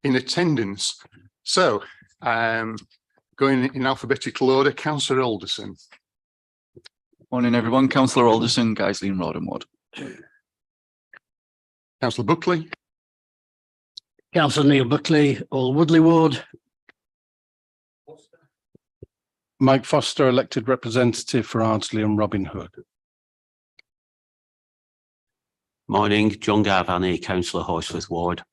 in attendance. So, going in alphabetical order, Councillor Alderson. Morning, everyone. Councillor Alderson, Guiseley and Rodham Ward. Councillor Buckley. Councillor Neil Buckley, All Woodley Ward. Mike Foster, elected representative for Ardsley and Robin Hood. Morning, John Garvani, Councillor Horsforth Ward.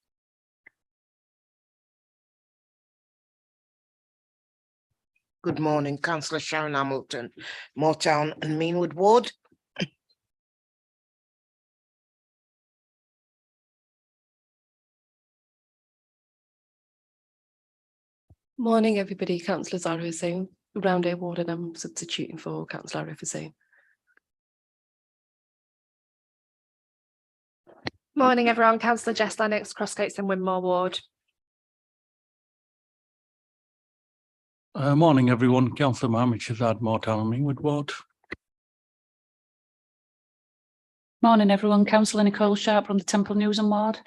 Good morning, Councillor Sharon Hamilton, Moortown and Meanwood Ward. Morning, everybody. Councillor Zara Hussain, Roundhay Ward, and I'm substituting for Councillor Arif Hussain. Morning, everyone. Councillor Jess Lennox, Crossgates and Winmore Ward. Morning, everyone. Councillor Mohammed Shazad, Moortown and Meanwood Ward. Morning, everyone. Councillor Nicole Sharp from the Temple News and Ward.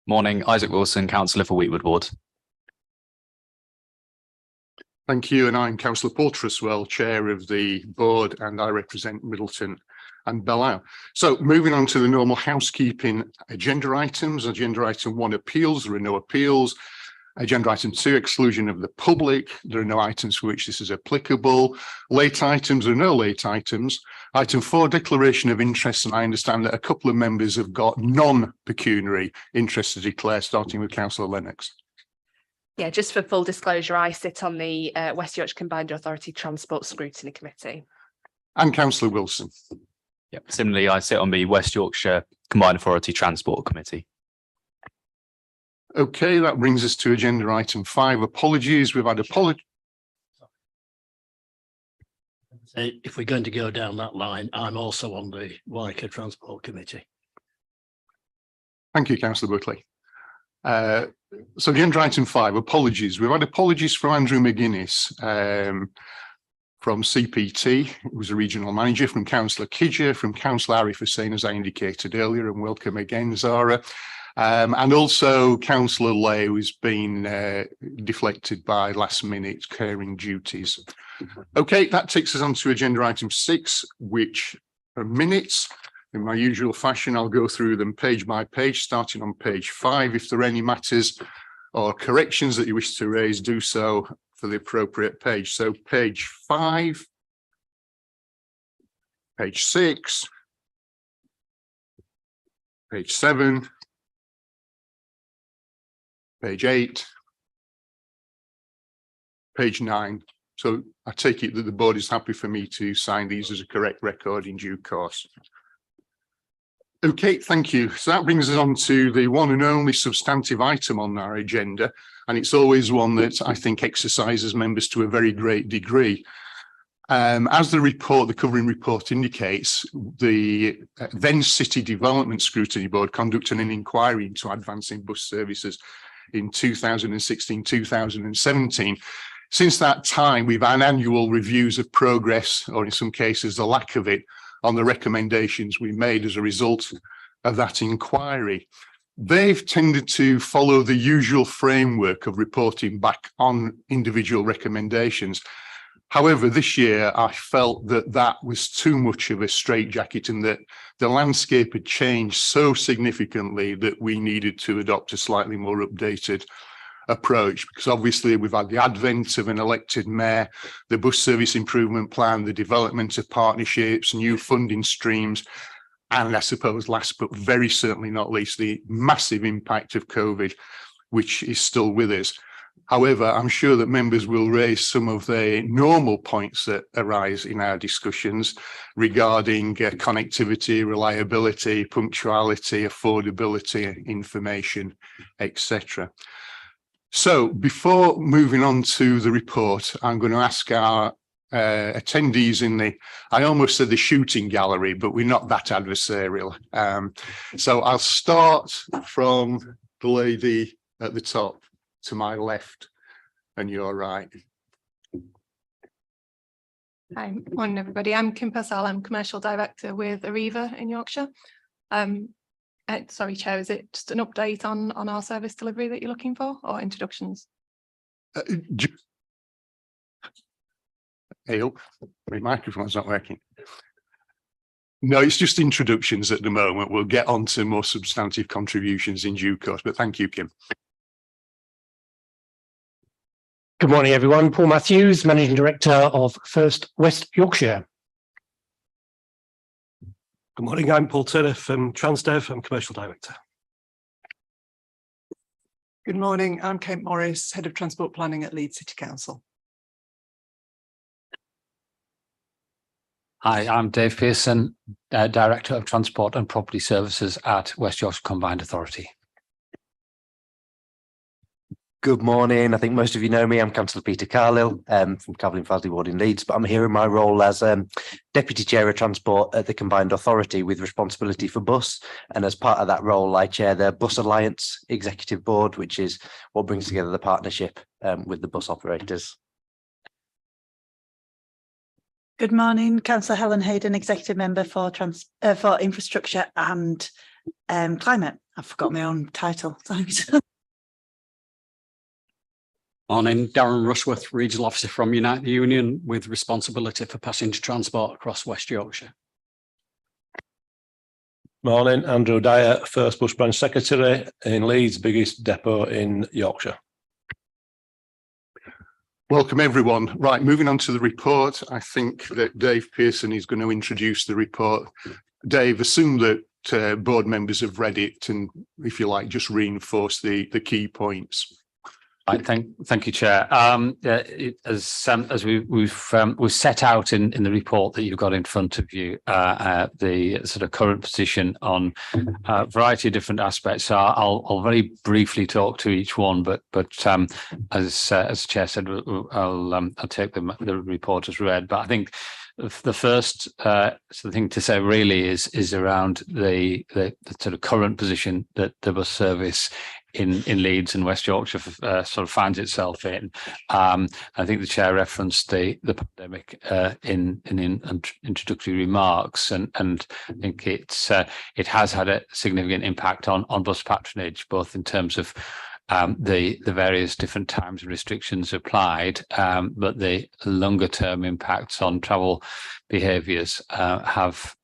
Morning, Isaac Wilson, Councillor for Wheatwood Ward. Thank you, and I'm Councillor Poulter as well, Chair of the board, and I represent Middleton and Bellow. So moving on to the normal housekeeping agenda items. Agenda item 1, appeals. There are no appeals. Agenda item 2, exclusion of the public. There are no items for which this is applicable. Late items, there are no late items. Item 4, declaration of interest, and I understand that a couple of members have got non-pecuniary interest to declare, starting with Councillor Lennox. Yeah, just for full disclosure, I sit on the West Yorkshire Combined Authority Transport Scrutiny Committee. And Councillor Wilson. Yep. Similarly, I sit on the West Yorkshire Combined Authority Transport Committee. Okay, that brings us to agenda item 5, apologies. We've had apologies. If we're going to go down that line, I'm also on the Wyker Transport Committee. Thank you, Councillor Buckley. So agenda item 5, apologies. We've had apologies from Andrew McGuinness from CPT, who was a regional manager, from Councillor Kidger, from Councillor Arif Hussain, as I indicated earlier, and welcome again, Zara. And also Councillor Lay, who's been deflected by last minute caring duties. Okay, that takes us on to agenda item 6, which are minutes. In my usual fashion, I'll go through them page by page, starting on page 5. If there are any matters or corrections that you wish to raise, do so for the appropriate page. So page 5, page 6, page 7, page 8, page 9. So I take it that the board is happy for me to sign these as a correct record in due course. Okay, thank you. So that brings us on to the one and only substantive item on our agenda, and it's always one that I think exercises members to a very great degree. As the report, the covering report indicates, the then City Development Scrutiny Board conducted an inquiry into advancing bus services in 2016-2017. Since that time, we've had annual reviews of progress, or in some cases, the lack of it, on the recommendations we made as a result of that inquiry. They've tended to follow the usual framework of reporting back on individual recommendations. However, this year, I felt that that was too much of a straitjacket and that the landscape had changed so significantly that we needed to adopt a slightly more updated approach, because obviously we've had the advent of an elected mayor, the bus service improvement plan, the development of partnerships, new funding streams, and I suppose last but very certainly not least, the massive impact of COVID, which is still with us. However, I'm sure that members will raise some of the normal points that arise in our discussions regarding connectivity, reliability, punctuality, affordability, information, etc. So before moving on to the report, I'm going to ask our attendees in the, I almost said the shooting gallery, but we're not that adversarial. So I'll start from the lady at the top to my left and your right. Hi, morning everybody. I'm Kim Purcell. I'm Commercial Director with Arriva in Yorkshire. Sorry, Chair, is it just an update on our service delivery that you're looking for, or introductions? Hey, oh, my microphone's not working. No, it's just introductions at the moment. We'll get on to more substantive contributions in due course, but thank you, Kim. Good morning, everyone. Paul Matthews, Managing Director of First West Yorkshire. Good morning, I'm Paul Turner from Transdev. I'm Commercial Director. Good morning, I'm Kate Morris, Head of Transport Planning at Leeds City Council. Hi, I'm Dave Pearson, Director of Transport and Property Services at West Yorkshire Combined Authority. Good morning. I think most of you know me. I'm Councillor Peter Carlill from Cavalry and Farsley Ward in Leeds, but I'm here in my role as Deputy Chair of Transport at the Combined Authority with responsibility for bus. And as part of that role, I chair the Bus Alliance Executive Board, which is what brings together the partnership with the bus operators. Good morning, Councillor Helen Hayden, Executive Member for Infrastructure and Climate. I've forgotten my own title. Morning, Darren Rushworth, Regional Officer from Unite the Union with responsibility for passenger transport across West Yorkshire. Morning, Andrew Dyer, First Bus Branch Secretary in Leeds, biggest depot in Yorkshire. Welcome, everyone. Right, moving on to the report. I think that Dave Pearson is going to introduce the report. Dave, assume that board members have read it and, if you like, just reinforce the key points. Right, thank you, Chair. As we've set out in the report that you've got in front of you, the sort of current position on a variety of different aspects. So I'll very briefly talk to each one, but as Chair said, I'll take the report as read. But I think the first thing to say really is around the sort of current position that the bus service in Leeds and West Yorkshire sort of finds itself in. I think the Chair referenced the pandemic in introductory remarks, and I think it has had a significant impact on bus patronage, both in terms of the various different times and restrictions applied, but the longer term impacts on travel behaviours have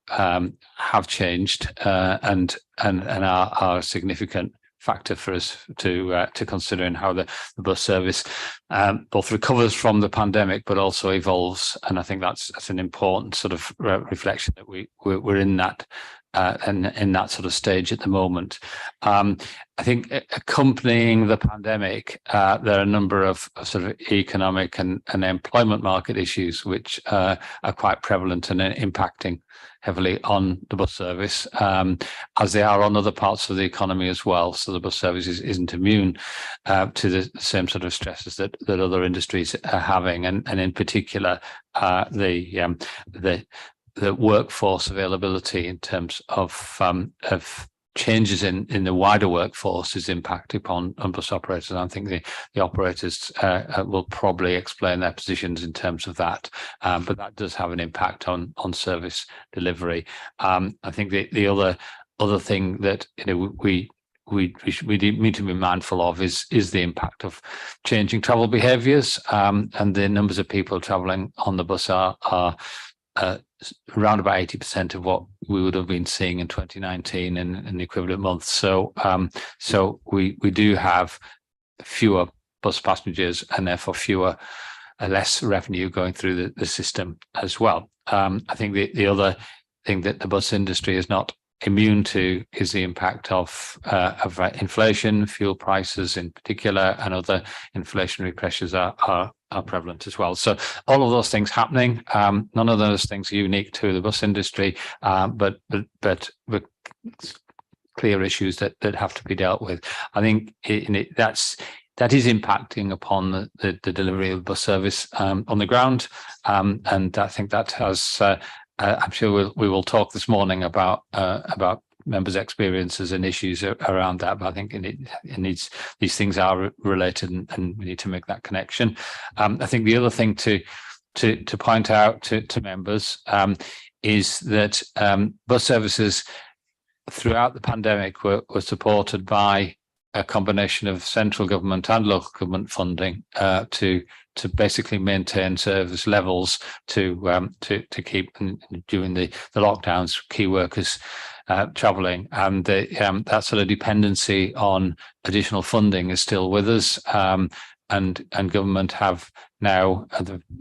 changed and are a significant factor for us to consider in how the bus service both recovers from the pandemic but also evolves. And I think that's an important sort of reflection that we're in that in that sort of stage at the moment. I think accompanying the pandemic, there are a number of sort of economic and employment market issues which are quite prevalent and impacting heavily on the bus service, as they are on other parts of the economy as well. So the bus service isn't immune to the same sort of stresses that other industries are having, and in particular the workforce availability in terms of changes in the wider workforce is impacting on bus operators. And I think the operators will probably explain their positions in terms of that, but that does have an impact on service delivery. I think the other thing that we need to be mindful of is the impact of changing travel behaviours, and the numbers of people travelling on the bus are around about 80% of what we would have been seeing in 2019 in the equivalent months. So we do have fewer bus passengers and therefore less revenue going through the system as well. I think the other thing that the bus industry is not immune to is the impact of inflation, fuel prices in particular, and other inflationary pressures are prevalent as well. So all of those things happening. None of those things are unique to the bus industry, but clear issues that have to be dealt with. I think that is impacting upon the delivery of bus service on the ground, and I think that has. I'm sure we will talk this morning about members' experiences and issues around that, but I think these things are related, and we need to make that connection. I think the other thing to point out to members is that bus services throughout the pandemic were supported by a combination of central government and local government funding to basically maintain service levels to keep during the lockdowns key workers travelling, and that sort of dependency on additional funding is still with us, and government have now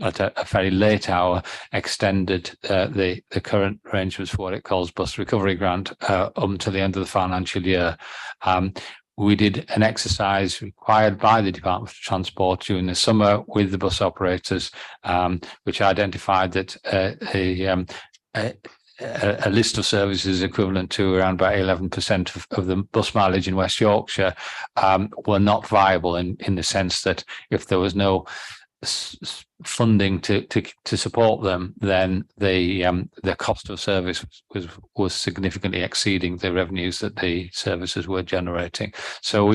at a very late hour extended the current arrangements for what it calls bus recovery grant to the end of the financial year. We did an exercise required by the Department for Transport during the summer with the bus operators, which identified that a list of services equivalent to around about 11% of the bus mileage in West Yorkshire were not viable in the sense that if there was no funding to support them, then the cost of service was significantly exceeding the revenues that the services were generating. So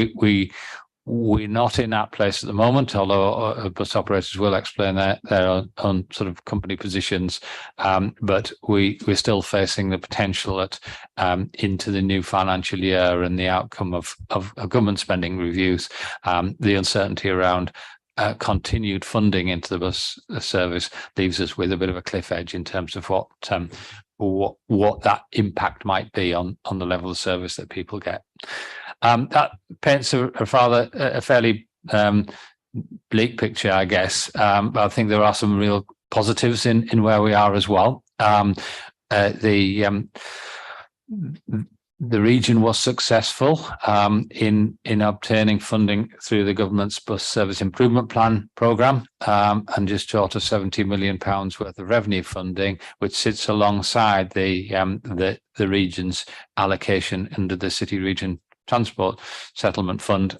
we're not in that place at the moment, although bus operators will explain their own sort of company positions. But we're still facing the potential that into the new financial year and the outcome of government spending reviews, the uncertainty around continued funding into the bus service leaves us with a bit of a cliff edge in terms of what that impact might be on the level of service that people get. That paints a fairly bleak picture, I guess, but I think there are some real positives in where we are as well. The region was successful in obtaining funding through the government's bus service improvement plan programme, and just short of £70 million worth of revenue funding, which sits alongside the region's allocation under the City Region Transport Settlement Fund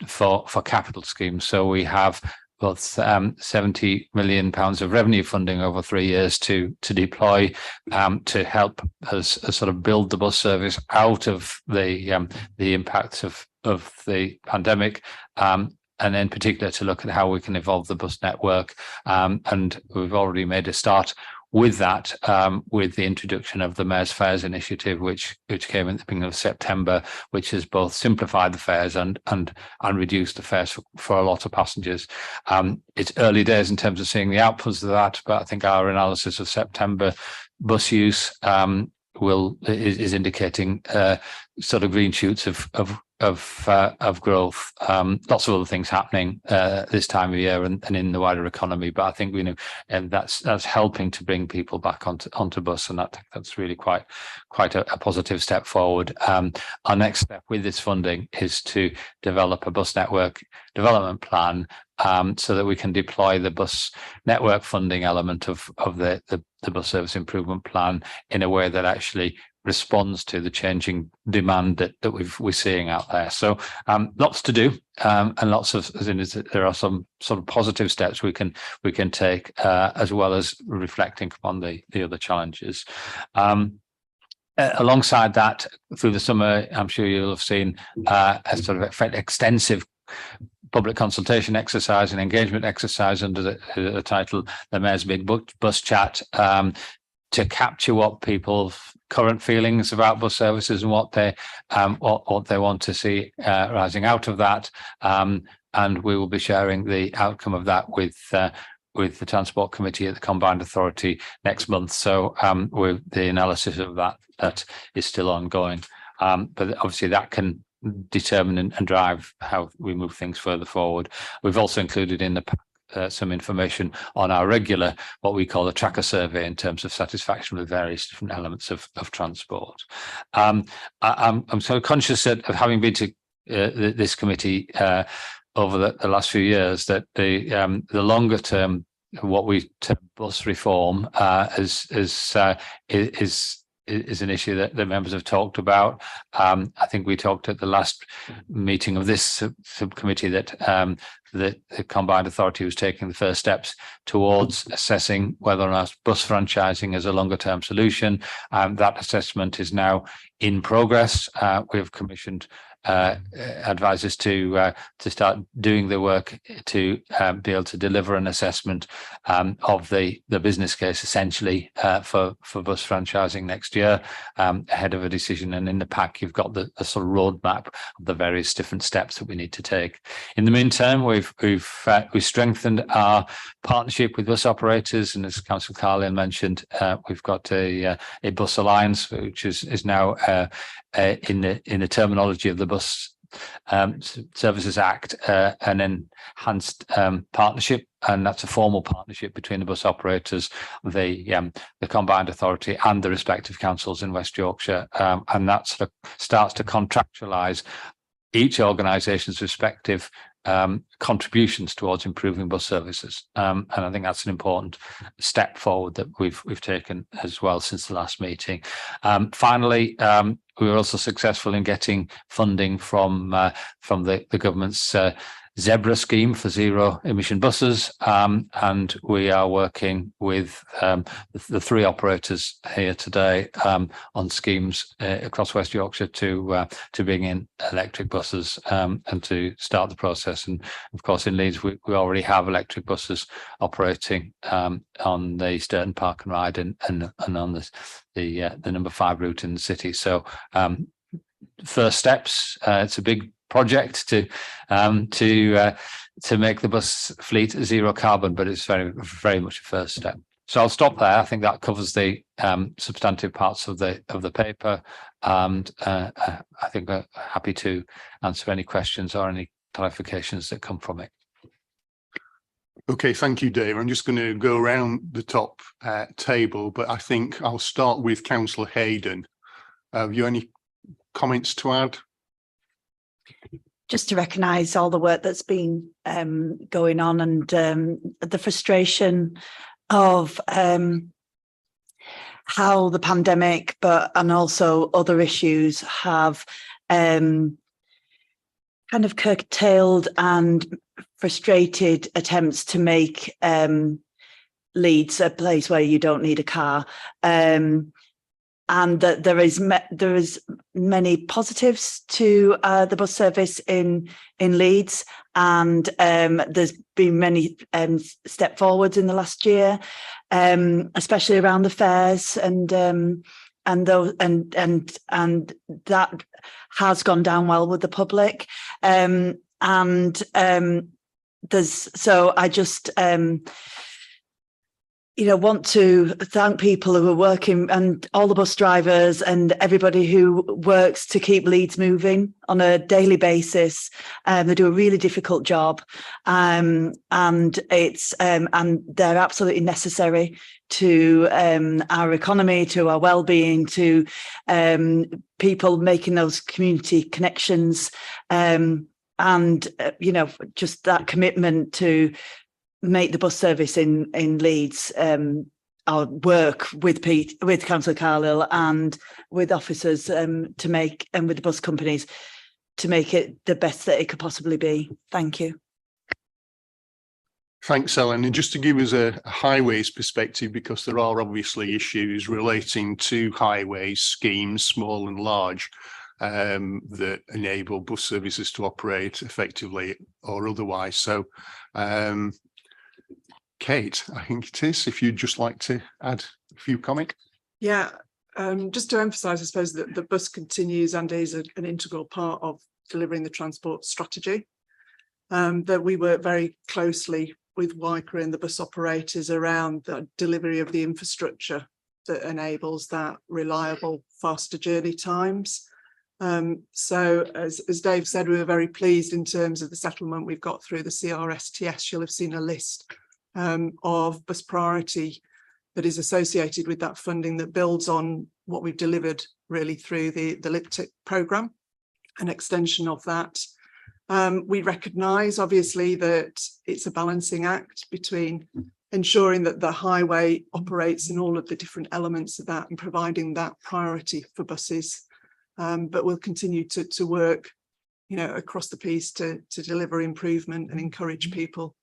for capital schemes. So we have both £70 million of revenue funding over 3 years to deploy to help us sort of build the bus service out of the impacts of the pandemic, and in particular to look at how we can evolve the bus network. And we've already made a start with that, with the introduction of the Mayor's Fares initiative, which came in the beginning of September, which has both simplified the fares and reduced the fares for a lot of passengers. It's early days in terms of seeing the outputs of that, but I think our analysis of September bus use is indicating sort of green shoots of growth. Lots of other things happening this time of year and in the wider economy, but I think and that's helping to bring people back onto bus, and that's really quite a positive step forward. Our next step with this funding is to develop a bus network development plan, so that we can deploy the bus network funding element of the bus service improvement plan in a way that actually responds to the changing demand that we're seeing out there. So lots to do, and lots of, there are some sort of positive steps we can take, as well as reflecting upon the other challenges. Alongside that, through the summer, I'm sure you'll have seen a sort of extensive public consultation exercise and engagement exercise under the title "The Mayor's Big Bus Chat," to capture what people's current feelings about bus services and what they want to see rising out of that, and we will be sharing the outcome of that with the Transport Committee at the Combined Authority next month. So with the analysis of that is still ongoing, but obviously that can determine and drive how we move things further forward. We've also included in the pack some information on our regular, what we call a tracker survey, in terms of satisfaction with various different elements of transport. I'm so conscious of having been to this committee over the last few years, that the longer term, what we term bus reform, is an issue that the members have talked about. I think we talked at the last meeting of this subcommittee that the Combined Authority was taking the first steps towards assessing whether or not bus franchising is a longer term solution. That assessment is now in progress. We have commissioned advisors to start doing the work to be able to deliver an assessment of the business case, essentially, for bus franchising next year. year ahead of a decision. And in the pack, you've got the sort of roadmap of the various different steps that we need to take. In the meantime, we've strengthened our partnership with bus operators, and as Councillor Carlin mentioned, we've got a bus alliance, which is now in the terminology of the Bus Services Act, an enhanced partnership, and that's a formal partnership between the bus operators, the combined authority, and the respective councils in West Yorkshire, and that sort of starts to contractualise each organisation's respective contributions towards improving bus services, and I think that's an important step forward that we've taken as well since the last meeting. Finally, we were also successful in getting funding from the government's Zebra scheme for zero emission buses, and we are working with the three operators here today on schemes across West Yorkshire to bring in electric buses and to start the process. And of course, in Leeds, we already have electric buses operating on the Sturton Park and Ride and on the number 5 route in the city. So first steps. It's a big project to make the bus fleet zero carbon, but it's very much a first step. So I'll stop there. I think that covers the substantive parts of the paper, and I think we're happy to answer any questions or any clarifications that come from it. Okay, thank you, Dave. I'm just going to go around the top table, but I think I'll start with Councillor Hayden. Have you any comments to add? Just to recognise all the work that's been going on, and the frustration of how the pandemic, and also other issues have kind of curtailed and frustrated attempts to make Leeds a place where you don't need a car. And that there is many positives to the bus service in Leeds, and there's been many step forwards in the last year, especially around the fares, and that has gone down well with the public, so I just want to thank people who are working, and all the bus drivers and everybody who works to keep Leeds moving on a daily basis. They do a really difficult job, and they're absolutely necessary to our economy, to our well-being, to people making those community connections, just that commitment to make the bus service in Leeds, our work with Councillor Carlisle and with officers to make, and with the bus companies, to make it the best that it could possibly be. Thank you. Thanks, Ellen. And just to give us a highways perspective, because there are obviously issues relating to highways schemes, small and large, that enable bus services to operate effectively or otherwise. So, Kate, I think it is, if you'd just like to add a few comments. Yeah, just to emphasise, I suppose, that the bus continues and is an integral part of delivering the transport strategy. That we work very closely with WICA and the bus operators around the delivery of the infrastructure that enables that reliable, faster journey times. So as Dave said, we were very pleased in terms of the settlement we've got through the CRSTS. You'll have seen a list of bus priority that is associated with that funding that builds on what we've delivered really through the LIPTIC programme, an extension of that. We recognise obviously that it's a balancing act between ensuring that the highway operates in all of the different elements of that and providing that priority for buses, but we'll continue to work across the piece to deliver improvement and encourage people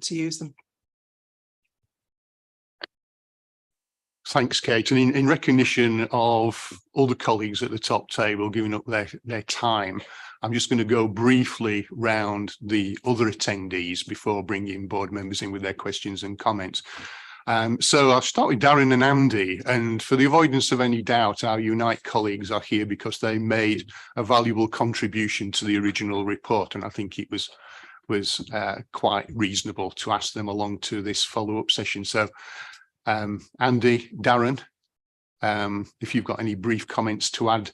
to use them. Thanks, Kate. And in recognition of all the colleagues at the top table giving up their time, I'm just going to go briefly round the other attendees before bringing board members in with their questions and comments. So I'll start with Darren and Andy, and for the avoidance of any doubt, our Unite colleagues are here because they made a valuable contribution to the original report, and I think it was quite reasonable to ask them along to this follow-up session. So Andy, Darren, if you've got any brief comments to add,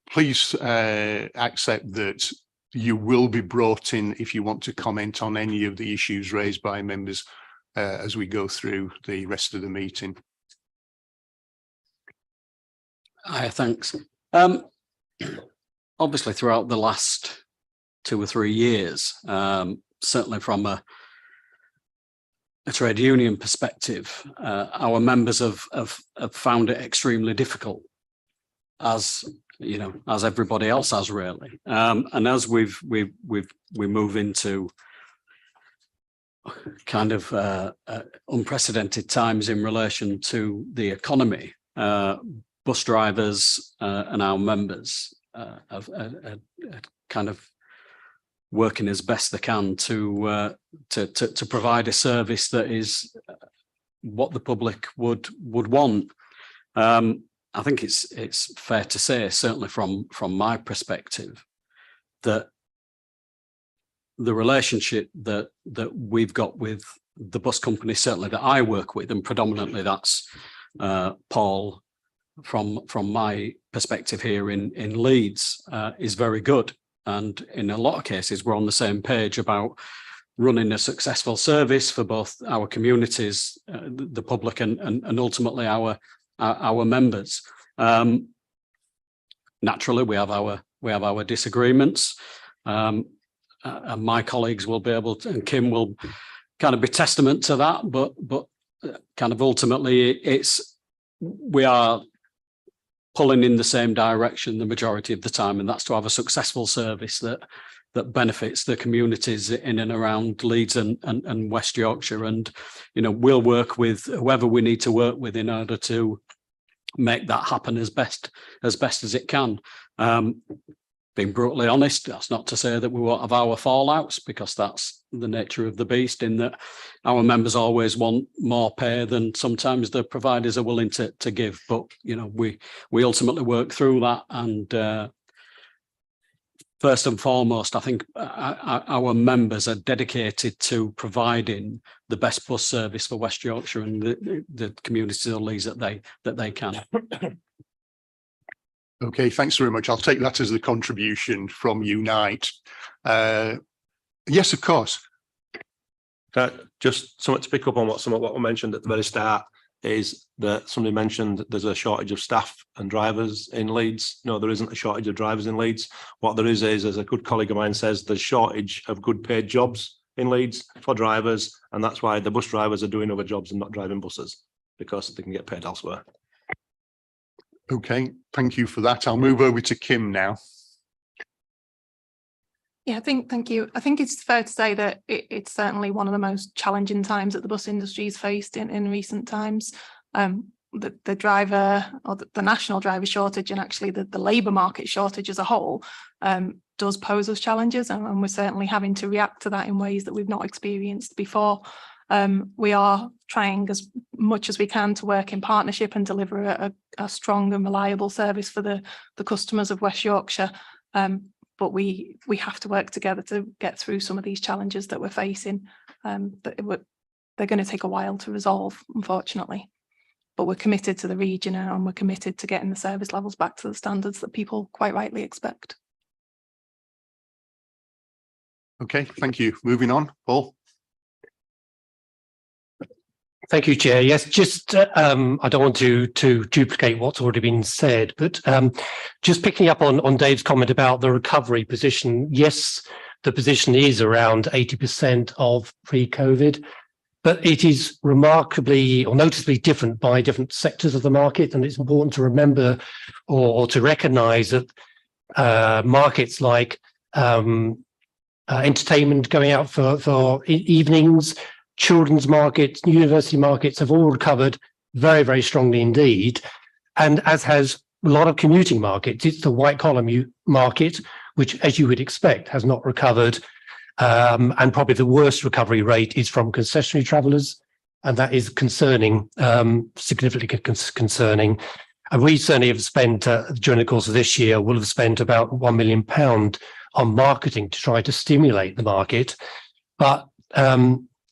please accept that you will be brought in if you want to comment on any of the issues raised by members as we go through the rest of the meeting. Hi, thanks. Obviously, throughout the last 2 or 3 years, certainly from a trade union perspective, our members have found it extremely difficult, as you know, as everybody else has really. And as we move into kind of unprecedented times in relation to the economy, bus drivers and our members are kind of working as best they can to provide a service that is what the public would want. I think it's fair to say, certainly from my perspective, that the relationship that we've got with the bus company, certainly that I work with, and predominantly that's Paul from my perspective here in Leeds, is very good. And in a lot of cases, we're on the same page about running a successful service for both our communities, the public, and ultimately our members. Naturally, we have our disagreements. And my colleagues will be able to, and Kim will kind of be testament to that, but kind of ultimately we are pulling in the same direction the majority of the time, and that's to have a successful service that benefits the communities in and around Leeds and West Yorkshire. And you know, we'll work with whoever we need to work with in order to make that happen as best as it can. Being brutally honest, that's not to say that we won't have our fallouts, because that's the nature of the beast, in that our members always want more pay than sometimes the providers are willing to give. But you know, we ultimately work through that, and first and foremost, I think our members are dedicated to providing the best bus service for West Yorkshire and the communities of Leeds that they can. Okay, thanks very much. I'll take that as the contribution from Unite. Yes, of course. Just something to pick up on what we mentioned at the very start is that somebody mentioned there's a shortage of staff and drivers in Leeds. No, there isn't a shortage of drivers in Leeds. What there is, as a good colleague of mine says, there's shortage of good paid jobs in Leeds for drivers, and that's why the bus drivers are doing other jobs and not driving buses, because they can get paid elsewhere. Okay, thank you for that. I'll move over to Kim now. Yeah, thank you. I think it's fair to say that it's certainly one of the most challenging times that the bus industry has faced in recent times. The driver, or the national driver shortage, and actually the labour market shortage as a whole, does pose us challenges, and we're certainly having to react to that in ways that we've not experienced before. We are trying as much as we can to work in partnership and deliver a strong and reliable service for the customers of West Yorkshire. But we have to work together to get through some of these challenges that we're facing. They're going to take a while to resolve, unfortunately. But we're committed to the region, and we're committed to getting the service levels back to the standards that people quite rightly expect. Okay, thank you. Moving on, Paul. Thank you, Chair. Yes, just I don't want to duplicate what's already been said, but just picking up on Dave's comment about the recovery position. Yes, the position is around 80% of pre-COVID, but it is remarkably or noticeably different by different sectors of the market, and it's important to remember or to recognise that markets like entertainment, going out for evenings, children's markets, university markets have all recovered very, very strongly indeed. And as has a lot of commuting markets, it's the white collar market, which, as you would expect, has not recovered. And probably the worst recovery rate is from concessionary travellers. and that is concerning, significantly concerning. And we certainly have spent, during the course of this year, will have spent about £1 million on marketing to try to stimulate the market. But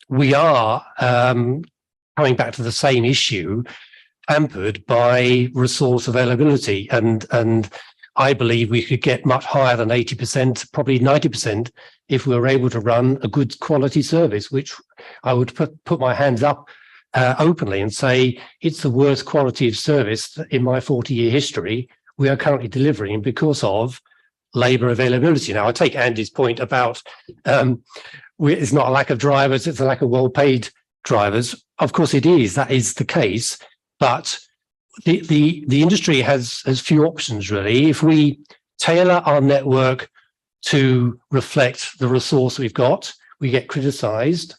we are coming back to the same issue, hampered by resource availability. And I believe we could get much higher than 80%, probably 90%, if we were able to run a good quality service, which I would put my hands up openly and say it's the worst quality of service in my 40-year history we are currently delivering because of labour availability. Now, I take Andy's point about it's not a lack of drivers, it's a lack of well-paid drivers. Of course it is, that is the case, but the industry has few options really. If we tailor our network to reflect the resource we've got, we get criticised.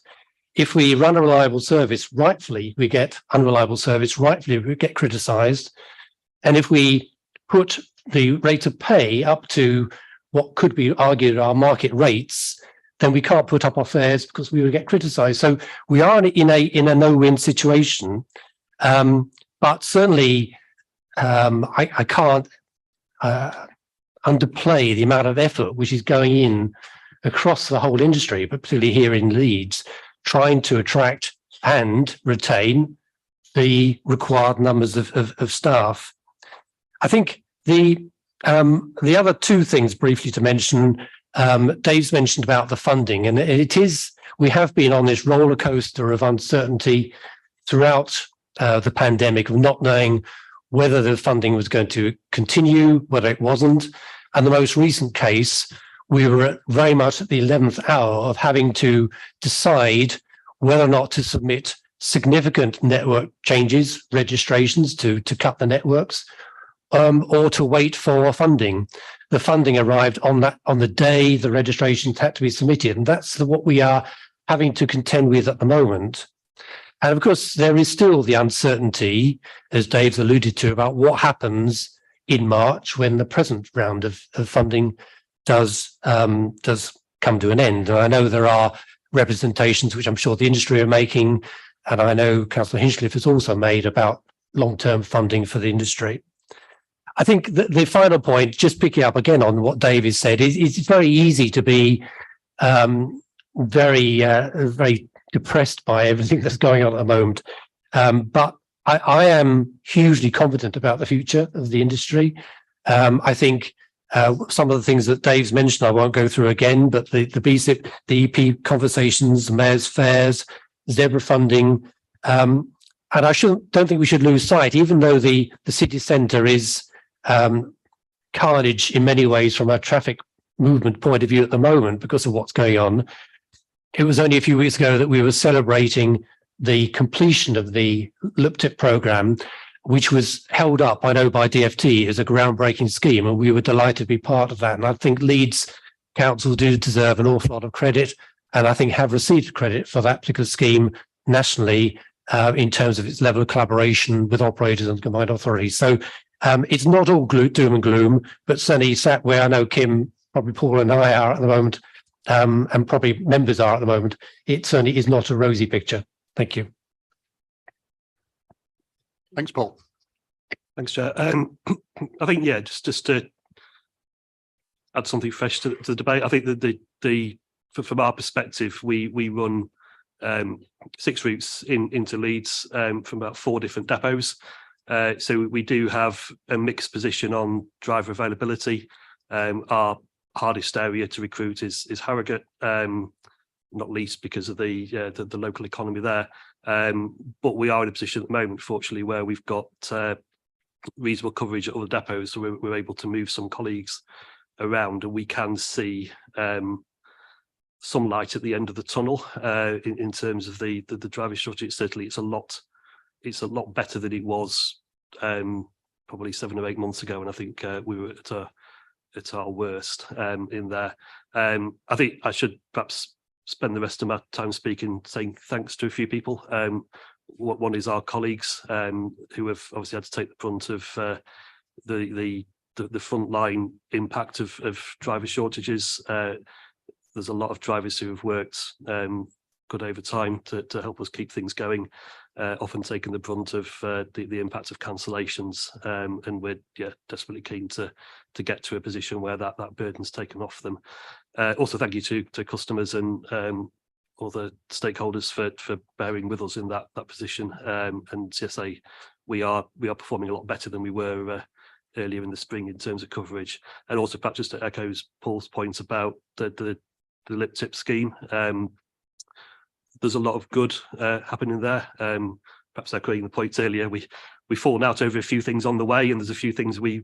If we run a reliable service, rightfully we get unreliable service, rightfully we get criticised. And if we put the rate of pay up to what could be argued our market rates, then we can't put up our fares because we would get criticised. So we are in a no-win situation. But certainly I can't underplay the amount of effort which is going in across the whole industry, but particularly here in Leeds, trying to attract and retain the required numbers of staff. I think the other two things briefly to mention, Dave's mentioned about the funding, and we have been on this roller coaster of uncertainty throughout the pandemic, of not knowing whether the funding was going to continue, whether it wasn't. And the most recent case, we were very much at the 11th hour of having to decide whether or not to submit significant network changes, registrations to cut the networks, or to wait for funding. The funding arrived on the day the registrations had to be submitted, and that's what we are having to contend with at the moment. And of course, there is still the uncertainty, as Dave's alluded to, about what happens in March when the present round of funding does come to an end. And I know there are representations which I'm sure the industry are making, and I know Councillor Hinchliffe has also made about long-term funding for the industry. I think the final point, just picking up again on what Dave has said, is it's very easy to be very depressed by everything that's going on at the moment. But I am hugely confident about the future of the industry. I think some of the things that Dave's mentioned, I won't go through again, but the BSIP, the EP conversations, mayor's fairs, zebra funding, and I don't think we should lose sight, even though the city centre is carnage in many ways from a traffic movement point of view at the moment because of what's going on. It was only a few weeks ago that we were celebrating the completion of the LUPTIP programme, which was held up, I know, by DFT as a groundbreaking scheme, and we were delighted to be part of that. And I think Leeds Council do deserve an awful lot of credit, and I think have received credit for that particular scheme nationally in terms of its level of collaboration with operators and combined authorities. So it's not all doom and gloom, but certainly sat where I know Kim, probably Paul and I are at the moment, and probably members are at the moment, it certainly is not a rosy picture. Thank you. Thanks, Paul. Thanks, Chair. I think, yeah, just to add something fresh to the debate, I think that from our perspective, we run 6 routes into Leeds from about 4 different depots. So we do have a mixed position on driver availability. Our hardest area to recruit is Harrogate, not least because of the local economy there. But we are in a position at the moment, fortunately, where we've got reasonable coverage at other depots, so we're able to move some colleagues around, and we can see some light at the end of the tunnel in terms of the driver shortage. Certainly, it's a lot better than it was probably 7 or 8 months ago, and I think we were at our worst in there. I think I should perhaps spend the rest of my time saying thanks to a few people. One is our colleagues who have obviously had to take the brunt of the frontline impact of driver shortages. There's a lot of drivers who have worked good over time to help us keep things going, often taking the brunt of the impact of cancellations, and we're desperately keen to get to a position where that burden's taken off them. Also, thank you to customers and all the stakeholders for bearing with us in that position. And CSA, we are performing a lot better than we were earlier in the spring in terms of coverage. And also, perhaps just to echo Paul's point about the lip tip scheme, there's a lot of good happening there. Perhaps echoing the point earlier, we've fallen out over a few things on the way, and there's a few things we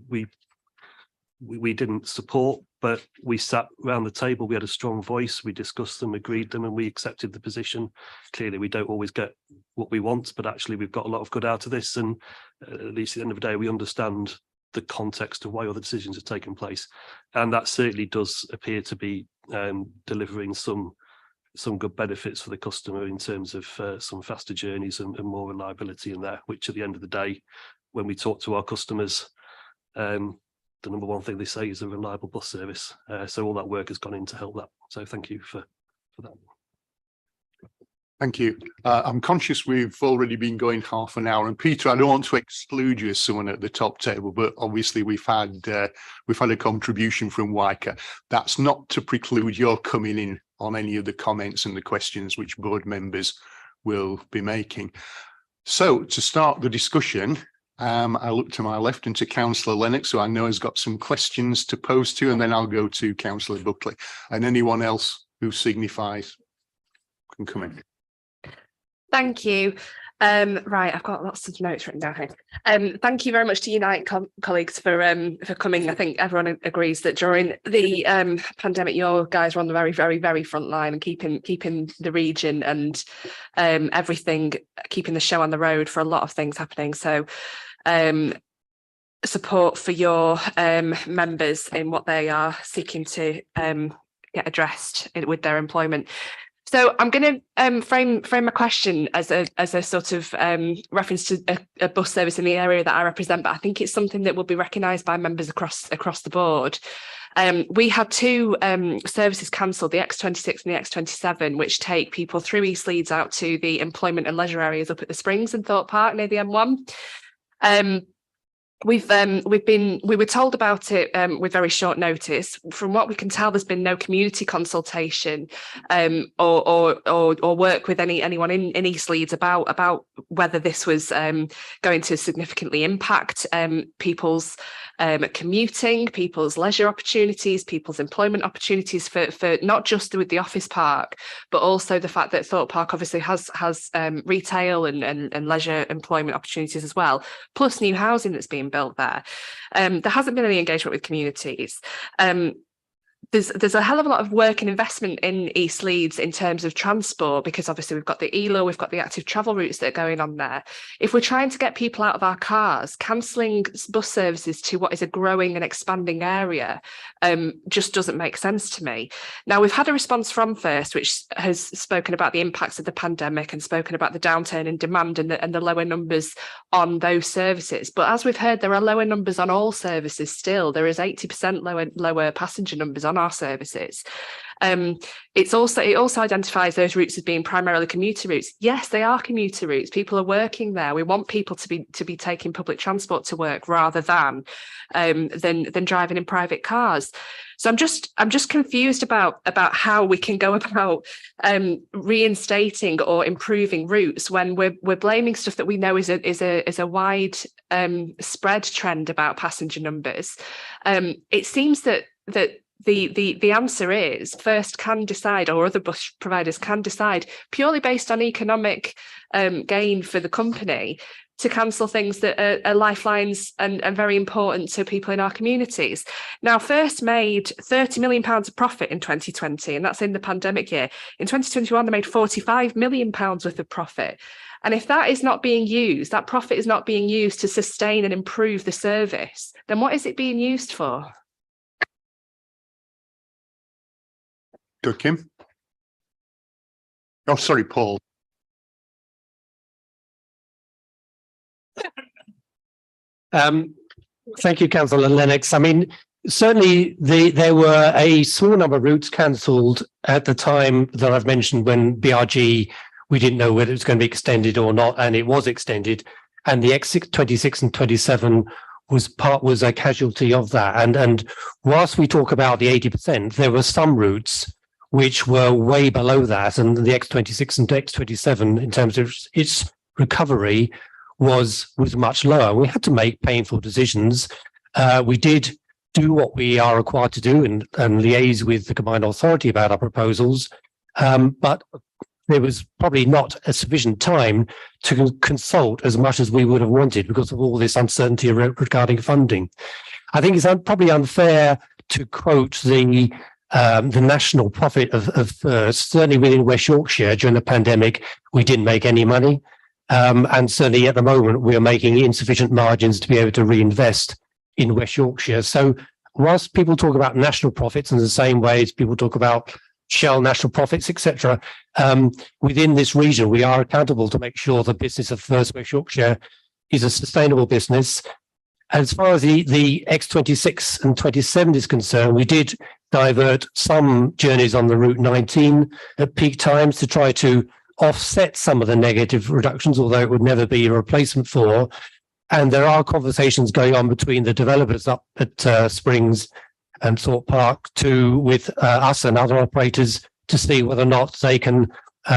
didn't support, but we sat around the table, we had a strong voice, we discussed them, agreed them, and we accepted the position. Clearly, we don't always get what we want, but actually we've got a lot of good out of this, and at least at the end of the day, we understand the context of why other decisions have taken place. And that certainly does appear to be delivering some good benefits for the customer in terms of some faster journeys and more reliability in there, which at the end of the day, when we talk to our customers, the number one thing they say is a reliable bus service. So all that work has gone in to help that. So thank you for that. Thank you. I'm conscious we've already been going half an hour, and Peter, I don't want to exclude you as someone at the top table, but obviously we've had a contribution from WICA. That's not to preclude your coming in on any of the comments and the questions which board members will be making. So to start the discussion, I look to my left and to Councillor Lennox, who I know has got some questions to pose to, and then I'll go to Councillor Buckley, and anyone else who signifies can come in. Thank you. Right, I've got lots of notes written down here. Thank you very much to Unite colleagues for coming. I think everyone agrees that during the pandemic, your guys were on the very, very, very front line and keeping the region and everything, keeping the show on the road for a lot of things happening. So support for your members in what they are seeking to get addressed with their employment. So I'm going to frame a question as a sort of reference to a bus service in the area that I represent, but I think it's something that will be recognised by members across the board. We had two services cancelled, the X26 and the X27, which take people through East Leeds out to the employment and leisure areas up at the Springs in Thorpe Park near the M1. We were told about it with very short notice. From what we can tell, there's been no community consultation or work with anyone in East Leeds about whether this was going to significantly impact people's commuting, people's leisure opportunities, people's employment opportunities for not just with the office park, but also the fact that Thorpe Park obviously has retail and leisure employment opportunities as well, plus new housing that's being built there. There hasn't been any engagement with communities. There's a hell of a lot of work and investment in East Leeds in terms of transport, because obviously we've got the ELO, we've got the active travel routes that are going on there. If we're trying to get people out of our cars, cancelling bus services to what is a growing and expanding area just doesn't make sense to me. Now, we've had a response from First, which has spoken about the impacts of the pandemic and spoken about the downturn in demand and the lower numbers on those services. But as we've heard, there are lower numbers on all services still. There is 80% lower passenger numbers on our services. It also identifies those routes as being primarily commuter routes. Yes, they are commuter routes. People are working there. We want people to be taking public transport to work rather than driving in private cars. So I'm just confused about how we can go about reinstating or improving routes when we're blaming stuff that we know is a wide spread trend about passenger numbers. It seems that the answer is First can decide, or other bus providers can decide, purely based on economic gain for the company, to cancel things that are lifelines and very important to people in our communities. Now, First made £30 million of profit in 2020, and that's in the pandemic year. In 2021, they made £45 million worth of profit. And if that is not being used, that profit is not being used to sustain and improve the service, then what is it being used for? Good, Kim. Oh, sorry, Paul. Thank you, Councillor Lennox. I mean, certainly there were a small number of routes cancelled at the time that I've mentioned when BRG, we didn't know whether it was going to be extended or not, and it was extended. And the X26 and 27 was a casualty of that. And whilst we talk about the 80%, there were some routes which were way below that, and the X26 and X27 in terms of its recovery was much lower. We had to make painful decisions. We did do what we are required to do and liaise with the combined authority about our proposals, but there was probably not a sufficient time to consult as much as we would have wanted because of all this uncertainty regarding funding. I think it's probably unfair to quote the national profit of certainly within West Yorkshire during the pandemic, we didn't make any money. And certainly at the moment, we are making insufficient margins to be able to reinvest in West Yorkshire. So whilst people talk about national profits in the same way as people talk about Shell national profits, etc., within this region, we are accountable to make sure the business of First West Yorkshire is a sustainable business. As far as the X26 and 27 is concerned, we did divert some journeys on the Route 19 at peak times to try to offset some of the negative reductions, although it would never be a replacement for. And there are conversations going on between the developers up at Springs and Thorpe Park with us and other operators to see whether or not they can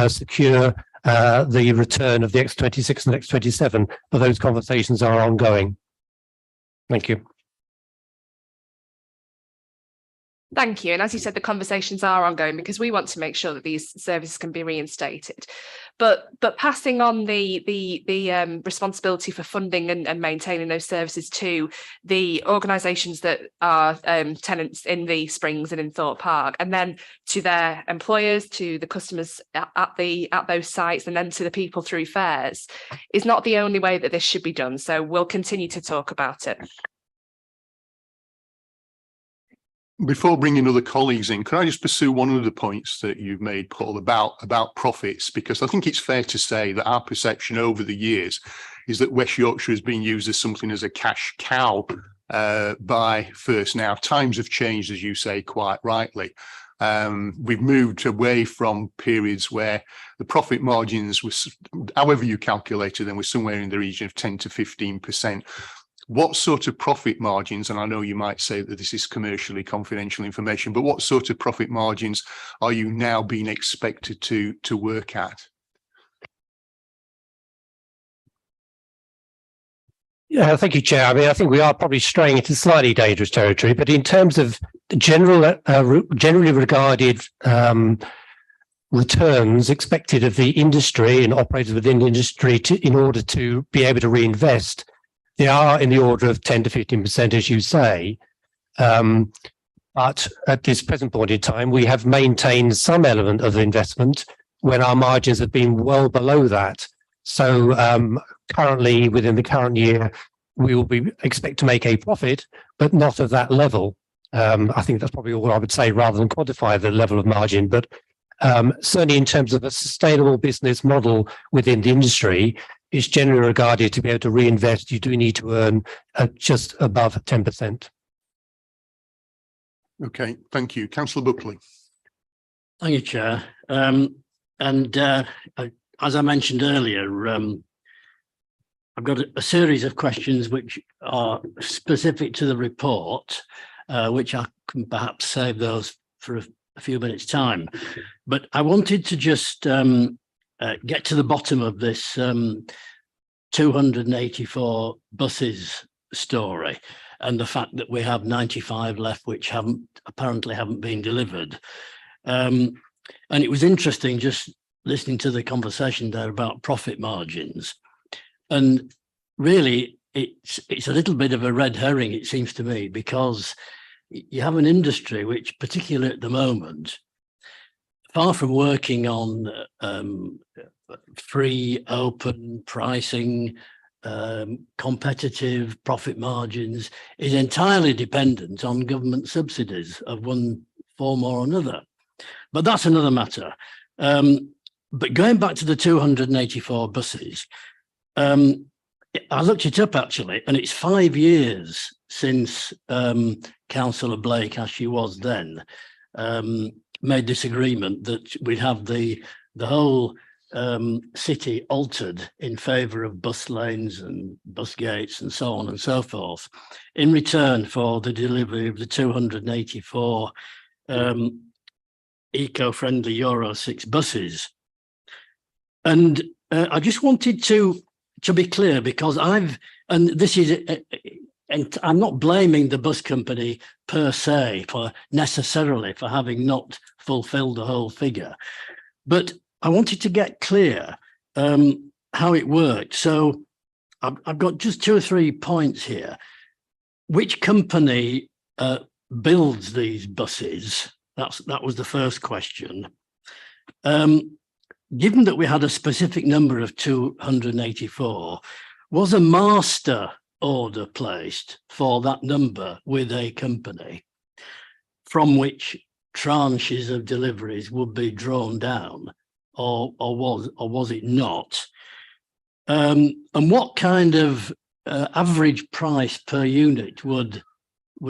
secure the return of the X26 and X27. But those conversations are ongoing. Thank you. Thank you. And as you said, the conversations are ongoing because we want to make sure that these services can be reinstated. But passing on the responsibility for funding and maintaining those services to the organisations that are tenants in the Springs and in Thorpe Park, and then to their employers, to the customers at those sites, and then to the people through fares, is not the only way that this should be done. So we'll continue to talk about it. Before bringing other colleagues in, can I just pursue one of the points that you've made, Paul, about profits? Because I think it's fair to say that our perception over the years is that West Yorkshire has been used as something as a cash cow by First. Now, times have changed, as you say, quite rightly. We've moved away from periods where the profit margins was, however you calculated them, was somewhere in the region of 10 to 15%. What sort of profit margins, and I know you might say that this is commercially confidential information, but what sort of profit margins are you now being expected to work at? Yeah, thank you, Chair. I mean, I think we are probably straying into slightly dangerous territory, but in terms of generally regarded returns expected of the industry and operators within the industry in order to be able to reinvest, they are in the order of 10 to 15%, as you say. But at this present point in time, we have maintained some element of investment when our margins have been well below that. So currently, within the current year, we will expect to make a profit, but not of that level. I think that's probably all I would say rather than quantify the level of margin. But certainly in terms of a sustainable business model within the industry, it's generally regarded to be able to reinvest. You do need to earn just above 10%. Okay, thank you. Councillor Buckley. Thank you, Chair. As I mentioned earlier, I've got a series of questions which are specific to the report, which I can perhaps save those for a few minutes' time. But I wanted to just get to the bottom of this 284 buses story and the fact that we have 95 left which apparently haven't been delivered. And it was interesting just listening to the conversation there about profit margins. And really, it's a little bit of a red herring, it seems to me, because you have an industry which, particularly at the moment, far from working on free, open pricing, competitive profit margins, is entirely dependent on government subsidies of one form or another. But that's another matter. But going back to the 284 buses, I looked it up actually, and it's 5 years since Councillor Blake, as she was then, made this agreement that we'd have the whole city altered in favour of bus lanes and bus gates and so on and so forth, in return for the delivery of the 284 eco-friendly Euro 6 buses. And I just wanted to be clear, because and this is, and I'm not blaming the bus company per se necessarily for having not fulfilled the whole figure, but I wanted to get clear how it worked. So I've got just 2 or 3 points here. Which company builds these buses? That was the first question. Given that we had a specific number of 284, was a master order placed for that number with a company from which tranches of deliveries would be drawn down, or was it not? And what kind of average price per unit would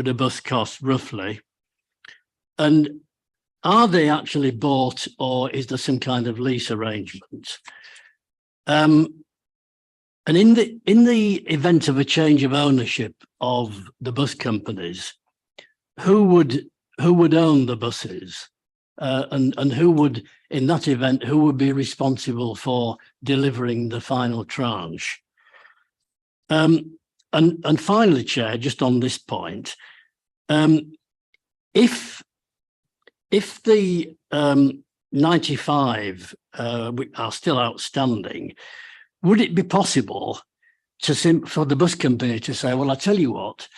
a bus cost roughly? And are they actually bought, or is there some kind of lease arrangement? And in the event of a change of ownership of the bus companies, who would own the buses, and who would, in that event, who would be responsible for delivering the final tranche? And finally, Chair, just on this point, if the 95 are still outstanding, would it be possible for the bus company to say, well, I tell you what,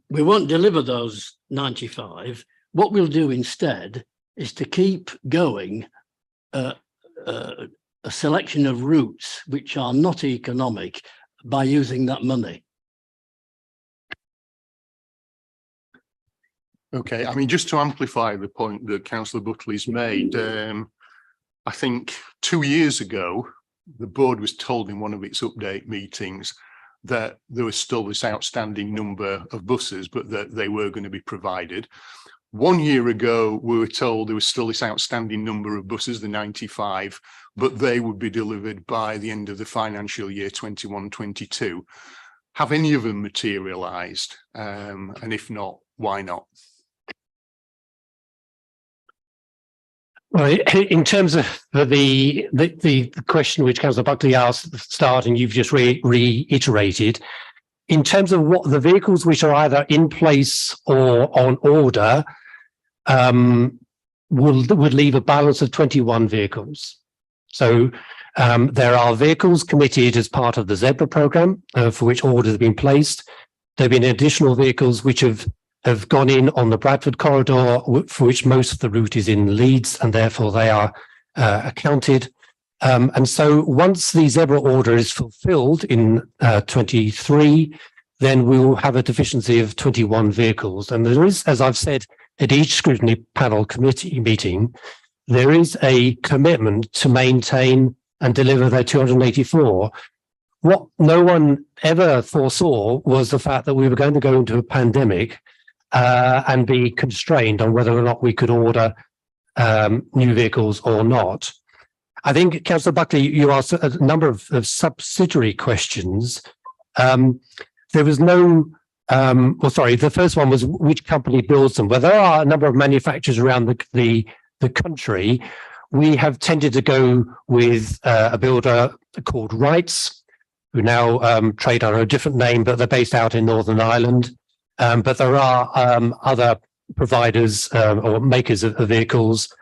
we won't deliver those 95. What we'll do instead is to keep going a selection of routes which are not economic by using that money? Okay, I mean, just to amplify the point that Councillor Buckley's made, I think 2 years ago, the board was told in one of its update meetings that there was still this outstanding number of buses, but that they were going to be provided. 1 year ago, we were told there was still this outstanding number of buses, the 95, but they would be delivered by the end of the financial year 21-22. Have any of them materialised? And if not, why not? Well, in terms of the question which Councillor Buckley asked at the start, and you've just reiterated, in terms of what the vehicles which are either in place or on order, would leave a balance of 21 vehicles. So there are vehicles committed as part of the Zebra programme for which orders have been placed. There have been additional vehicles which have gone in on the Bradford corridor, for which most of the route is in Leeds, and therefore they are accounted. And so once the Zebra order is fulfilled in 23, then we will have a deficiency of 21 vehicles. And there is, as I've said, at each scrutiny panel committee meeting, there is a commitment to maintain and deliver their 284. What no one ever foresaw was the fact that we were going to go into a pandemic and be constrained on whether or not we could order new vehicles or not. I think, Councillor Buckley, you asked a number of subsidiary questions. There was no, well, sorry, the first one was which company builds them. Well, there are a number of manufacturers around the country. We have tended to go with a builder called Wrights, who now trade under a different name, but they're based out in Northern Ireland. But there are other providers or makers of vehicles,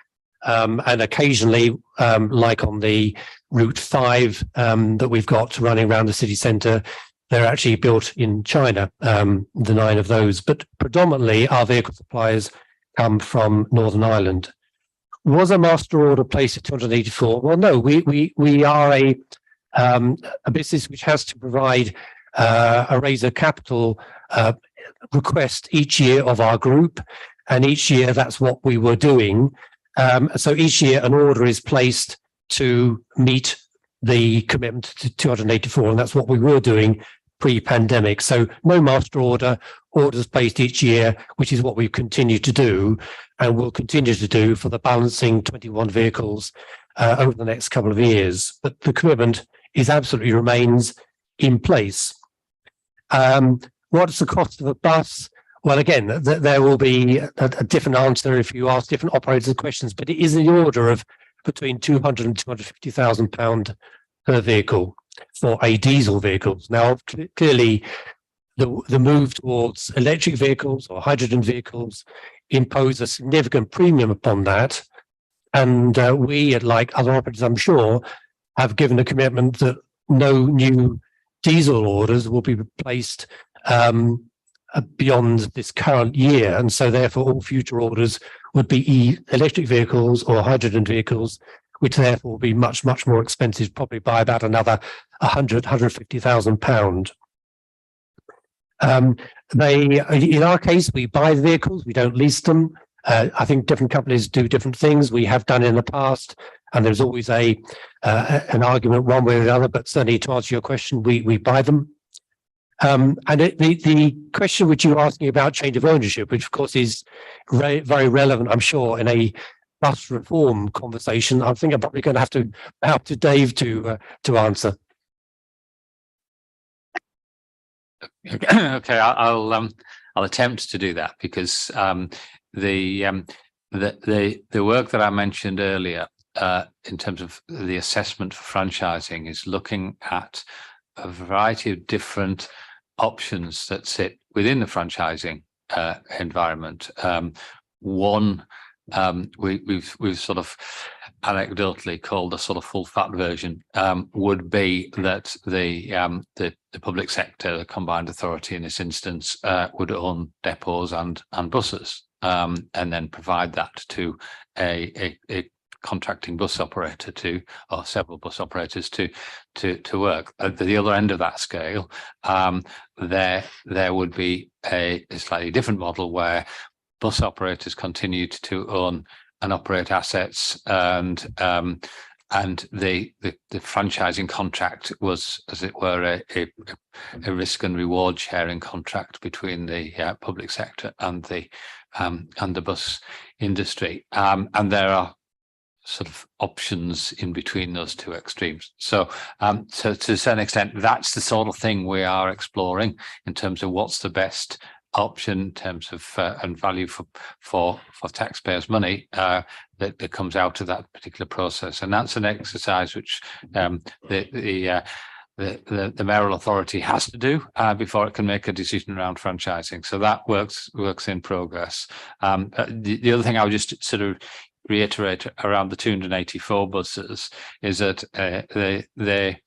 and occasionally, like on the Route 5 that we've got running around the city centre, they're actually built in China, the 9 of those. But predominantly, our vehicle suppliers come from Northern Ireland. Was a master order placed at 284? Well, no, we are a business which has to provide a raise of capital request each year of our group, and each year that's what we were doing. So each year an order is placed to meet the commitment to 284, and that's what we were doing pre-pandemic. So no master orders placed each year, which is what we've continued to do and will continue to do for the balancing 21 vehicles over the next couple of years. But the commitment absolutely remains in place. What's the cost of a bus? Well, again, there will be a different answer if you ask different operators questions, but it is in the order of between £200,000 and £250,000 per vehicle for a diesel vehicles. Now, clearly, the move towards electric vehicles or hydrogen vehicles impose a significant premium upon that. And we, like other operators, I'm sure, have given a commitment that no new diesel orders will be placed beyond this current year. And so therefore all future orders would be electric vehicles or hydrogen vehicles, which therefore will be much, much more expensive, probably by about another £150,000. In our case, we buy the vehicles, we don't lease them. I think different companies do different things. We have done in the past, and there's always an argument one way or the other, but certainly to answer your question, we buy them. And the question which you're asking about change of ownership, which of course is very relevant, I'm sure, in a bus reform conversation, I think I'm probably going to have to help to Dave to answer. Okay, I'll attempt to do that, because the work that I mentioned earlier in terms of the assessment for franchising is looking at a variety of different options that sit within the franchising environment. One we've sort of anecdotally called the sort of full fat version would be that the public sector, the combined authority in this instance, would own depots and buses, and then provide that to a contracting bus operator or several bus operators to work. At the other end of that scale, there would be a slightly different model where bus operators continued to own and operate assets, and the franchising contract was, as it were, a risk and reward sharing contract between the public sector and the bus industry, and there are sort of options in between those two extremes. So to a certain extent, that's the sort of thing we are exploring in terms of what's the best option in terms of and value for taxpayers' money that comes out of that particular process. And that's an exercise which the mayoral authority has to do before it can make a decision around franchising. So that works in progress. The other thing I would just sort of reiterate around the 284 buses is that they're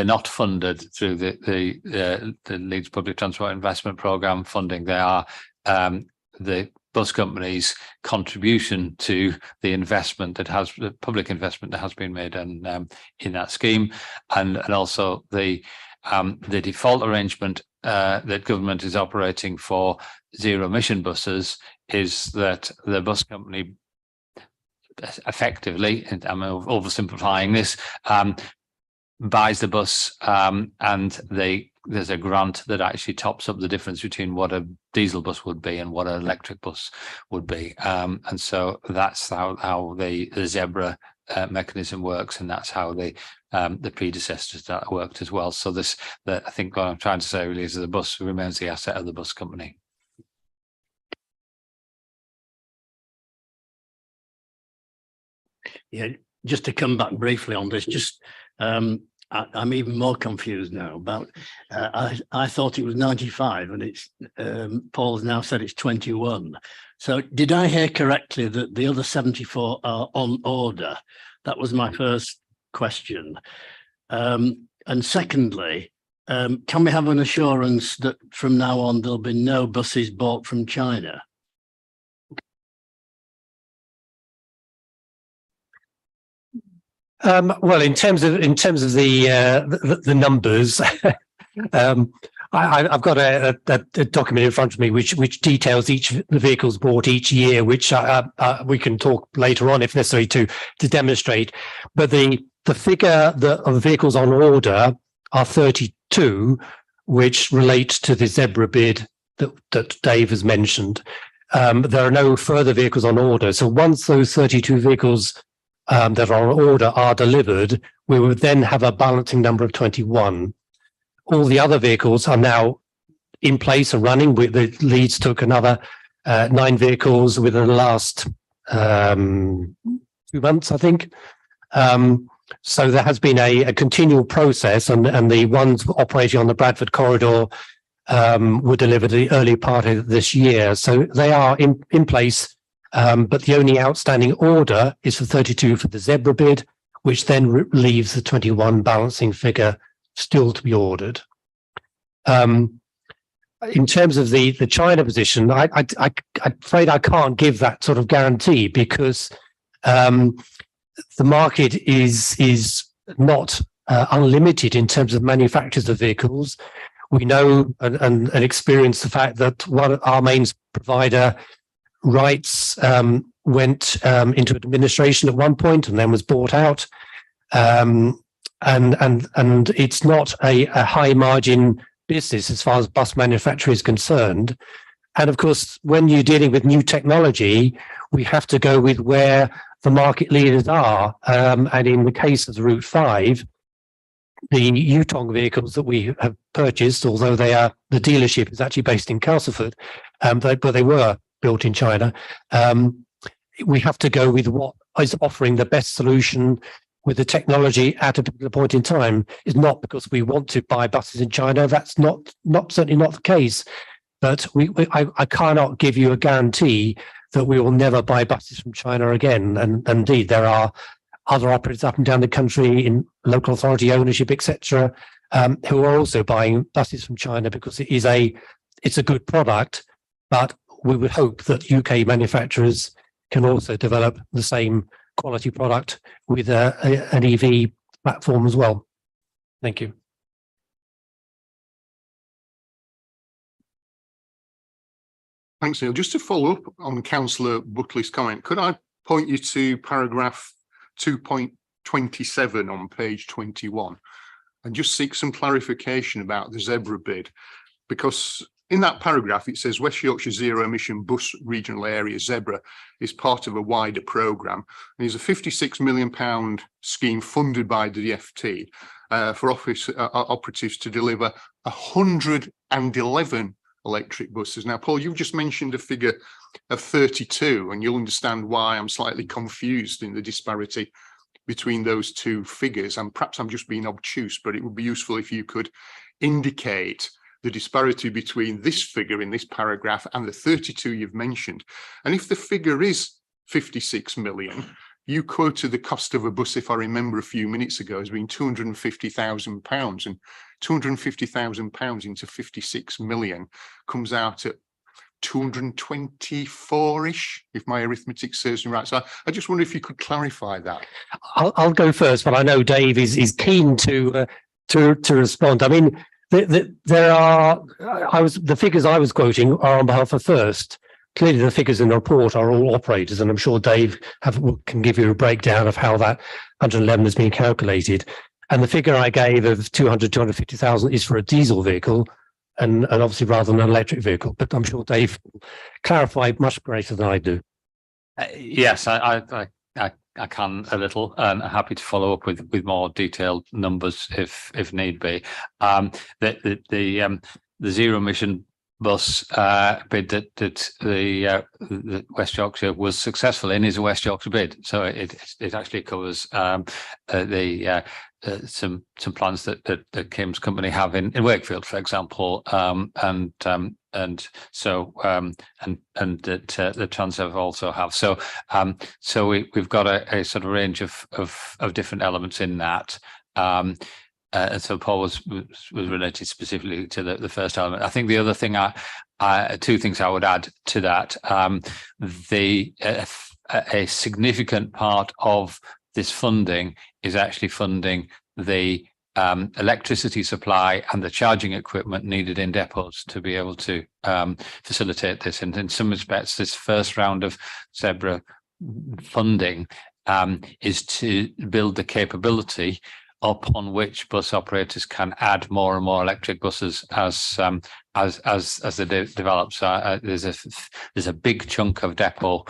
not funded through the Leeds Public Transport Investment Programme funding. They are the bus company's contribution to the investment the public investment that has been made in that scheme, and also the default arrangement that government is operating for zero emission buses is that the bus company effectively, and I'm oversimplifying this, buys the bus and there's a grant that actually tops up the difference between what a diesel bus would be and what an electric bus would be, and so that's how the Zebra mechanism works, and that's how the predecessors that worked as well. So I think what I'm trying to say really is that the bus remains the asset of the bus company. Yeah, just to come back briefly on this, I'm even more confused now about, I thought it was 95 and it's, Paul's now said it's 21. So did I hear correctly that the other 74 are on order? That was my first question. And secondly, can we have an assurance that from now on there'll be no buses bought from China? Well, in terms of the numbers, I've got a document in front of me which details each of the vehicles bought each year, which we can talk later on if necessary to demonstrate. But the figure of vehicles on order are 32, which relate to the Zebra bid that Dave has mentioned. There are no further vehicles on order. So once those 32 vehicles that are on order are delivered, we would then have a balancing number of 21. All the other vehicles are now in place and running. The Leeds took another 9 vehicles within the last 2 months, I think. So there has been a continual process, and the ones operating on the Bradford corridor were delivered the early part of this year. So they are in place, but the only outstanding order is for 32 for the Zebra bid, which then leaves the 21 balancing figure still to be ordered. In terms of the China position, I'm afraid I can't give that sort of guarantee because the market is not unlimited in terms of manufacturers of vehicles. We know and experience the fact that our main provider, Rights, went into administration at one point and then was bought out. And it's not a high margin business as far as bus manufacture is concerned. And of course, when you're dealing with new technology, we have to go with where the market leaders are. And in the case of the Route 5, the Yutong vehicles that we have purchased, although the dealership is actually based in Castleford, but they were built in China. We have to go with what is offering the best solution with the technology at a particular point in time. Is not because we want to buy buses in China. That's certainly not the case. But I cannot give you a guarantee that we will never buy buses from China again. And indeed, there are other operators up and down the country in local authority ownership, etc., who are also buying buses from China because it's a good product. But we would hope that UK manufacturers can also develop the same quality product with an EV platform as well. Thank you. Thanks, Neil. Just to follow up on Councillor Buckley's comment, could I point you to paragraph 2.27 on page 21 and just seek some clarification about the Zebra bid? Because in that paragraph, it says West Yorkshire Zero Emission Bus Regional Area Zebra is part of a wider programme. There's a £56 million scheme funded by the DFT for office operatives to deliver 111 electric buses. Now, Paul, you've just mentioned a figure of 32, and you'll understand why I'm slightly confused in the disparity between those two figures. And perhaps I'm just being obtuse, but it would be useful if you could indicate the disparity between this figure in this paragraph and the 32 you've mentioned. And if the figure is 56 million, you quoted the cost of a bus, if I remember a few minutes ago, as being £250,000, and £250,000 into 56 million comes out at 224-ish, if my arithmetic serves me right. So I just wonder if you could clarify that. I'll go first, but I know Dave is keen to respond. I mean, the figures I was quoting are on behalf of First. Clearly, the figures in the report are all operators, and I'm sure Dave can give you a breakdown of how that 111 has been calculated. And the figure I gave of 250,000 is for a diesel vehicle, and obviously rather than an electric vehicle. But I'm sure Dave will clarify much greater than I do. Yes, I can a little, and happy to follow up with more detailed numbers if need be. The zero emission bus bid that the West Yorkshire was successful in is a West Yorkshire bid, so it actually covers some plans that Kim's company have in Wakefield, for example, and that the Transev also have. So we've got a sort of range of different elements in that. And so Paul was related specifically to the first element. I think the other thing, two things I would add to that: a significant part of this funding is actually funding the electricity supply and the charging equipment needed in depots to be able to facilitate this. And in some respects, this first round of Zebra funding is to build the capability upon which bus operators can add more and more electric buses as they develop. So there's a big chunk of depot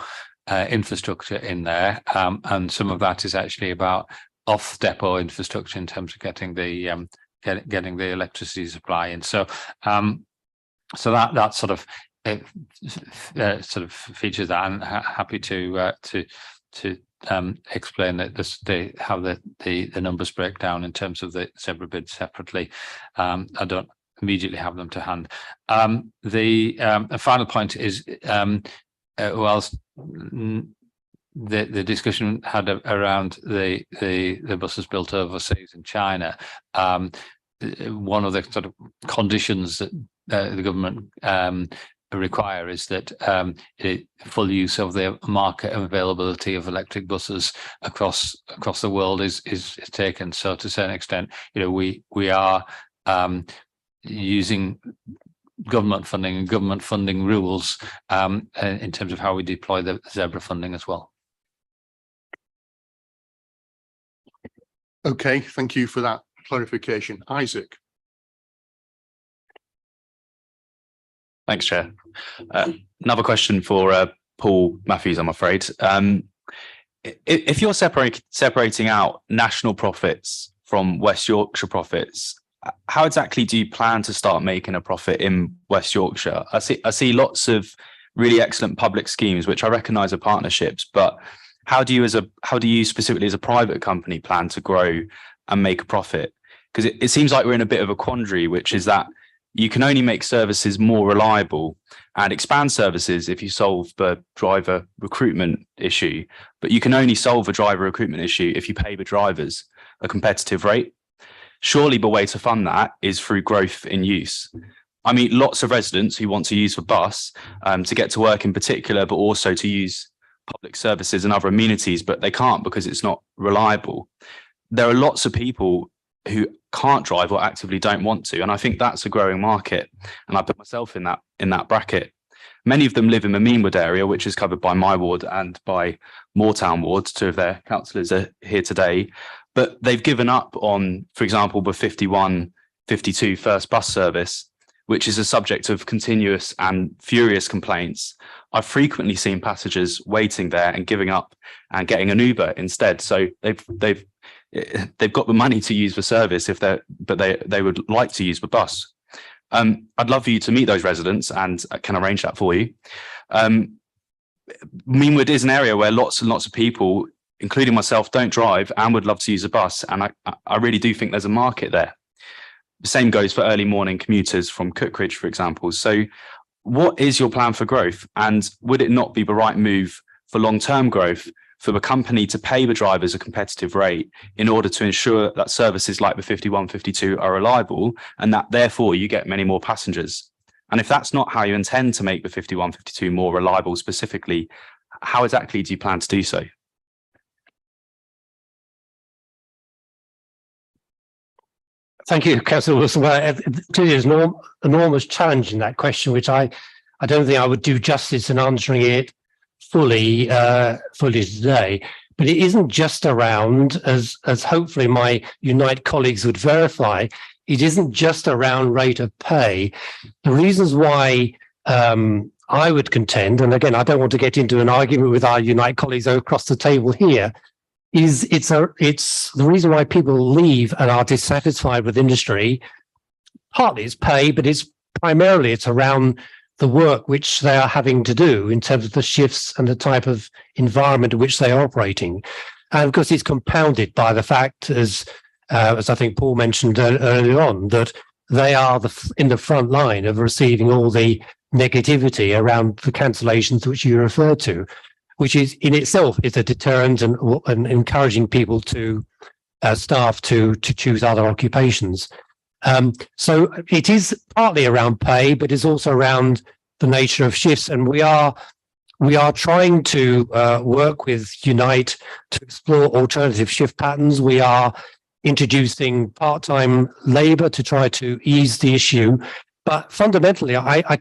infrastructure in there, and some of that is actually about off depot infrastructure in terms of getting the getting the electricity supply in. So that sort of features that. I'm happy to explain that how the numbers break down in terms of the Zebra bid separately. I don't immediately have them to hand. The final point is whilst the discussion had around the buses built overseas in China, one of the sort of conditions that the government require is that full use of the market availability of electric buses across the world is taken. So to a certain extent, we are using government funding and government funding rules in terms of how we deploy the Zebra funding as well. Okay, thank you for that clarification. Isaac. Thanks, Chair. Another question for Paul Matthews, I'm afraid. If you're separating out national profits from West Yorkshire profits, how exactly do you plan to start making a profit in West Yorkshire? I see lots of really excellent public schemes, which I recognise are partnerships, but how do you specifically as a private company plan to grow and make a profit? Because it seems like we're in a bit of a quandary, which is that you can only make services more reliable and expand services if you solve the driver recruitment issue, but you can only solve a driver recruitment issue if you pay the drivers a competitive rate. Surely the way to fund that is through growth in use. I meet lots of residents who want to use the bus to get to work in particular, but also to use public services and other amenities, but they can't because it's not reliable. There are lots of people who can't drive or actively don't want to, and I think that's a growing market, and I put myself in that bracket. Many of them live in the Meanwood area, which is covered by my ward and by Moortown wards. Two of their councillors are here today, but they've given up on, for example, the 51-52 first bus service, which is a subject of continuous and furious complaints. I've frequently seen passengers waiting there and giving up and getting an Uber instead. So they've got the money to use the service but they would like to use the bus. I'd love for you to meet those residents, and I can arrange that for you. Meanwood is an area where lots and lots of people, including myself, don't drive and would love to use a bus, and I really do think there's a market there. The same goes for early morning commuters from Cookridge, for example. So what is your plan for growth? And would it not be the right move for long-term growth for the company to pay the drivers a competitive rate in order to ensure that services like the 51-52 are reliable and that therefore you get many more passengers? And if that's not how you intend to make the 51-52 more reliable specifically, how exactly do you plan to do so? Thank you, Councillor Wilson. Well, clearly there's an enormous challenge in that question, which I don't think I would do justice in answering it fully today. But it isn't just around, as hopefully my Unite colleagues would verify, it isn't just around rate of pay. The reasons why I would contend, and again, I don't want to get into an argument with our Unite colleagues across the table here, is it's the reason why people leave and are dissatisfied with industry. Partly it's pay, but it's primarily around the work which they are having to do in terms of the shifts and the type of environment in which they are operating. And of course, it's compounded by the fact, as I think Paul mentioned earlier on, that they are in the front line of receiving all the negativity around the cancellations which you refer to, which is in itself is a deterrent and encouraging people to staff to choose other occupations. So it is partly around pay, but it's also around the nature of shifts. And we are trying to work with Unite to explore alternative shift patterns. We are introducing part-time labour to try to ease the issue. But fundamentally, I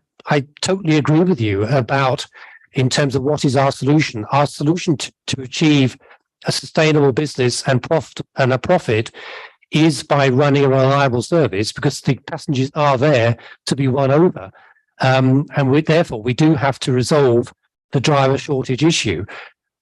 totally agree with you about, in terms of what is our solution. Our solution to achieve a sustainable business and a profit is by running a reliable service, because the passengers are there to be won over. And therefore, we do have to resolve the driver shortage issue.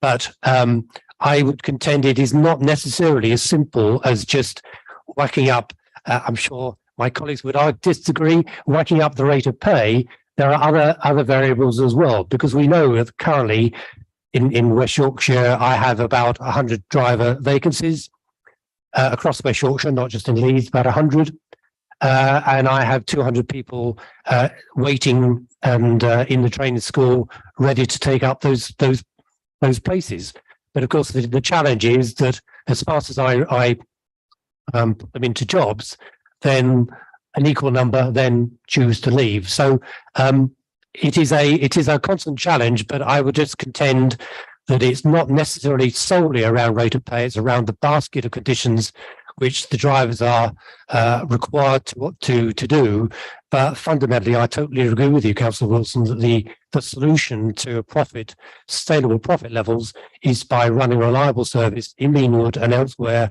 But I would contend it is not necessarily as simple as just whacking up, I'm sure my colleagues would disagree, whacking up the rate of pay. There are other variables as well, because we know that currently in West Yorkshire, I have about 100 driver vacancies across West Yorkshire, not just in Leeds, about 100. And I have 200 people waiting and in the training school ready to take up those places. But of course, the challenge is that as fast as I put them into jobs, then an equal number then choose to leave. So it is a constant challenge, but I would just contend that it's not necessarily solely around rate of pay. It's around the basket of conditions which the drivers are required to do. But fundamentally, I totally agree with you, Councillor Wilson, that the solution to sustainable profit levels is by running a reliable service in Meanwood and elsewhere,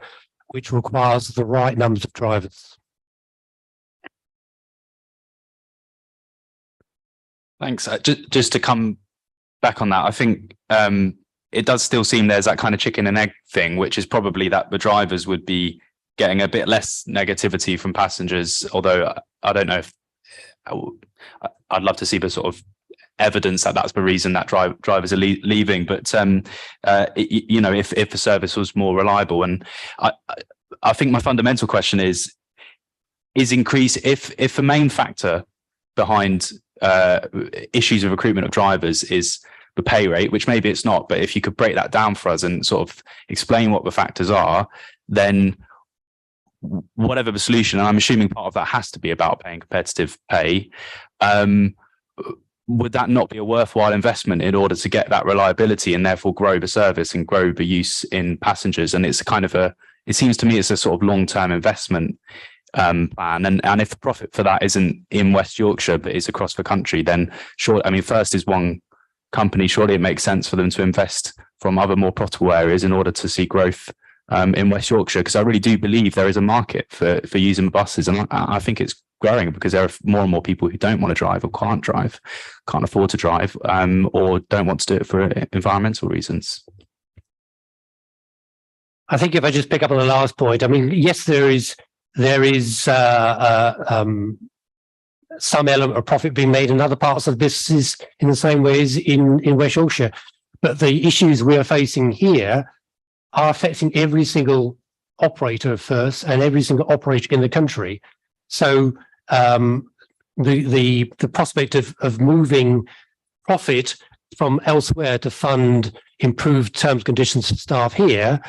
which requires the right numbers of drivers. Thanks. Just to come back on that, I think it does still seem there's that kind of chicken and egg thing, which is probably that the drivers would be getting a bit less negativity from passengers, although I don't know if I'd love to see the sort of evidence that that's the reason that drivers are leaving. But you know, if the service was more reliable, and I think my fundamental question is increase if the main factor behind issues of recruitment of drivers is the pay rate, which maybe it's not, but if you could break that down for us and sort of explain what the factors are, then whatever the solution, and I'm assuming part of that has to be about paying competitive pay, would that not be a worthwhile investment in order to get that reliability and therefore grow the service and grow the use in passengers? And it's kind of it seems to me it's a sort of long-term investment plan, and if the profit for that isn't in West Yorkshire but is across the country, then sure, I mean, first is one company, surely it makes sense for them to invest from other more profitable areas in order to see growth in West Yorkshire, because I really do believe there is a market for using buses, and I think it's growing because there are more and more people who don't want to drive or can't afford to drive, or don't want to do it for environmental reasons. I think if I just pick up on the last point, I mean, yes, there is some element of profit being made in other parts of the businesses in the same way as in West Yorkshire, but the issues we are facing here are affecting every single operator first and every single operator in the country. So the prospect of moving profit from elsewhere to fund improved terms and conditions for staff here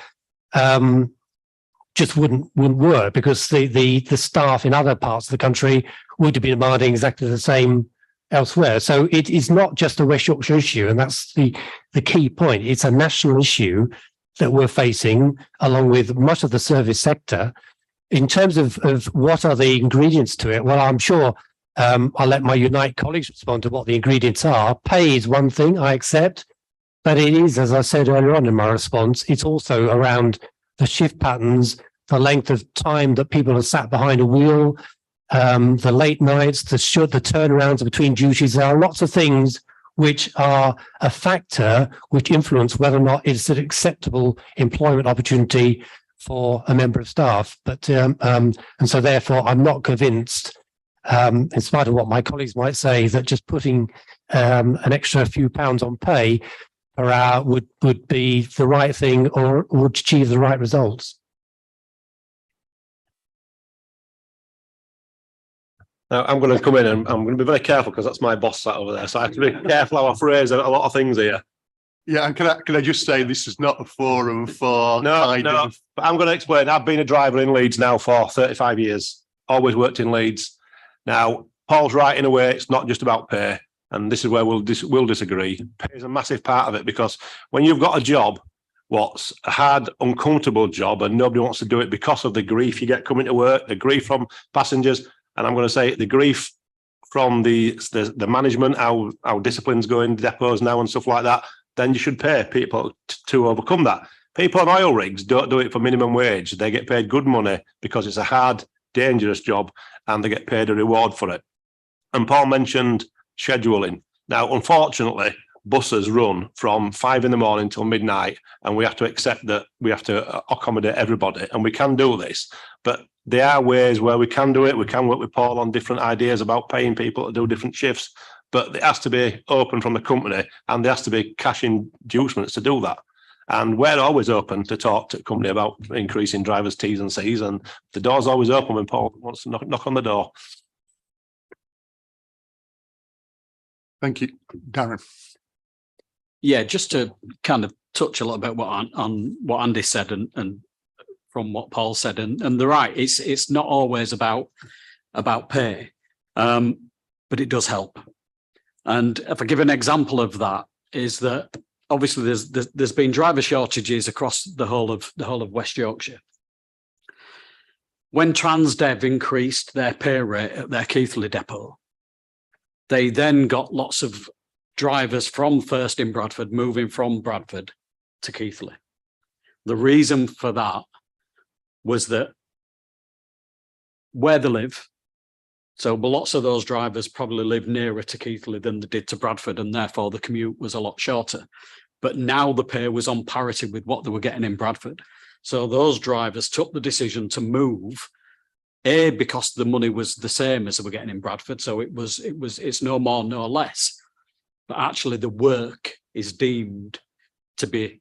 just wouldn't work, because the staff in other parts of the country would be demanding exactly the same elsewhere. So it is not just a West Yorkshire issue, and that's the key point. It's a national issue that we're facing, along with much of the service sector. In terms of what are the ingredients to it, well, I'm sure I'll let my Unite colleagues respond to what the ingredients are. Pay is one thing, I accept, but it is, as I said earlier on in my response, it's also around the shift patterns, the length of time that people are sat behind a wheel, the late nights, the turnarounds between duties. There are lots of things which are a factor which influence whether or not it's an acceptable employment opportunity for a member of staff. But and so therefore, I'm not convinced, in spite of what my colleagues might say, that just putting an extra few pounds on pay per hour would be the right thing or would achieve the right results. Now, I'm going to come in and I'm going to be very careful because that's my boss sat over there. So I have to be careful how I phrase a lot of things here. Yeah, and can I just say this is not a forum for No, but I'm going to explain. I've been a driver in Leeds now for 35 years. Always worked in Leeds. Now, Paul's right in a way. It's not just about pay, and this is where we'll disagree. Pay is a massive part of it, because when you've got a job what's a hard, uncomfortable job, and nobody wants to do it because of the grief you get coming to work, the grief from passengers, and I'm going to say the grief from the management, how disciplines go in depots now and stuff like that. Then you should pay people to overcome that. People on oil rigs don't do it for minimum wage. They get paid good money because it's a hard, dangerous job, and they get paid a reward for it. And Paul mentioned scheduling. Now, unfortunately, buses run from 5 a.m. till midnight, and we have to accept that we have to accommodate everybody, and we can do this. But there are ways where we can do it. We can work with Paul on different ideas about paying people to do different shifts, but it has to be open from the company, and there has to be cash inducements to do that. And we're always open to talk to the company about increasing drivers' T's and C's, and the door's always open when Paul wants to knock on the door. Thank you, Darren. Yeah, just to kind of touch a little bit on what Andy said and from what Paul said, and they're right. It's not always about pay, but it does help. And if I give an example of that, is that obviously there's been driver shortages across the whole of West Yorkshire. When Transdev increased their pay rate at their Keighley depot, they then got lots of drivers from First in Bradford moving from Bradford to Keighley. The reason for that was that where they live, so lots of those drivers probably live nearer to Keighley than they did to Bradford, and therefore the commute was a lot shorter. But now the pay was on parity with what they were getting in Bradford. So those drivers took the decision to move, A, because the money was the same as they were getting in Bradford. So it's no more, no less. But actually the work is deemed to be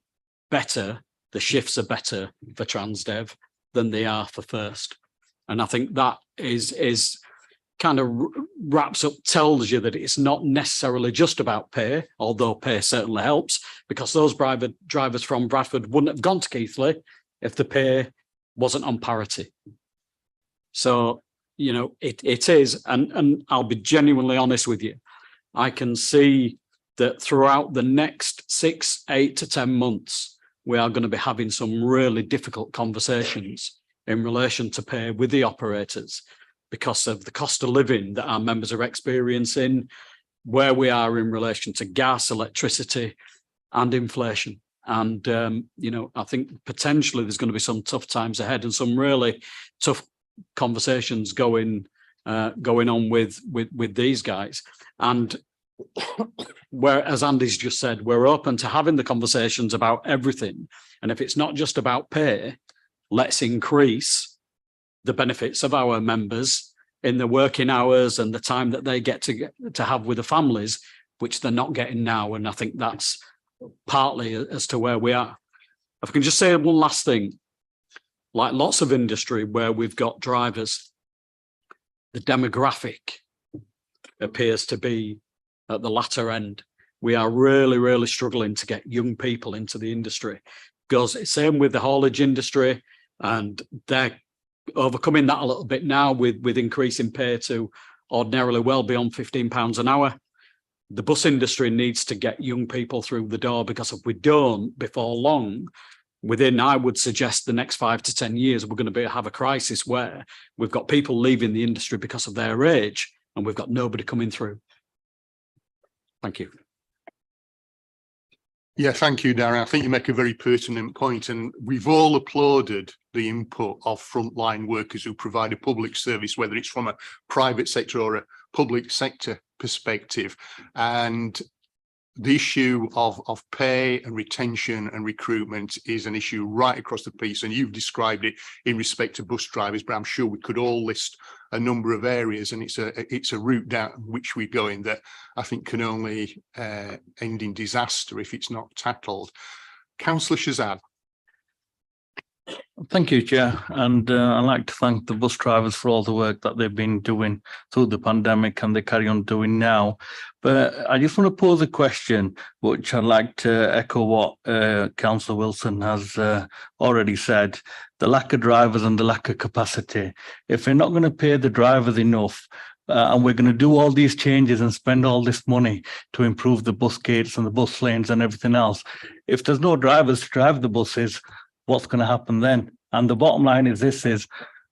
better. The shifts are better for Transdev than they are for First. And I think that is kind of wraps up, tells you that it's not necessarily just about pay, although pay certainly helps, because those drivers from Bradford wouldn't have gone to Keighley if the pay wasn't on parity. So, you know, it is, and I'll be genuinely honest with you, I can see that throughout the next 6, 8 to 10 months, we are going to be having some really difficult conversations in relation to pay with the operators because of the cost of living that our members are experiencing, where we are in relation to gas, electricity, and inflation. And, you know, I think potentially there's going to be some tough times ahead and some really tough conversations going on with these guys. And where, as Andy's just said, we're open to having the conversations about everything. And if it's not just about pay, let's increase the benefits of our members in the working hours and the time that they get to have with the families, which they're not getting now. And I think that's partly as to where we are. If I can just say one last thing, like lots of industry where we've got drivers, the demographic appears to be at the latter end. We are really, really struggling to get young people into the industry. Goes same with the haulage industry, and they're overcoming that a little bit now with increasing pay to ordinarily well beyond £15 an hour. The bus industry needs to get young people through the door, because if we don't, before long, within, I would suggest, the next 5 to 10 years, we're going to have a crisis where we've got people leaving the industry because of their age, and we've got nobody coming through. Thank you. Yeah, thank you, Darren. I think you make a very pertinent point, and we've all applauded the input of frontline workers who provide a public service, whether it's from a private sector or a public sector perspective. And the issue of pay and retention and recruitment is an issue right across the piece, and you've described it in respect to bus drivers, but I'm sure we could all list a number of areas, and it's a route down which we're going that I think can only end in disaster if it's not tackled. Councillor Shazad. Thank you, Chair, and I'd like to thank the bus drivers for all the work that they've been doing through the pandemic and they carry on doing now. But I just want to pose a question, which I'd like to echo what Councillor Wilson has already said, the lack of drivers and the lack of capacity. If we're not going to pay the drivers enough, and we're going to do all these changes and spend all this money to improve the bus gates and the bus lanes and everything else. If there's no drivers to drive the buses, what's going to happen then? And the bottom line is this: is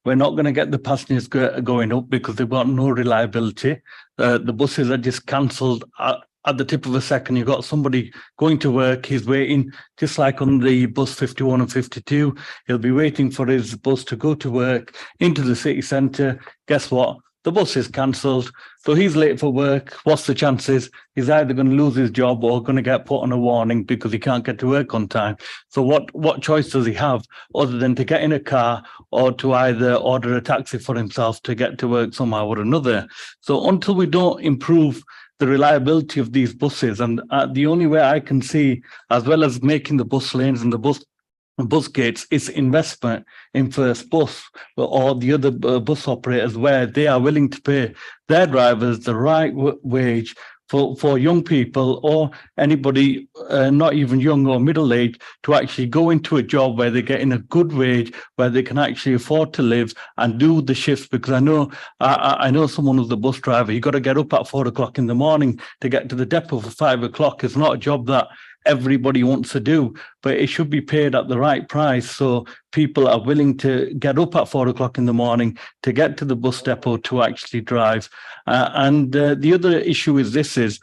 we're not going to get the passengers going up because they've got no reliability. The buses are just cancelled at the tip of a second. You've got somebody going to work, he's waiting, just like on the bus 51 and 52. He'll be waiting for his bus to go to work into the city centre. Guess what? The bus is cancelled, so he's late for work. What's the chances? He's either going to lose his job or going to get put on a warning because he can't get to work on time. So what choice does he have other than to get in a car or to either order a taxi for himself to get to work somehow or another? So until we don't improve the reliability of these buses, and the only way I can see, as well as making the bus lanes and the bus gates, is investment in First Bus or the other bus operators, where they are willing to pay their drivers the right wage for young people or anybody not even young or middle age to actually go into a job where they're getting a good wage, where they can actually afford to live and do the shifts. Because I know someone who's a bus driver. You got to get up at 4 o'clock in the morning to get to the depot for 5 o'clock. It's not a job that everybody wants to do, but it should be paid at the right price, so people are willing to get up at 4 o'clock in the morning to get to the bus depot to actually drive. And the other issue is this: is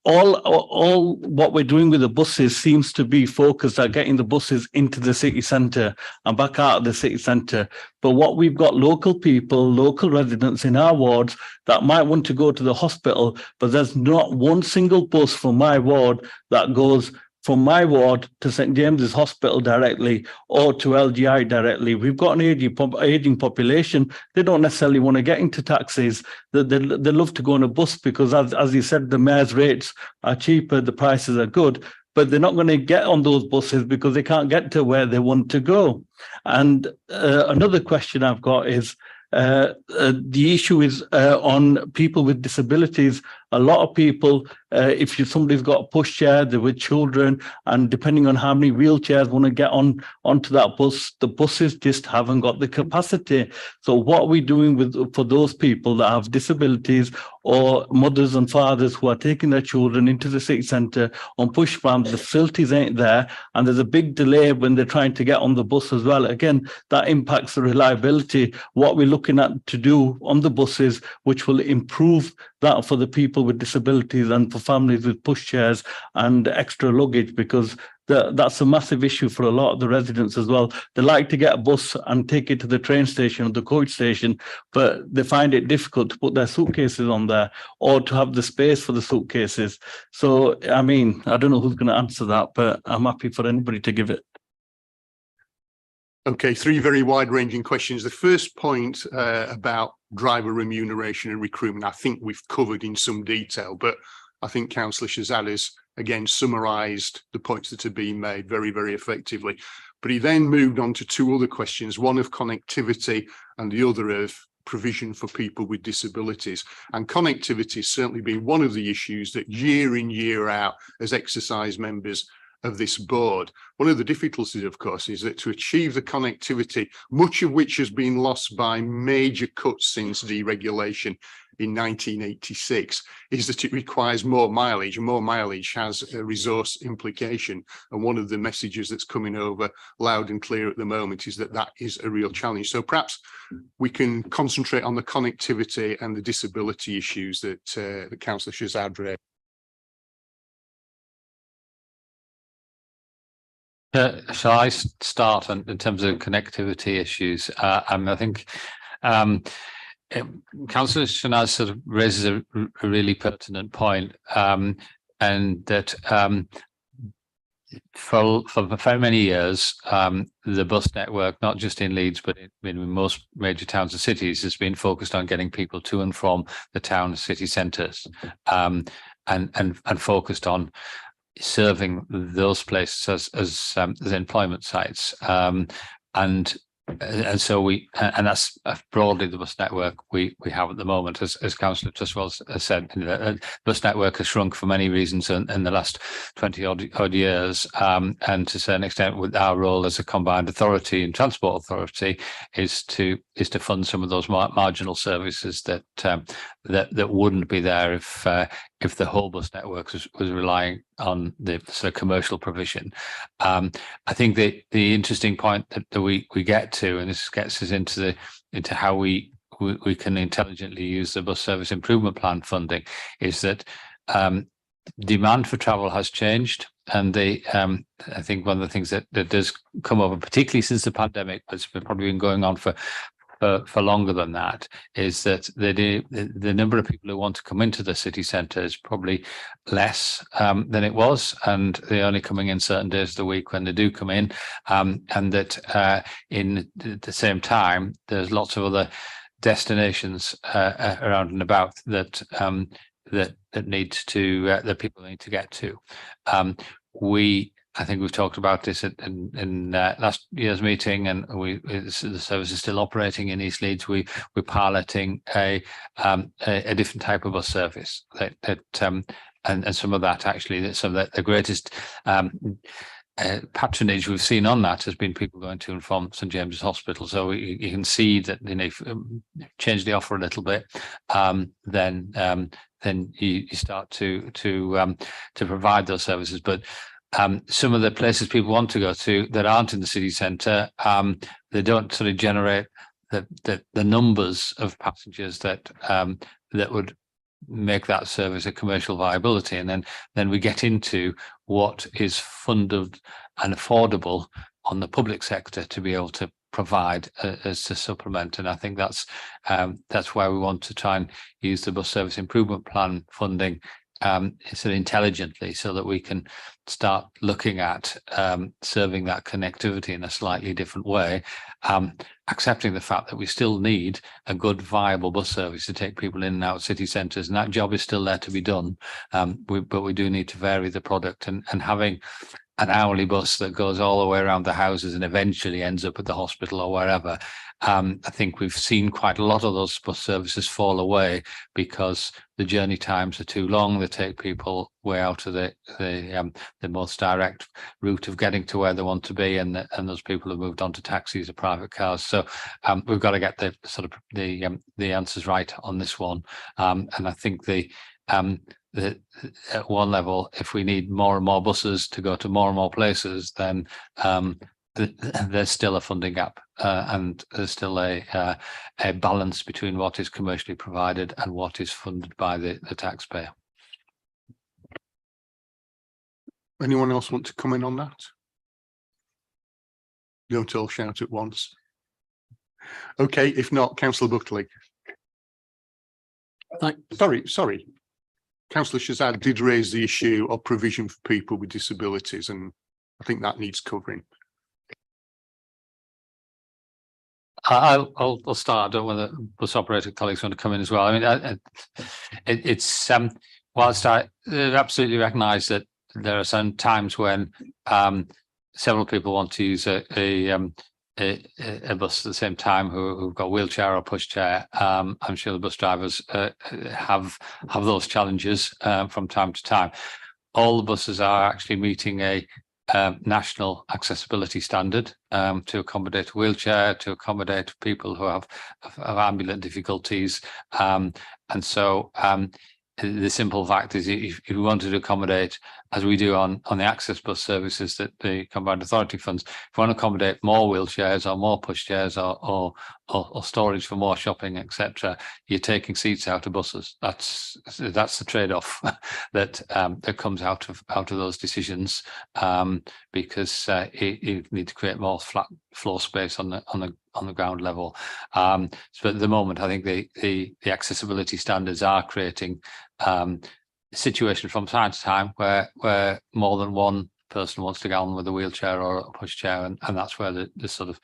all what we're doing with the buses seems to be focused at getting the buses into the city centre and back out of the city centre. But what we've got local people, local residents in our wards that might want to go to the hospital, but there's not one single bus from my ward that goes from my ward to St James's Hospital directly or to LGI directly. We've got an aging population. They don't necessarily want to get into taxis. They love to go on a bus because, as you said, the mayor's rates are cheaper, the prices are good, but they're not going to get on those buses because they can't get to where they want to go. And another question I've got is, the issue is on people with disabilities. A lot of people, if somebody's got a pushchair, they're with children, and depending on how many wheelchairs want to get onto that bus, the buses just haven't got the capacity. So what are we doing for those people that have disabilities, or mothers and fathers who are taking their children into the city centre on push prams? The facilities ain't there, and there's a big delay when they're trying to get on the bus as well. Again, that impacts the reliability. What we're looking at to do on the buses, which will improve that for the people with disabilities and for families with pushchairs and extra luggage, because that's a massive issue for a lot of the residents as well. They like to get a bus and take it to the train station or the coach station, but they find it difficult to put their suitcases on there or to have the space for the suitcases. So, I mean, I don't know who's going to answer that, but I'm happy for anybody to give it. Okay, three very wide-ranging questions. The first point about driver remuneration and recruitment, I think we've covered in some detail, but I think Councillor Shazad has again summarised the points that are being made very, very effectively. But he then moved on to two other questions, one of connectivity and the other of provision for people with disabilities. And connectivity has certainly been one of the issues that year in, year out, as exercise members of this board. One of the difficulties, of course, is that to achieve the connectivity, much of which has been lost by major cuts since deregulation in 1986, is that it requires more mileage, and more mileage has a resource implication. And one of the messages that's coming over loud and clear at the moment is that that is a real challenge. So perhaps we can concentrate on the connectivity and the disability issues that the Councillor Shazad raised. Shall I start in terms of connectivity issues? I think Councillor Shazad sort of raises a really pertinent point, and that for very many years, the bus network, not just in Leeds, but in most major towns and cities, has been focused on getting people to and from the town city centres, and focused on serving those places as employment sites. And and so and that's broadly the bus network we have at the moment, as Councillor Tuswell has said. The bus network has shrunk for many reasons in the last 20 odd years, and to a certain extent, with our role as a combined authority and transport authority, is to fund some of those marginal services that wouldn't be there if the whole bus network was relying on the sort of commercial provision. I think the interesting point that we get to, and this gets us into how we can intelligently use the bus service improvement plan funding, is that demand for travel has changed, and I think one of the things that does come over, particularly since the pandemic, but it's probably been going on for longer than that, is that the number of people who want to come into the city centre is probably less than it was, and they're only coming in certain days of the week when they do come in, and that in the same time there's lots of other destinations around and about that people need to get to. I think we've talked about this in last year's meeting, and the service is still operating in East Leeds. We're piloting a different type of bus service and some of that, actually, some of the greatest patronage we've seen on that has been people going to and from St James's Hospital. So you can see that, if you change the offer a little bit, then you start to provide those services. But some of the places people want to go to that aren't in the city centre, they don't sort of generate the numbers of passengers that would make that service a commercial viability. And then we get into what is funded and affordable on the public sector to be able to provide as to supplement. And I think that's why we want to try and use the bus service improvement plan funding sort of intelligently, so that we can start looking at serving that connectivity in a slightly different way, accepting the fact that we still need a good, viable bus service to take people in and out of city centres, and that job is still there to be done. But we do need to vary the product, and having an hourly bus that goes all the way around the houses and eventually ends up at the hospital or wherever. I think we've seen quite a lot of those bus services fall away because the journey times are too long. They take people way out of the most direct route of getting to where they want to be, and those people have moved on to taxis or private cars. So we've got to get the answers right on this one. And I think at one level, if we need more and more buses to go to more and more places, then there's still a funding gap, and there's still a balance between what is commercially provided and what is funded by the taxpayer. Anyone else want to come in on that? Don't all shout at once. Okay, if not, Councillor Buckley. Sorry. Councillor Shazad did raise the issue of provision for people with disabilities, and I think that needs covering. I'll start. I don't know whether bus operator colleagues want to come in as well. I mean, it's whilst I absolutely recognise that there are some times when several people want to use a bus at the same time who've got wheelchair or pushchair. I'm sure the bus drivers have those challenges from time to time. All the buses are actually meeting a national accessibility standard to accommodate a wheelchair, to accommodate people who have ambulance difficulties, and so the simple fact is, if we wanted to accommodate, as we do on the access bus services that the Combined Authority funds, if we want to accommodate more wheelchairs or more pushchairs or storage for more shopping, etc., you're taking seats out of buses. That's the trade-off that comes out of those decisions, because you need to create more flat floor space on the ground level. So at the moment, I think the accessibility standards are creating situation from time to time where more than one person wants to get on with a wheelchair or a pushchair, and that's where the sort of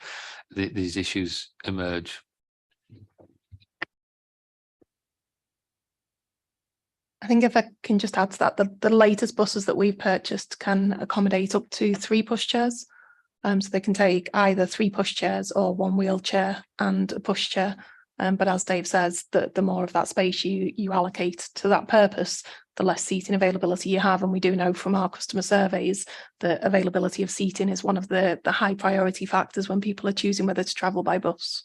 these issues emerge. I think if I can just add to that, the latest buses that we've purchased can accommodate up to 3 pushchairs. So they can take either 3 pushchairs or 1 wheelchair and a pushchair. But as Dave says, the more of that space you allocate to that purpose, the less seating availability you have. And we do know from our customer surveys that availability of seating is one of the high priority factors when people are choosing whether to travel by bus.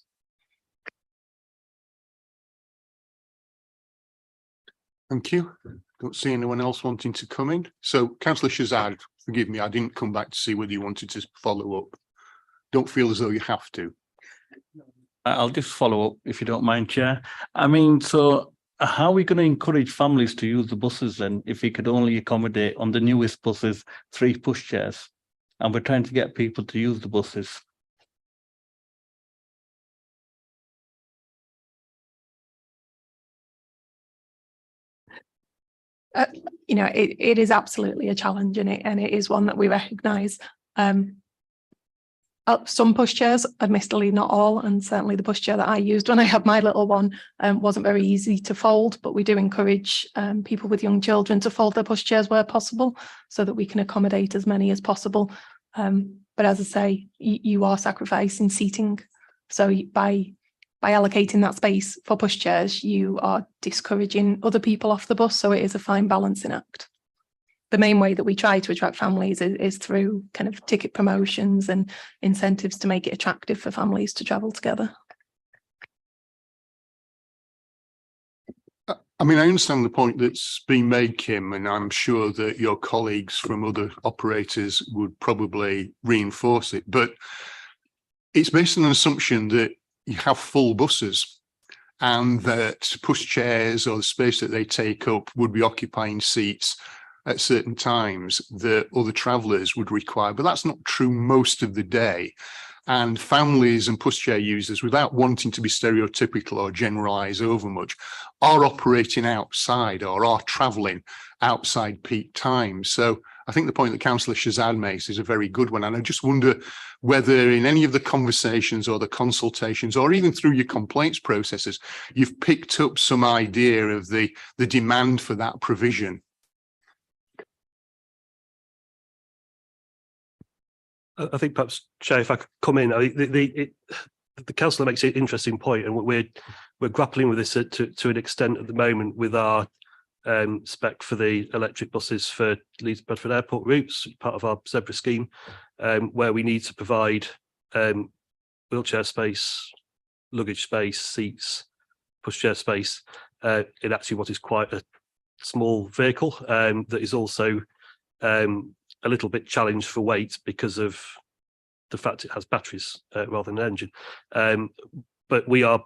Thank you. Don't see anyone else wanting to come in. So Councillor Shazad, forgive me, I didn't come back to see whether you wanted to follow up. Don't feel as though you have to. I'll just follow up if you don't mind, Chair. I mean, so how are we going to encourage families to use the buses then if we could only accommodate on the newest buses 3 pushchairs, and we're trying to get people to use the buses? You know, it is absolutely a challenge, and it is one that we recognise. Some pushchairs, admittedly not all, and certainly the pushchair that I used when I had my little one wasn't very easy to fold, but we do encourage people with young children to fold their pushchairs where possible so that we can accommodate as many as possible. But as I say, you are sacrificing seating. So by allocating that space for pushchairs, you are discouraging other people off the bus. So it is a fine balancing act. The main way that we try to attract families is through kind of ticket promotions and incentives to make it attractive for families to travel together. I mean, I understand the point that's been made, Kim, and I'm sure that your colleagues from other operators would probably reinforce it, but it's based on an assumption that you have full buses and that pushchairs or the space that they take up would be occupying seats at certain times that other travellers would require, but that's not true most of the day. And families and pushchair users, without wanting to be stereotypical or generalise over much, are operating outside or are travelling outside peak times. So I think the point that Councillor Shazad makes is a very good one. And I just wonder whether in any of the conversations or the consultations, or even through your complaints processes, you've picked up some idea of the demand for that provision. I think perhaps, Chair, if I could come in, the councillor makes an interesting point, and we're grappling with this to an extent at the moment with our spec for the electric buses for Leeds Bradford Airport routes, part of our Zebra scheme, where we need to provide wheelchair space, luggage space, seats, pushchair space in actually what is quite a small vehicle that is also a little bit challenged for weight because of the fact it has batteries rather than an engine. But we are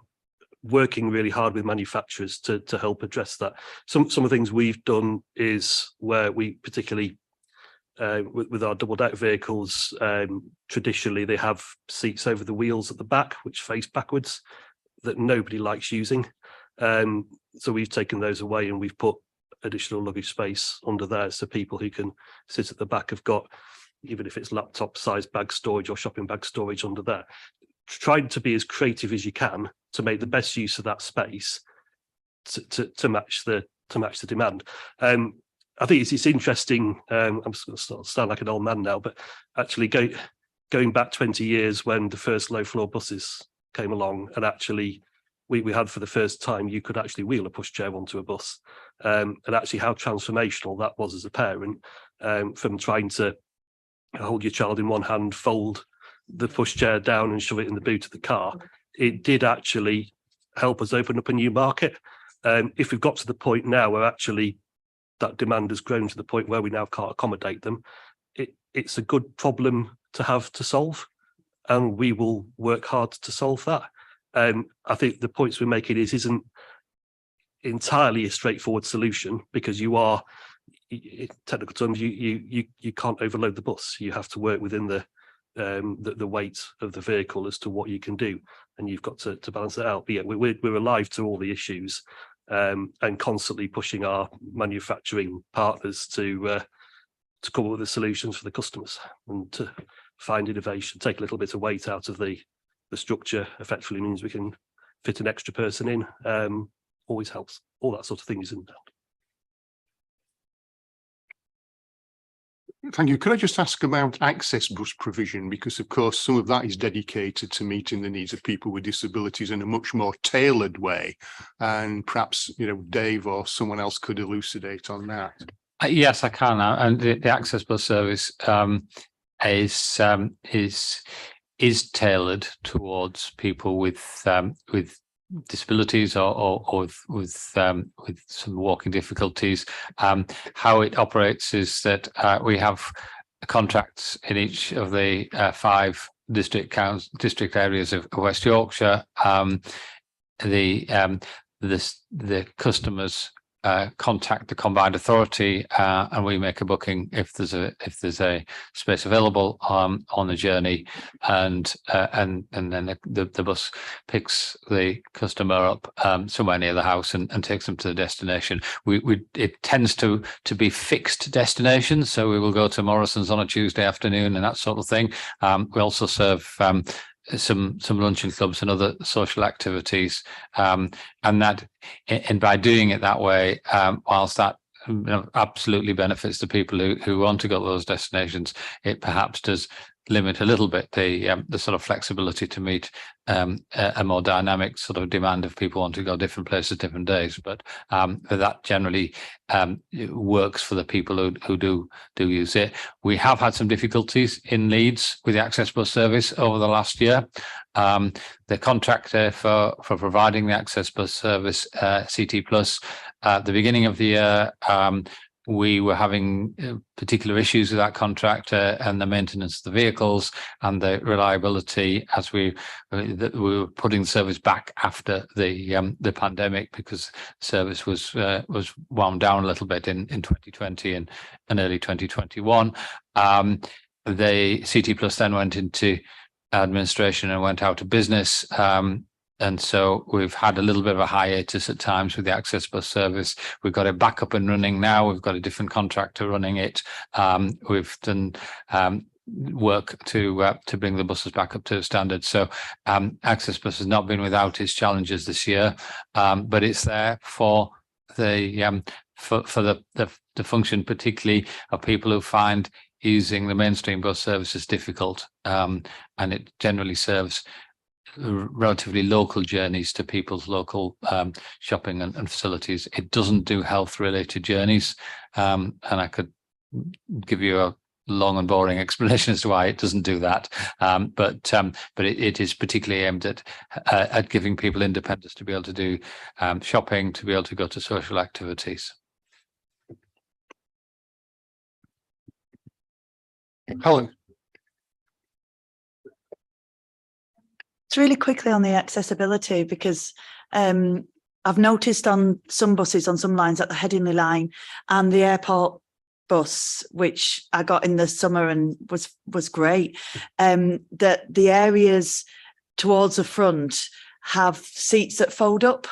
working really hard with manufacturers to help address that. Some of the things we've done is where we particularly with our double deck vehicles, traditionally they have seats over the wheels at the back which face backwards that nobody likes using. So we've taken those away and we've put additional luggage space under there, so people who can sit at the back have got, even if it's laptop size bag storage or shopping bag storage under there. Trying to be as creative as you can to make the best use of that space to match the demand. I think it's interesting. I'm just going to sound like an old man now, but actually going back 20 years when the first low floor buses came along, and actually we had for the first time you could actually wheel a pushchair onto a bus, and actually how transformational that was as a parent, from trying to hold your child in one hand, fold the pushchair down and shove it in the boot of the car. It did actually help us open up a new market. If we've got to the point now where actually that demand has grown to the point where we now can't accommodate them, it's a good problem to have to solve, and we will work hard to solve that. I think the points we're making isn't entirely a straightforward solution, because you are, in technical terms, you can't overload the bus. You have to work within the weight of the vehicle as to what you can do, and you've got to balance it out. But yeah, we're alive to all the issues, and constantly pushing our manufacturing partners to come up with the solutions for the customers and to find innovation. Take a little bit of weight out of the structure effectively means we can fit an extra person in. Always helps. All that sort of thing is in there. Thank you. Could I just ask about access bus provision? Because of course, some of that is dedicated to meeting the needs of people with disabilities in a much more tailored way. And perhaps, Dave or someone else could elucidate on that. Yes, I can. And the access bus service is tailored towards people with disabilities or with some walking difficulties. How it operates is that we have contracts in each of the 5 district areas of West Yorkshire. The customers contact the combined authority and we make a booking if there's a space available on the journey, and then the bus picks the customer up somewhere near the house and takes them to the destination. It tends to be fixed destinations, so we will go to Morrison's on a Tuesday afternoon and that sort of thing. We also serve some luncheon clubs and other social activities, and by doing it that way, whilst that absolutely benefits the people who want to go to those destinations, it perhaps does limit a little bit the sort of flexibility to meet a more dynamic sort of demand of people want to go different places, different days. But that generally works for the people who do use it. We have had some difficulties in Leeds with the access bus service over the last year. The contractor for providing the access bus service, CT Plus, at the beginning of the year, we were having particular issues with that contractor and the maintenance of the vehicles and the reliability as we were putting the service back after the pandemic, because service was wound down a little bit in 2020 and early 2021. The CT Plus then went into administration and went out of business. And so we've had a little bit of a hiatus at times with the access bus service. We've got it back up and running now. We've got a different contractor running it. We've done work to bring the buses back up to standard. So access bus has not been without its challenges this year, but it's there for the function, particularly of people who find using the mainstream bus service is difficult, and it generally serves relatively local journeys to people's local shopping and facilities. It doesn't do health related journeys, and I could give you a long and boring explanation as to why it doesn't do that, but it is particularly aimed at giving people independence to be able to do shopping, to be able to go to social activities. Helen. Really quickly on the accessibility, because I've noticed on some buses, on some lines, at the Headingley line and the airport bus, which I got in the summer and was great, that the areas towards the front have seats that fold up.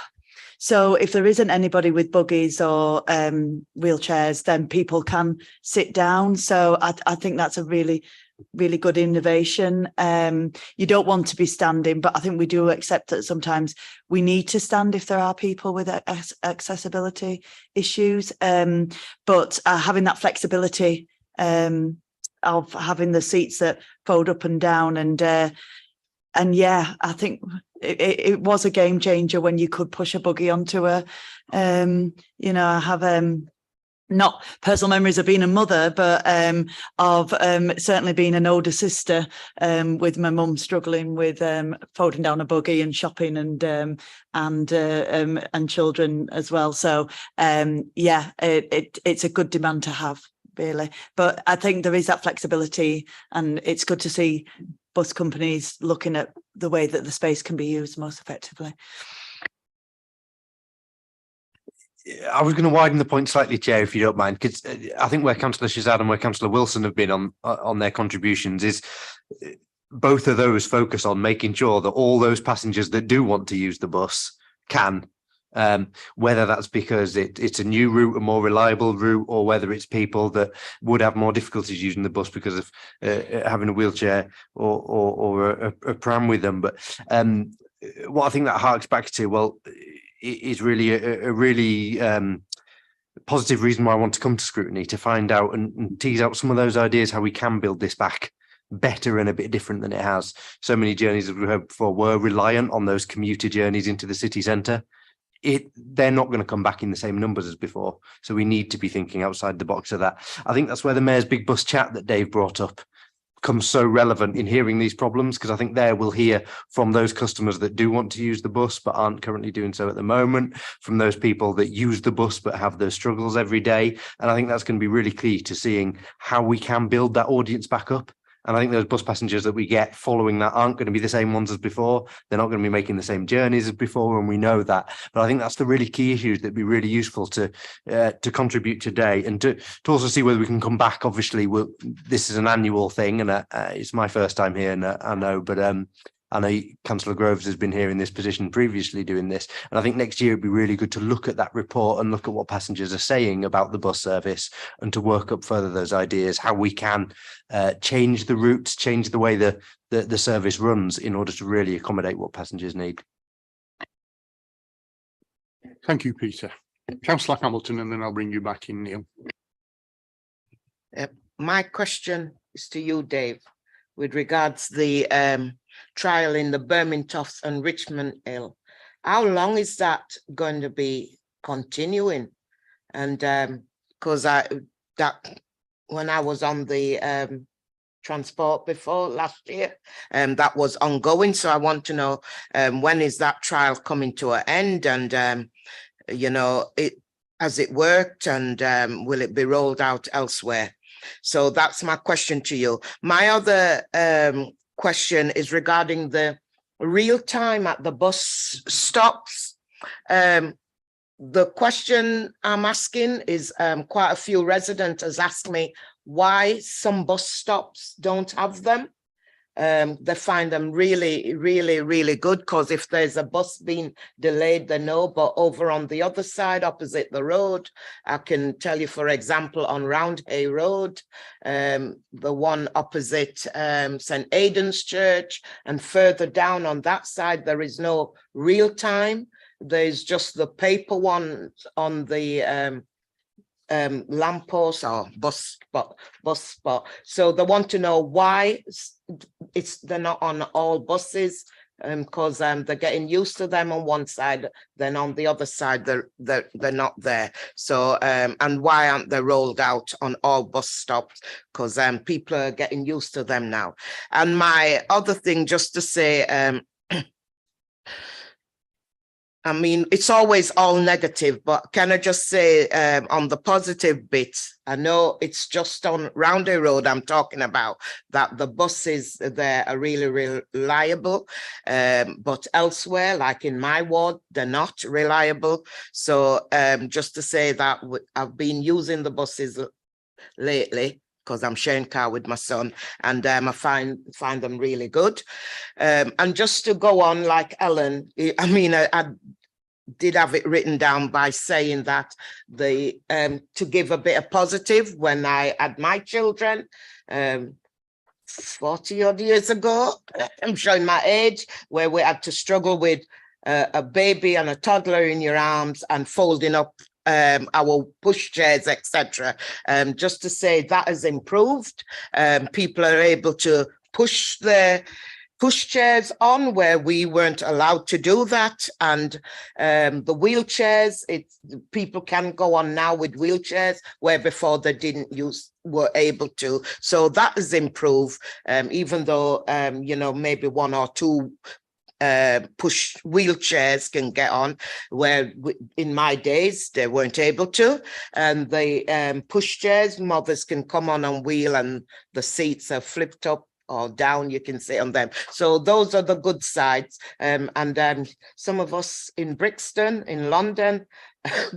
So if there isn't anybody with buggies or wheelchairs, then people can sit down. So I think that's a really good innovation. You don't want to be standing, but I think we do accept that sometimes we need to stand if there are people with accessibility issues. But having that flexibility of having the seats that fold up and down, and yeah, I think it was a game changer when you could push a buggy onto a, I have not personal memories of being a mother, but of certainly being an older sister, with my mum struggling with folding down a buggy and shopping and children as well. So yeah, it's a good demand to have, really. But I think there is that flexibility, and it's good to see bus companies looking at the way that the space can be used most effectively. I was going to widen the point slightly, Chair, if you don't mind, because I think where Councillor Shazad and where Councillor Wilson have been on their contributions is both of those focus on making sure that all those passengers that do want to use the bus can, whether that's because it's a new route, a more reliable route, or whether it's people that would have more difficulties using the bus because of having a wheelchair or a pram with them. But what I think that harks back to, well, is really a really positive reason why I want to come to Scrutiny, to find out and tease out some of those ideas, how we can build this back better and a bit different than it has. So many journeys, as we heard before, were reliant on those commuter journeys into the city centre. They're not going to come back in the same numbers as before. So we need to be thinking outside the box of that. I think that's where the Mayor's Big Bus Chat that Dave brought up comes so relevant in hearing these problems, because I think there we'll hear from those customers that do want to use the bus but aren't currently doing so at the moment, from those people that use the bus but have those struggles every day. And I think that's going to be really key to seeing how we can build that audience back up. And I think those bus passengers that we get following that aren't going to be the same ones as before. They're not going to be making the same journeys as before, and we know that. But I think that's the really key issues that'd be really useful to contribute today, and to also see whether we can come back. Obviously, this is an annual thing, and it's my first time here, and I know, but I know Councillor Groves has been here in this position previously doing this. And I think next year it'd be really good to look at that report and look at what passengers are saying about the bus service, and to work up further those ideas, how we can change the routes, change the way the service runs in order to really accommodate what passengers need. Thank you, Peter. Councillor Hamilton, and then I'll bring you back in, Neil. My question is to you, Dave, with regards the trial in the Bermintoffs and Richmond Hill. How long is that going to be continuing? And because when I was on the transport before last year, that was ongoing. So I want to know when is that trial coming to an end, and you know, has it worked, and will it be rolled out elsewhere? So that's my question to you. My other question is regarding the real time at the bus stops. The question I'm asking is quite a few residents has asked me why some bus stops don't have them. They find them really, really, really good, because if there's a bus being delayed, they know. But over on the other side, opposite the road, I can tell you, for example, on Roundhay Road, the one opposite St. Aidan's Church, and further down on that side, there is no real time. There's just the paper ones on the lamppost or bus spot. So they want to know why they're not on all buses, because they're getting used to them on one side, then on the other side they're not there. So and why aren't they rolled out on all bus stops? Because people are getting used to them now. And my other thing, just to say, I mean, it's always all negative, but can I just say on the positive bits, I know it's just on Roundhay Road I'm talking about, that the buses there are really reliable, but elsewhere, like in my ward, they're not reliable. So just to say that I've been using the buses lately, because I'm sharing car with my son, and I find them really good. And just to go on, like Ellen, I mean, I did have it written down by saying that to give a bit of positive, when I had my children 40 odd years ago, I'm showing my age, where we had to struggle with a baby and a toddler in your arms and folding up our pushchairs, etc. Just to say that has improved. People are able to push their pushchairs on where we weren't allowed to do that, and the wheelchairs, people can go on now with wheelchairs where before they were able to. So that has improved, even though you know, maybe one or two push wheelchairs can get on, where in my days they weren't able to. And the push chairs, mothers can come on wheel, and the seats are flipped up or down, you can sit on them. So those are the good sides. And some of us in Brixton, in London,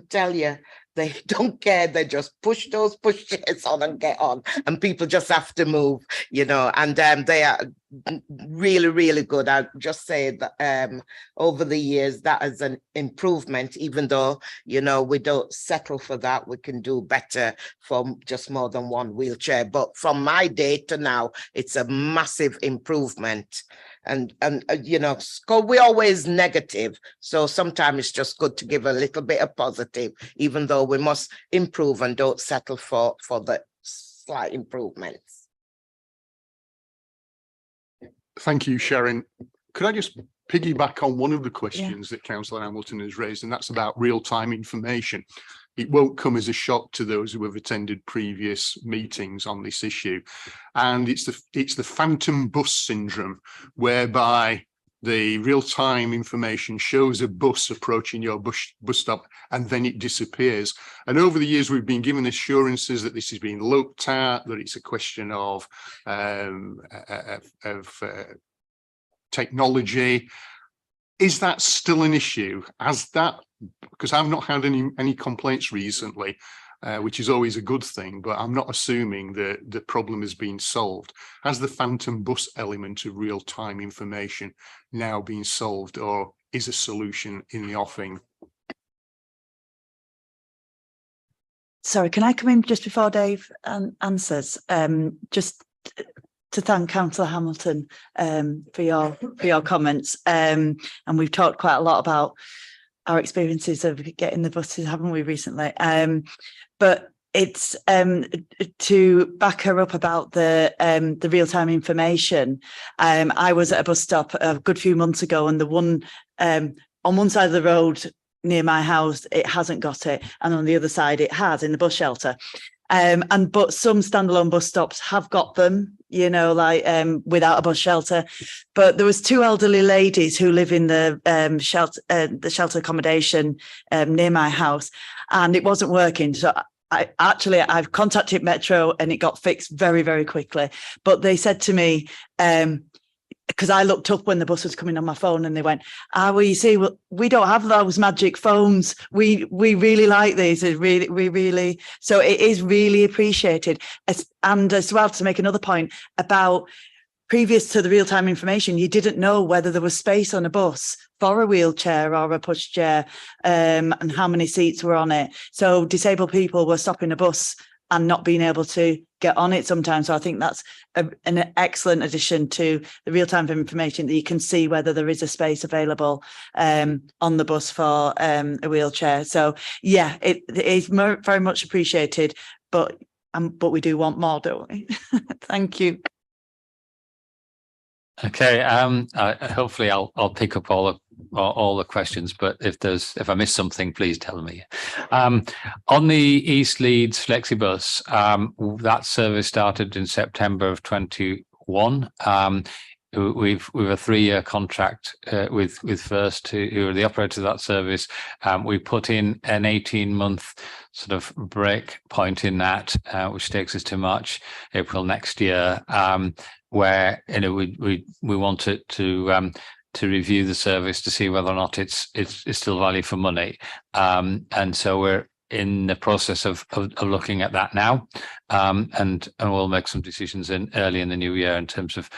tell you, they don't care. They just push those push chairs on and get on, and people just have to move, you know. And really, really good. I just say that over the years, that is an improvement, even though, you know, we don't settle for that. We can do better for just more than one wheelchair. But from my day to now, it's a massive improvement. And you know, we're always negative. So sometimes it's just good to give a little bit of positive, even though we must improve and don't settle for the slight improvements. Thank you, Sharon. Could I just piggyback on one of the questions that Councillor Hamilton has raised, and that's about real-time information. It won't come as a shock to those who have attended previous meetings on this issue. And it's the phantom bus syndrome, whereby the real-time information shows a bus approaching your bus stop and then it disappears. And over the years, we've been given assurances that this is being looked at, that it's a question of technology. Is that still an issue? Because I've not had any complaints recently, which is always a good thing, but I'm not assuming that the problem has been solved. Has the phantom bus element of real-time information now been solved, or is a solution in the offing? Sorry, can I come in just before Dave answers? Just to thank Councillor Hamilton for your comments. And we've talked quite a lot about our experiences of getting the buses, haven't we, recently? But it's to back her up about the real-time information. I was at a bus stop a good few months ago, and the one on one side of the road near my house, it hasn't got it, and on the other side it has, in the bus shelter. But some standalone bus stops have got them, you know, like without a bus shelter. But there was two elderly ladies who live in the shelter accommodation near my house, and it wasn't working. So I've contacted Metro, and it got fixed very, very quickly. But they said to me, because I looked up when the bus was coming on my phone, and they went, well, you see, we don't have those magic phones. We really like these. So it is really appreciated. And as well, to make another point about previous to the real-time information, you didn't know whether there was space on a bus for a wheelchair or a pushchair, and how many seats were on it. So disabled people were stopping a bus and not being able to get on it sometimes. So I think that's an excellent addition to the real-time information, that you can see whether there is a space available on the bus for a wheelchair. So yeah, it is very much appreciated, but we do want more, don't we? Thank you. Okay, hopefully I'll pick up all the questions, but if I miss something, please tell me. On the East Leeds Flexibus, that service started in September of 21. We've a 3-year contract with First, who are the operator of that service. We put in an 18-month sort of break point in that, which takes us to March, April next year, where we want it to review the service to see whether or not it's still value for money, and so we're in the process of looking at that now, and we'll make some decisions early in the new year in terms of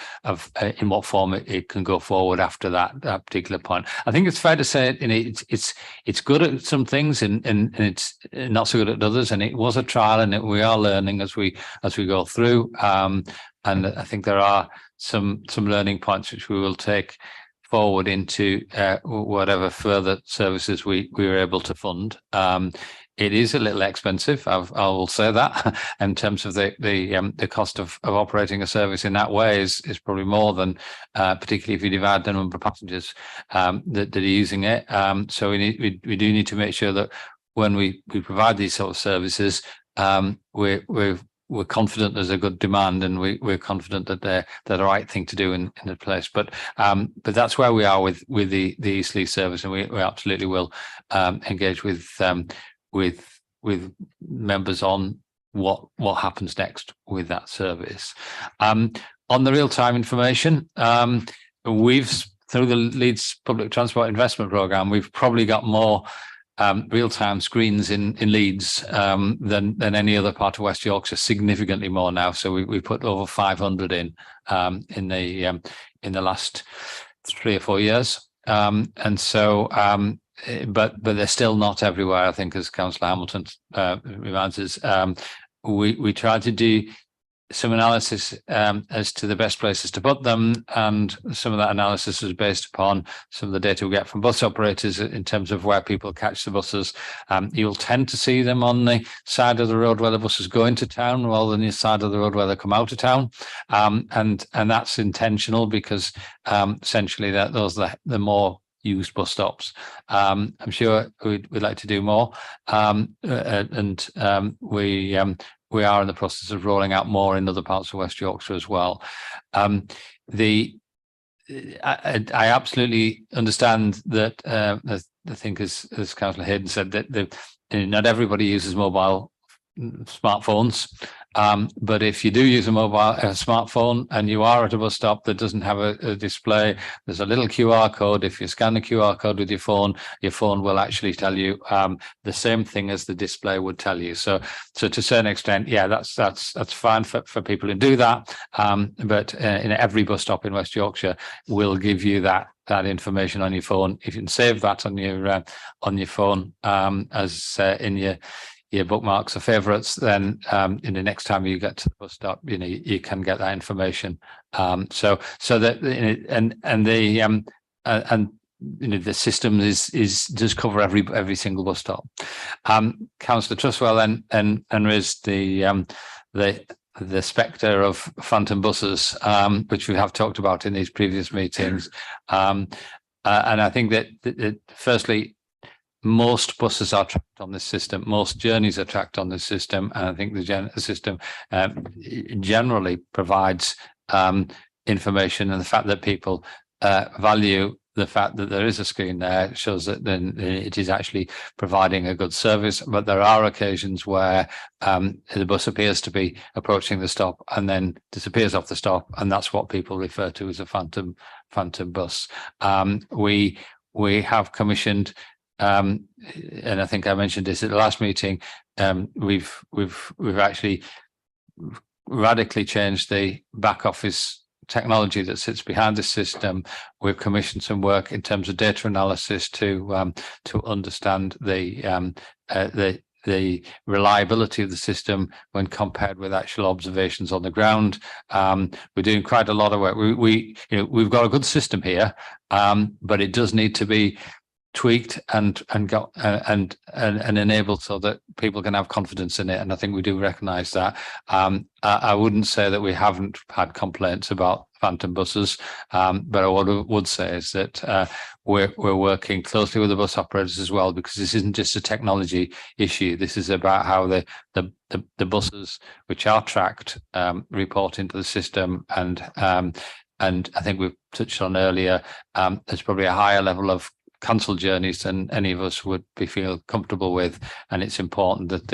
in what form it can go forward after that particular point. I think it's fair to say, you know, it's good at some things and it's not so good at others, and it was a trial, and we are learning as we go through, and I think there are some learning points which we will take forward into whatever further services we were able to fund. It is a little expensive, I will say that, in terms of the cost of operating a service in that way is probably more than, particularly if you divide the number of passengers that are using it. So we do need to make sure that when we provide these sort of services, we're confident there's a good demand, and we're confident that they're the right thing to do in the place. But that's where we are with the East Leeds service, and we absolutely will engage with members on what happens next with that service. On the real-time information, we've, through the Leeds Public Transport Investment Programme, we've probably got more real-time screens in Leeds than any other part of West Yorkshire, significantly more now. So we put over 500 in the last 3 or 4 years, and so but they're still not everywhere. I think, as Councillor Hamilton reminds us, we try to do some analysis as to the best places to put them, and some of that analysis is based upon some of the data we get from bus operators in terms of where people catch the buses. You'll tend to see them on the side of the road where the buses go into town rather than the side of the road where they come out of town, and that's intentional because essentially those are the more used bus stops. I'm sure we'd like to do more, and we are in the process of rolling out more in other parts of West Yorkshire as well. I absolutely understand that. I think, as Councillor Hayden said, that not everybody uses mobile smartphones. But if you do use a smartphone and you are at a bus stop that doesn't have a display, there's a little QR code. If you scan the QR code with your phone will actually tell you the same thing as the display would tell you. So to a certain extent, yeah, that's fine for people to do that. But in every bus stop in West Yorkshire will give you that information on your phone. If you can save that on your phone as in your bookmarks or favorites, then in the next time you get to the bus stop, you can get that information. So that the system does cover every single bus stop. Councillor Trustwell then raised the spectre of phantom buses, which we have talked about in these previous meetings, and I think that firstly, most buses are tracked on this system. Most journeys are tracked on this system, and I think the system generally provides information, and the fact that people value the fact that there is a screen there shows that then it is actually providing a good service. But there are occasions where the bus appears to be approaching the stop and then disappears off the stop, and that's what people refer to as a phantom bus. We have commissioned, and I think I mentioned this at the last meeting, we've actually radically changed the back office technology that sits behind the system. We've commissioned some work in terms of data analysis to understand the reliability of the system when compared with actual observations on the ground. We're doing quite a lot of work. We've got a good system here, but it does need to be tweaked and enabled so that people can have confidence in it, and I think we do recognise that. I wouldn't say that we haven't had complaints about phantom buses, but what I would say is that we're working closely with the bus operators as well, because this isn't just a technology issue. This is about how the buses which are tracked report into the system, and I think we've touched on earlier, there's probably a higher level of cancelled journeys than any of us would feel comfortable with, and it's important that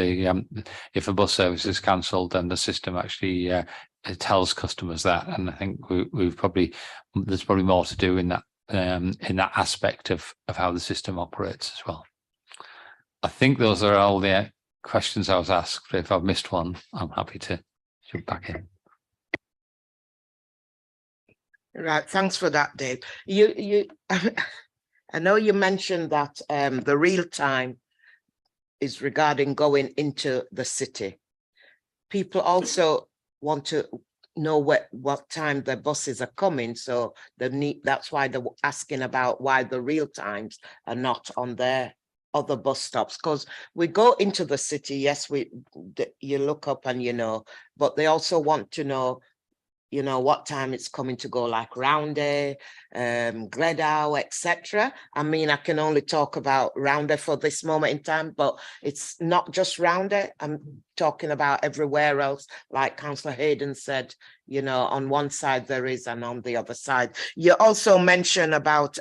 if a bus service is cancelled, then the system actually it tells customers that. And I think there's probably more to do in that aspect of how the system operates as well. I think those are all the questions I was asked. If I've missed one, I'm happy to jump back in. Right, thanks for that, Dave. You I know you mentioned that the real time is regarding going into the city. People also want to know what time the buses are coming, so that's why they're asking about why the real times are not on their other bus stops. Because we go into the city, yes, you look up and but they also want to know what time it's coming to go, like Roundhay, Gledow, etc. I mean, I can only talk about Roundhay for this moment in time, but it's not just Roundhay. I'm talking about everywhere else, like Councillor Hayden said, on one side there is, and on the other side. You also mentioned about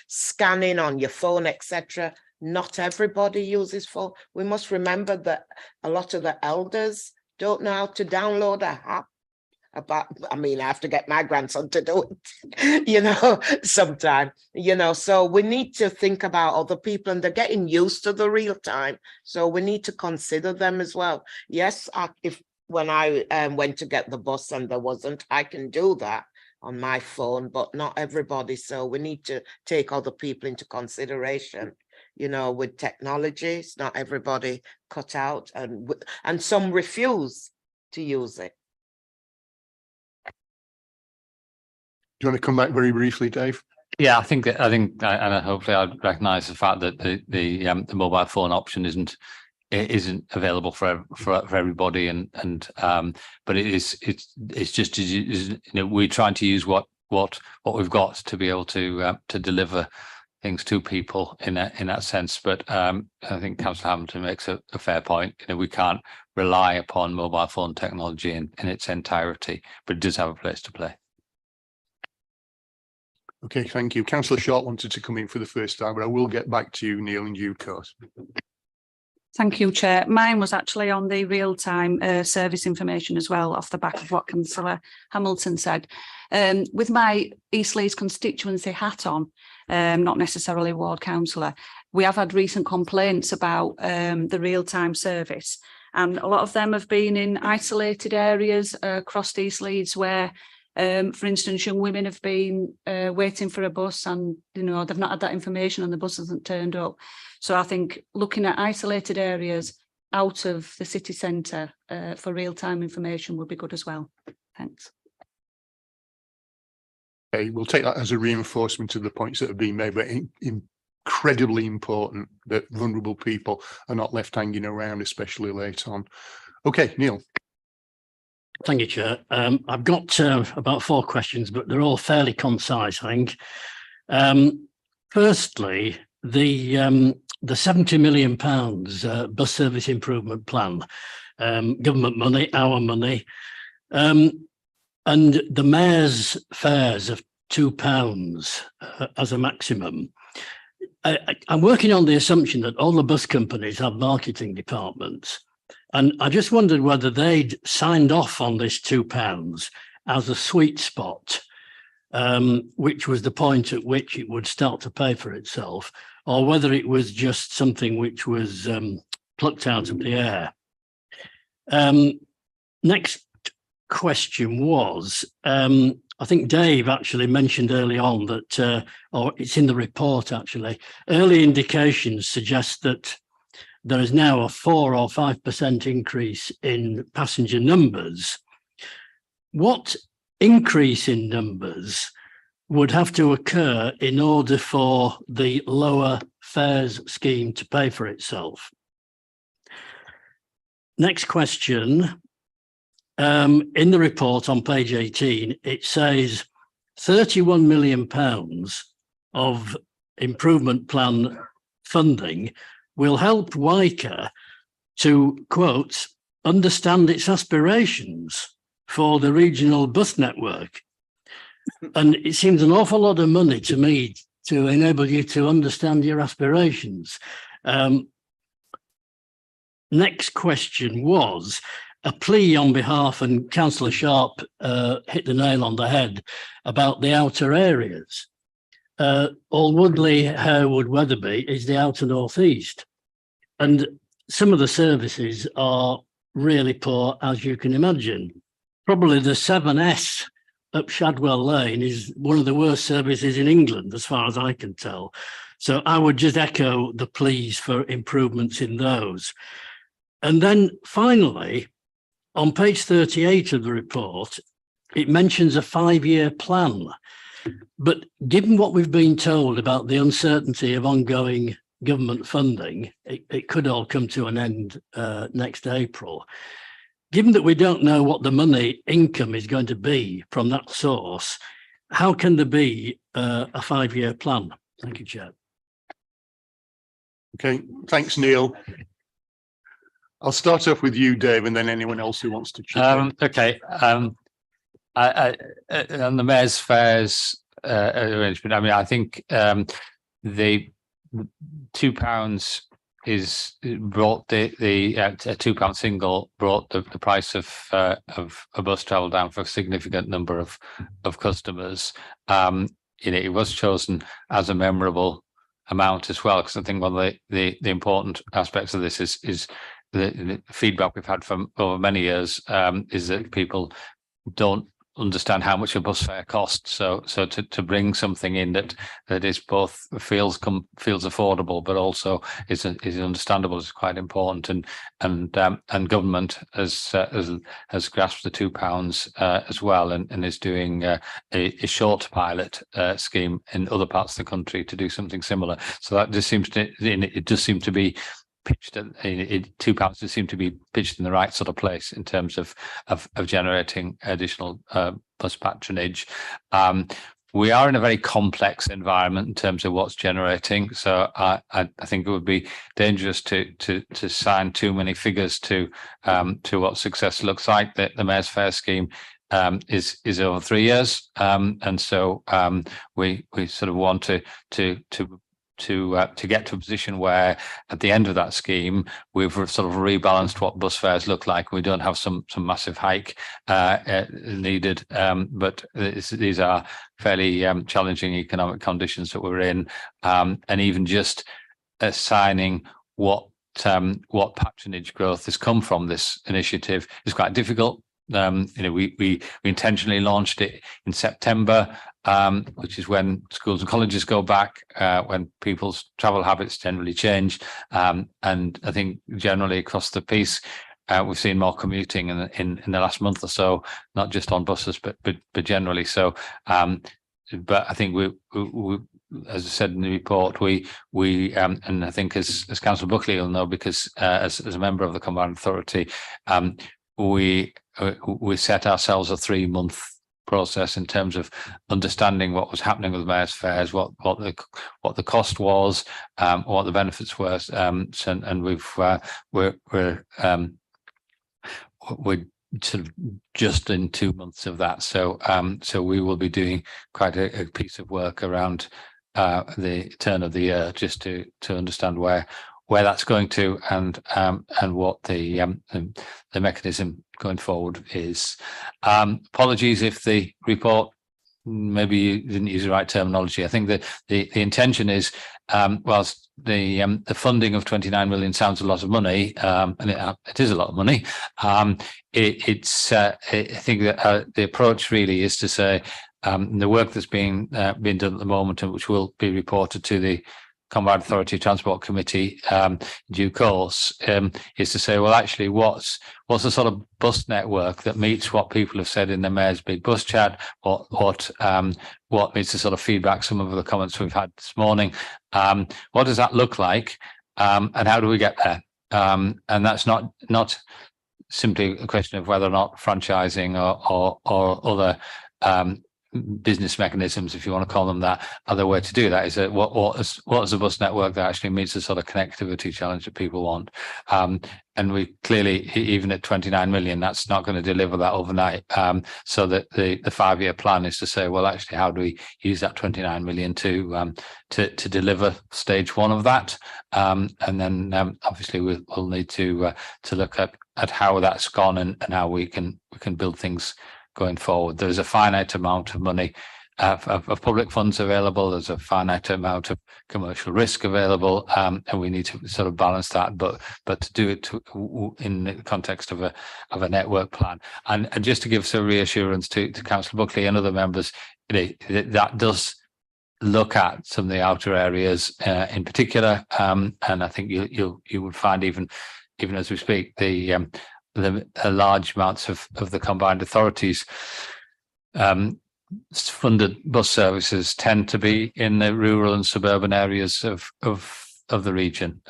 scanning on your phone, etc. Not everybody uses phone. We must remember that a lot of the elders don't know how to download an app about, I mean, I have to get my grandson to do it, sometime, so we need to think about other people, and they're getting used to the real time. So we need to consider them as well. Yes, when I went to get the bus and there wasn't, I can do that on my phone, but not everybody. So we need to take other people into consideration. With technology, it's not everybody cut out, and some refuse to use it. Do you want to come back very briefly, Dave? Yeah, I think, and hopefully I'd recognise the fact that the mobile phone option isn't available for everybody, but it's just we're trying to use what we've got to be able to deliver things to people in that sense. But I think Councillor Hamilton makes a fair point. We can't rely upon mobile phone technology in its entirety, but it does have a place to play. Okay, thank you. Councillor Short wanted to come in for the first time, but I will get back to you, Neil, in due course. Thank you, Chair. Mine was actually on the real-time service information as well, off the back of what Councillor Hamilton said. With my East Leeds constituency hat on, not necessarily ward councillor, we have had recent complaints about the real-time service, and a lot of them have been in isolated areas across East Leeds where, for instance, young women have been waiting for a bus, and they've not had that information and the bus hasn't turned up. So I think looking at isolated areas out of the city centre for real-time information would be good as well. Thanks. Okay, we'll take that as a reinforcement of the points that have been made, but incredibly important that vulnerable people are not left hanging around, especially late on. Okay, Neil. Thank you, Chair. I've got about 4 questions, but they're all fairly concise, I think. Firstly, the £70 million bus service improvement plan, government money, our money, and the mayor's fares of £2 as a maximum. I'm working on the assumption that all the bus companies have marketing departments. And I just wondered whether they'd signed off on this £2 as a sweet spot, which was the point at which it would start to pay for itself, or whether it was just something which was plucked out of the air. Next question was, I think Dave actually mentioned early on that, or it's in the report actually, early indications suggest that there is now a 4 or 5% increase in passenger numbers. What increase in numbers would have to occur in order for the lower fares scheme to pay for itself? Next question. In the report on page 18, it says £31 million of improvement plan funding will help Wyker to, quote, understand its aspirations for the regional bus network. And it seems an awful lot of money to me to enable you to understand your aspirations. Next question was a plea on behalf, and Councillor Sharp hit the nail on the head, about the outer areas. Alwoodley, Harewood, Wetherby is the outer northeast. And some of the services are really poor, as you can imagine. Probably the 7S up Shadwell Lane is one of the worst services in England, as far as I can tell. So I would just echo the pleas for improvements in those. And then finally, on page 38 of the report, it mentions a 5-year plan. But given what we've been told about the uncertainty of ongoing government funding, it could all come to an end next April. Given that we don't know what the money income is going to be from that source, how can there be a 5-year plan? Thank you, Chair. Okay, thanks, Neil. I'll start off with you, Dave, and then anyone else who wants to chip in. Okay. On the mayor's fares arrangement, I mean, I think the £2 brought the £2 single brought the price of a bus travel down for a significant number of customers. It was chosen as a memorable amount as well, because I think one of the important aspects of this is the feedback we've had from over many years is that people don't understand how much a bus fare costs. So to bring something in that is both feels affordable, but also is understandable is quite important. And government has grasped the £2 as well, and is doing a short pilot scheme in other parts of the country to do something similar. So that just seems to be pitched at £2 does seem to be pitched in the right sort of place in terms of generating additional bus patronage. We are in a very complex environment in terms of what's generating, so I think it would be dangerous to sign too many figures to what success looks like. The Mayor's Fare scheme is over 3 years, and so we sort of want to get to a position where at the end of that scheme we've sort of rebalanced what bus fares look like. We don't have some massive hike needed, but these are fairly challenging economic conditions that we're in, and even just assigning what patronage growth has come from this initiative is quite difficult. We intentionally launched it in September, which is when schools and colleges go back, when people's travel habits generally change, and I think generally across the piece we've seen more commuting in the last month or so, not just on buses but generally. So but I think we as I said in the report, we and I think as Councillor Buckley will know, because as a member of the Combined Authority, we set ourselves a 3-month process in terms of understanding what was happening with Mayor's Fares, what the cost was, what the benefits were, and we're sort of just in 2 months of that. So we will be doing quite a piece of work around the turn of the year, just to understand where that's going to, and what the mechanism going forward is. Apologies if the report, maybe you didn't use the right terminology. I think that the intention is, whilst the funding of 29 million sounds a lot of money, and it is a lot of money, I think that the approach really is to say the work that's being done at the moment, and which will be reported to the Combined Authority Transport Committee due course, is to say, well, actually, what's the sort of bus network that meets what people have said in the Mayor's Big Bus Chat, what meets the sort of feedback, some of the comments we've had this morning. What does that look like, and how do we get there? And that's not simply a question of whether or not franchising or other business mechanisms, if you want to call them that, other way to do that is that what is a bus network that actually meets the sort of connectivity challenge that people want, and we clearly, even at 29 million, that's not going to deliver that overnight. So that the 5-year plan is to say, well, actually, how do we use that 29 million to deliver stage 1 of that, and then obviously we'll need to look at how that's gone and how we can build things going forward. There's a finite amount of money of public funds available. There's a finite amount of commercial risk available, and we need to sort of balance that. But to do it in the context of a network plan, and just to give some reassurance to Councillor Buckley and other members, that does look at some of the outer areas in particular, and I think you would find even as we speak, the large amounts of the Combined Authorities funded bus services tend to be in the rural and suburban areas of the region,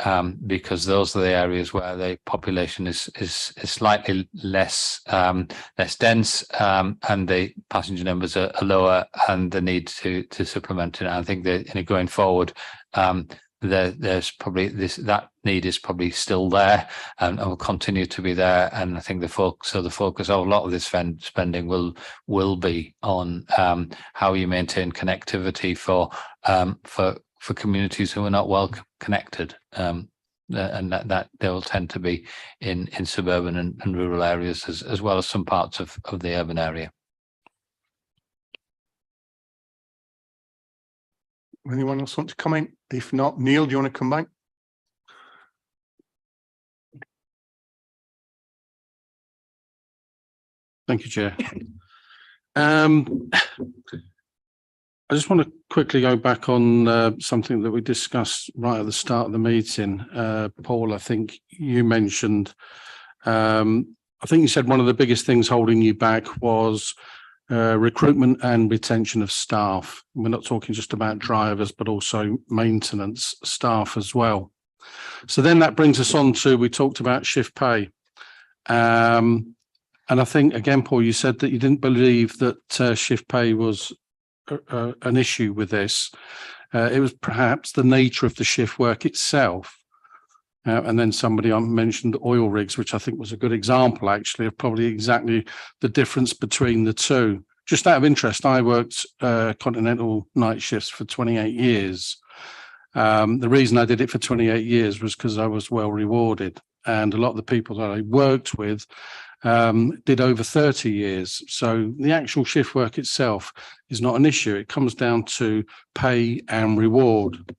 because those are the areas where the population is slightly less dense, and the passenger numbers are lower, and the need to supplement it. And I think that going forward, there's probably that need is probably still there, and will continue to be there. And I think the focus of a lot of this spending will be on how you maintain connectivity for communities who are not well connected. and that they'll tend to be in suburban and rural areas as well as some parts of the urban area. Anyone else want to comment? If not, Neil, do you want to come back? Thank you, Chair. I just want to quickly go back on something that we discussed right at the start of the meeting. Paul, I think you mentioned, I think you said one of the biggest things holding you back was recruitment and retention of staff. We're not talking just about drivers, but also maintenance staff as well. So then that brings us on to, we talked about shift pay. And I think, again, Paul, you said that you didn't believe that shift pay was an issue with this. It was perhaps the nature of the shift work itself. And then somebody mentioned oil rigs, which I think was a good example, actually, of probably exactly the difference between the two. Just out of interest, I worked continental night shifts for 28 years. The reason I did it for 28 years was because I was well rewarded. And a lot of the people that I worked with did over 30 years. So the actual shift work itself is not an issue. It comes down to pay and reward.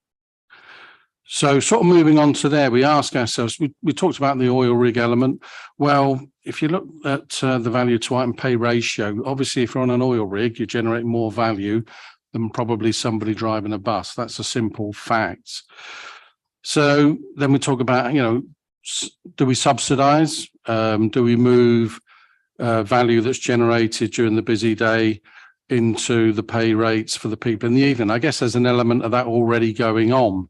So sort of moving on to there, we ask ourselves, we talked about the oil rig element. Well, if you look at the value to item pay ratio, obviously if you're on an oil rig, you generate more value than probably somebody driving a bus. That's a simple fact. So then we talk about, do we subsidize? Do we move value that's generated during the busy day into the pay rates for the people in the evening? I guess there's an element of that already going on.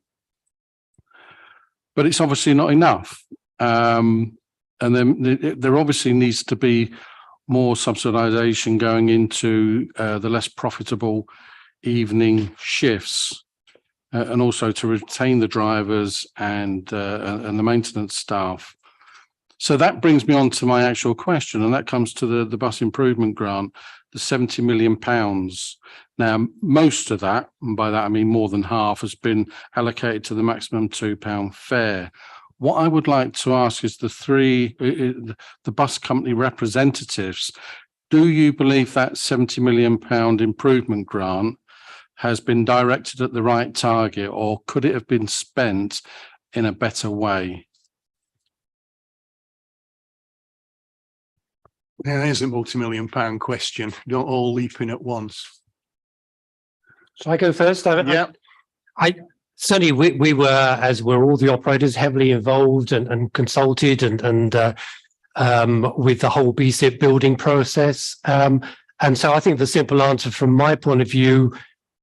But it's obviously not enough. And then there obviously needs to be more subsidization going into the less profitable evening shifts. And also to retain the drivers and the maintenance staff. So that brings me on to my actual question, and that comes to the bus improvement grant, the £70 million. Now, most of that, and by that I mean more than half, has been allocated to the maximum £2 fare. What I would like to ask is the bus company representatives, do you believe that £70 million improvement grant has been directed at the right target, or could it have been spent in a better way? There is a multi-million-pound question. Don't all leap in at once. Shall I go first? Yeah. I certainly we were, as were all the operators, heavily involved and consulted and with the whole BSIP building process. And so I think the simple answer from my point of view,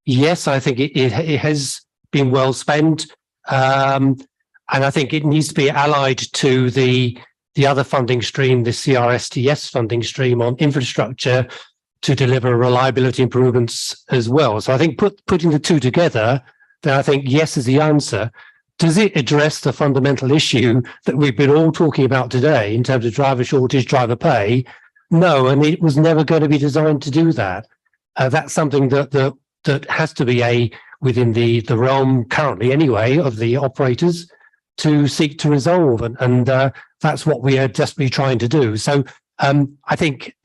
yes, I think it has been well spent. And I think it needs to be allied to the other funding stream, the CRSTS funding stream on infrastructure to deliver reliability improvements as well. So I think putting the two together, then I think yes is the answer. Does it address the fundamental issue that we've been all talking about today in terms of driver shortage, driver pay? No, and it was never going to be designed to do that. That's something that has to be within the realm currently anyway of the operators to seek to resolve, and that's what we are desperately trying to do. So I think,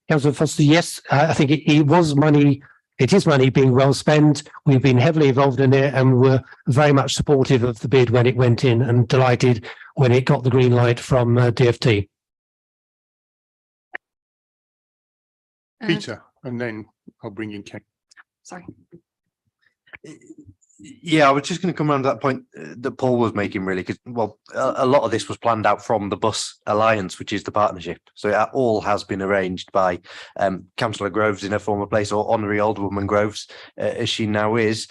Councillor Foster, yes, I think it was money. It is money being well spent. We've been heavily involved in it, and we're very much supportive of the bid when it went in, and delighted when it got the green light from DfT. Peter, and then I'll bring in Ken. Sorry. Yeah, I was just going to come around to that point that Paul was making, really, because, well, a lot of this was planned out from the Bus Alliance, which is the partnership. So it all has been arranged by Councillor Groves in her former place, or Honorary Alderwoman Groves, as she now is,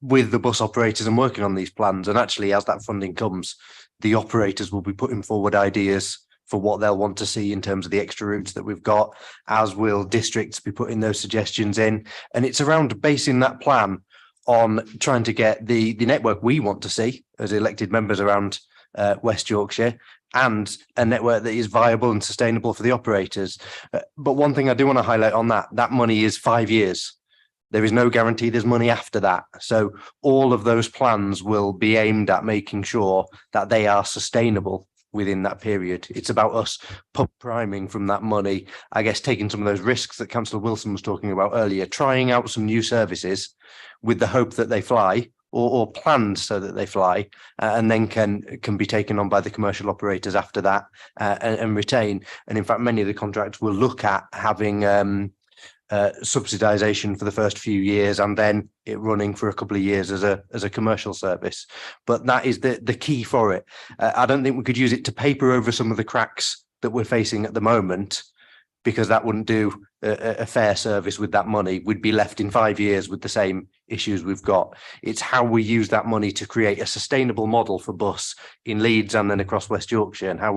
with the bus operators and working on these plans. And actually, as that funding comes, the operators will be putting forward ideas for what they'll want to see in terms of the extra routes that we've got, as will districts be putting those suggestions in. And it's around basing that plan on trying to get the network we want to see as elected members around West Yorkshire, and a network that is viable and sustainable for the operators. But one thing I do want to highlight on that money is 5 years. There is no guarantee there's money after that. So all of those plans will be aimed at making sure that they are sustainable within that period. It's about us pump priming from that money, I guess, taking some of those risks that Councillor Wilson was talking about earlier, trying out some new services with the hope that they fly, or planned so that they fly, and then can be taken on by the commercial operators after that, and retain. And in fact, many of the contracts will look at having subsidisation for the first few years and then it running for a couple of years as a commercial service. But that is the key for it. I don't think we could use it to paper over some of the cracks that we're facing at the moment, because that wouldn't do a fair service with that money. We'd be left in 5 years with the same issues we've got. It's how we use that money to create a sustainable model for bus in Leeds and then across West Yorkshire, and how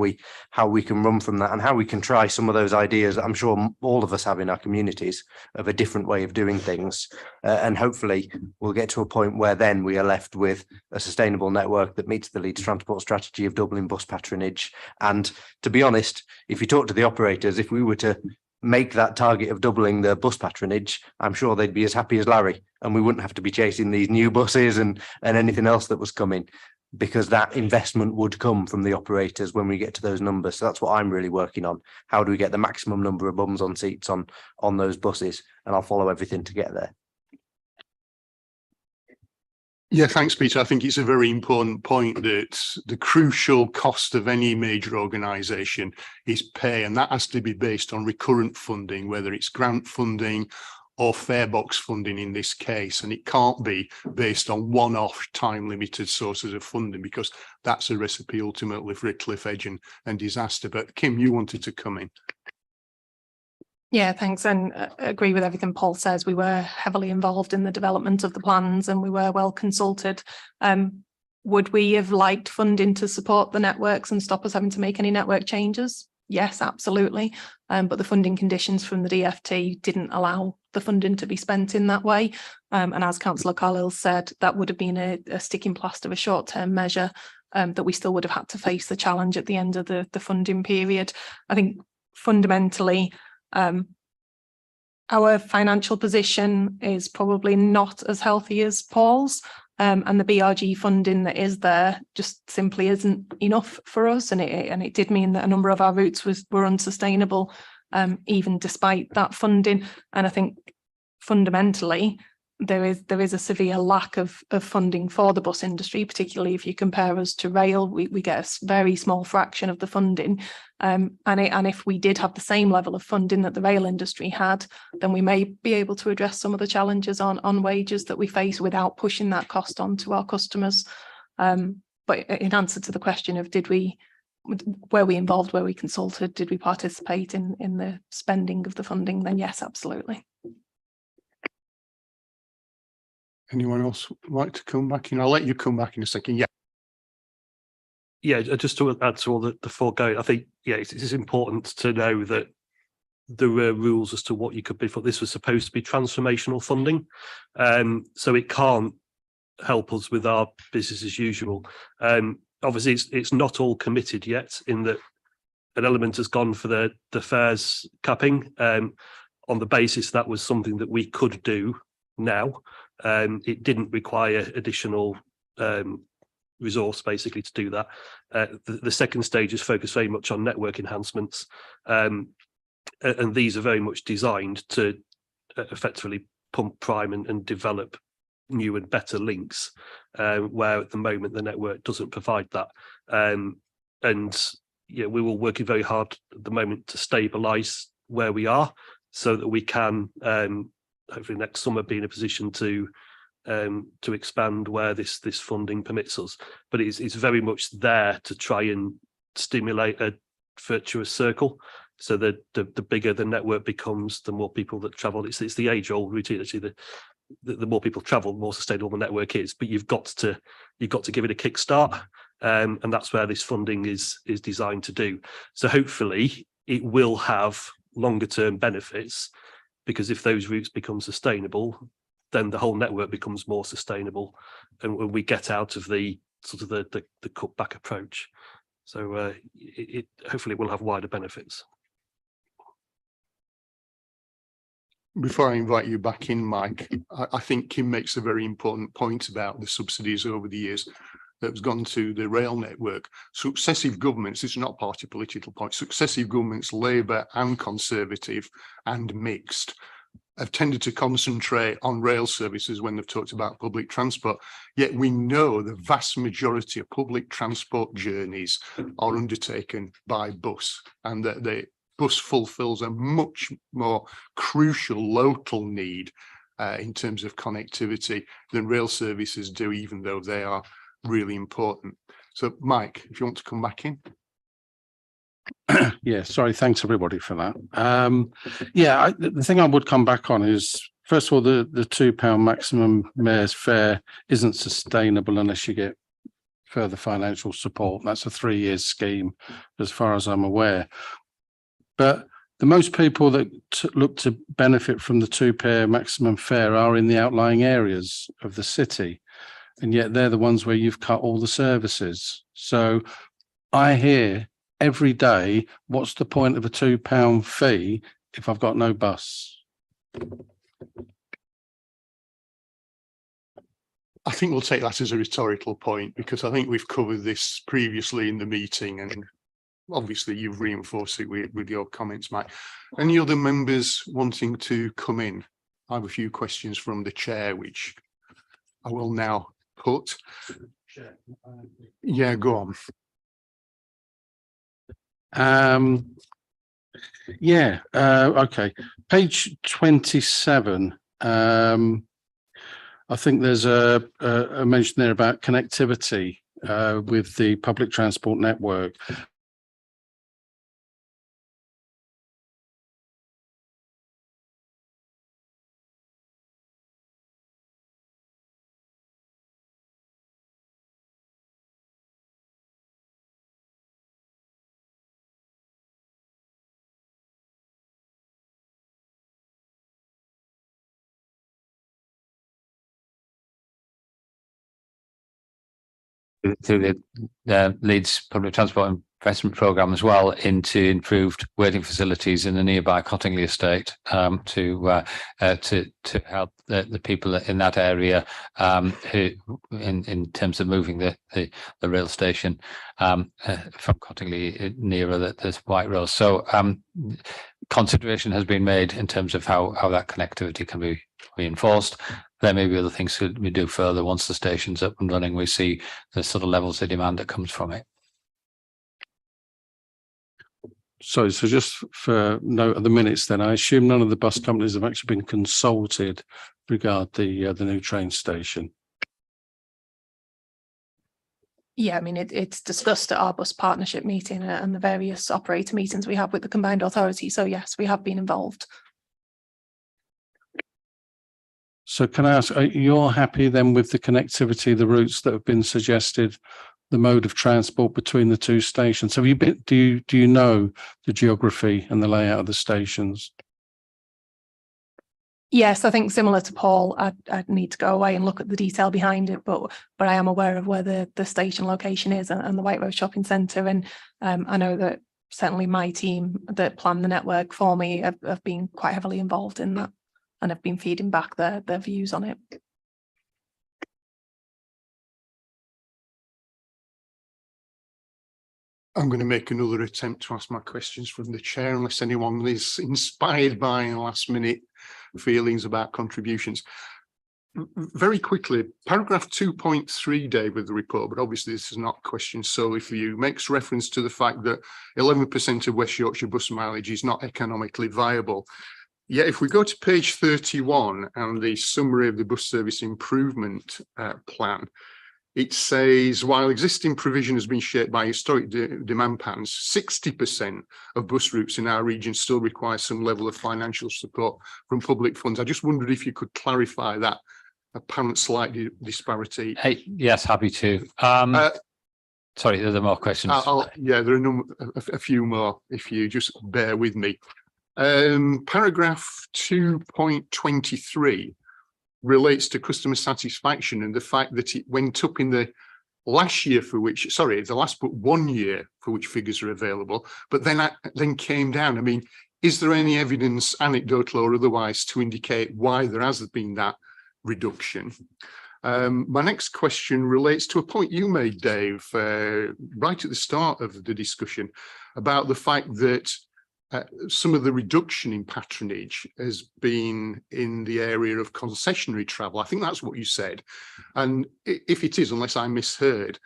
we can run from that, and how we can try some of those ideas that I'm sure all of us have in our communities of a different way of doing things. And hopefully we'll get to a point where then we are left with a sustainable network that meets the Leeds transport strategy of doubling bus patronage. And to be honest, if you talk to the operators, if we were to make that target of doubling the bus patronage, I'm sure they'd be as happy as Larry, and we wouldn't have to be chasing these new buses and anything else that was coming, because that investment would come from the operators when we get to those numbers. So that's what I'm really working on. How do we get the maximum number of bums on seats on those buses? And I'll follow everything to get there. Yeah, thanks, Peter. I think it's a very important point that the crucial cost of any major organisation is pay, and that has to be based on recurrent funding, whether it's grant funding or farebox funding in this case, and it can't be based on one-off time-limited sources of funding, because that's a recipe ultimately for a cliff edge and disaster. But Kim, you wanted to come in. Yeah, thanks. And agree with everything Paul says. We were heavily involved in the development of the plans and we were well consulted. Would we have liked funding to support the networks and stop us having to make any network changes? Yes, absolutely. But the funding conditions from the DFT didn't allow the funding to be spent in that way. And as Councillor Carlisle said, that would have been a sticking plaster of a short-term measure that we still would have had to face the challenge at the end of the funding period. I think fundamentally, our financial position is probably not as healthy as Paul's, and the BRG funding that is there just simply isn't enough for us, and it did mean that a number of our routes were unsustainable, even despite that funding. And I think fundamentally there is a severe lack of funding for the bus industry, particularly if you compare us to rail. We get a very small fraction of the funding, and if we did have the same level of funding that the rail industry had, then we may be able to address some of the challenges on wages that we face without pushing that cost on to our customers. But in answer to the question of were we involved, were we consulted, did we participate in the spending of the funding, then yes, absolutely. Anyone else like to come back in? I'll let you come back in a second. Yeah. Yeah, just to add to all the foregoing, I think, yeah, it's important to know that there were rules as to what you could bid for. This was supposed to be transformational funding, so it can't help us with our business as usual. Obviously, it's not all committed yet, in that an element has gone for the fares capping, on the basis that was something that we could do now. It didn't require additional resource basically to do that. The second stage is focused very much on network enhancements, and these are very much designed to effectively pump prime and develop new and better links, where at the moment the network doesn't provide that. And yeah, we were working very hard at the moment to stabilise where we are, so that we can hopefully next summer be in a position to expand where this funding permits us. But it's very much there to try and stimulate a virtuous circle, so that the bigger the network becomes, the more people that travel. It's the age-old routine, actually. The more people travel, the more sustainable the network is. But you've got to give it a kickstart, and that's where this funding is designed to do. So hopefully it will have longer-term benefits, because if those routes become sustainable, then the whole network becomes more sustainable, and when we get out of the sort of the cutback approach. So hopefully it will have wider benefits. Before I invite you back in, Mike, I think Kim makes a very important point about the subsidies over the years that has gone to the rail network. Successive governments, this is not party political point, successive governments, Labour and Conservative and mixed, have tended to concentrate on rail services when they've talked about public transport. Yet we know the vast majority of public transport journeys are undertaken by bus, and that the bus fulfills a much more crucial local need in terms of connectivity than rail services do, even though they are really important. So, Mike, if you want to come back in. Yeah, sorry, thanks everybody for that. The thing I would come back on is, first of all, the £2 maximum mayor's fare isn't sustainable unless you get further financial support. That's a 3-year scheme, as far as I'm aware. But the most people that look to benefit from the £2 maximum fare are in the outlying areas of the city. And yet they're the ones where you've cut all the services. So I hear every day, what's the point of a £2 fee if I've got no bus? I think we'll take that as a rhetorical point, because I think we've covered this previously in the meeting, and obviously you've reinforced it with your comments, Mike. Any other members wanting to come in? I have a few questions from the chair, which I will now put. Yeah, go on. Okay. Page 27. I think there's a mention there about connectivity with the public transport network. Through the Leeds Public Transport Investment Programme as well, into improved waiting facilities in the nearby Cottingley estate, to help the people in that area who in terms of moving the rail station from Cottingley nearer this White Rose. So consideration has been made in terms of how that connectivity can be reinforced. There may be other things that we do further once the station's up and running. We see the sort of levels of demand that comes from it. So just for note of the minutes, then I assume none of the bus companies have actually been consulted regarding the new train station. Yeah, I mean, it's discussed at our bus partnership meeting and the various operator meetings we have with the combined authority. So yes, we have been involved. So can I ask, you're happy then with the connectivity, the routes that have been suggested, the mode of transport between the two stations? Have you been, do you know the geography and the layout of the stations? Yes, I think similar to Paul, I'd need to go away and look at the detail behind it, but I am aware of where the station location is and the White Rose Shopping Centre. And I know that certainly my team that planned the network for me have been quite heavily involved in that, and have been feeding back their views on it. I'm going to make another attempt to ask my questions from the chair, unless anyone is inspired by last minute feelings about contributions. Very quickly, paragraph 2.3, Dave, of the report, but obviously this is not a question solely for you, makes reference to the fact that 11% of West Yorkshire bus mileage is not economically viable. Yet if we go to page 31 and the summary of the bus service improvement plan, it says, while existing provision has been shaped by historic demand patterns, 60% of bus routes in our region still require some level of financial support from public funds. I just wondered if you could clarify that apparent slight disparity. Yes, happy to. Sorry, there are more questions. Yeah, there are a few more, if you just bear with me. Paragraph 2.23 relates to customer satisfaction and the fact that it went up in the last year for which, sorry, the last but 1 year for which figures are available, but then came down. I mean, is there any evidence, anecdotal or otherwise, to indicate why there has been that reduction? My next question relates to a point you made, Dave, right at the start of the discussion about the fact that some of the reduction in patronage has been in the area of concessionary travel. I think that's what you said. And if it is, unless I misheard,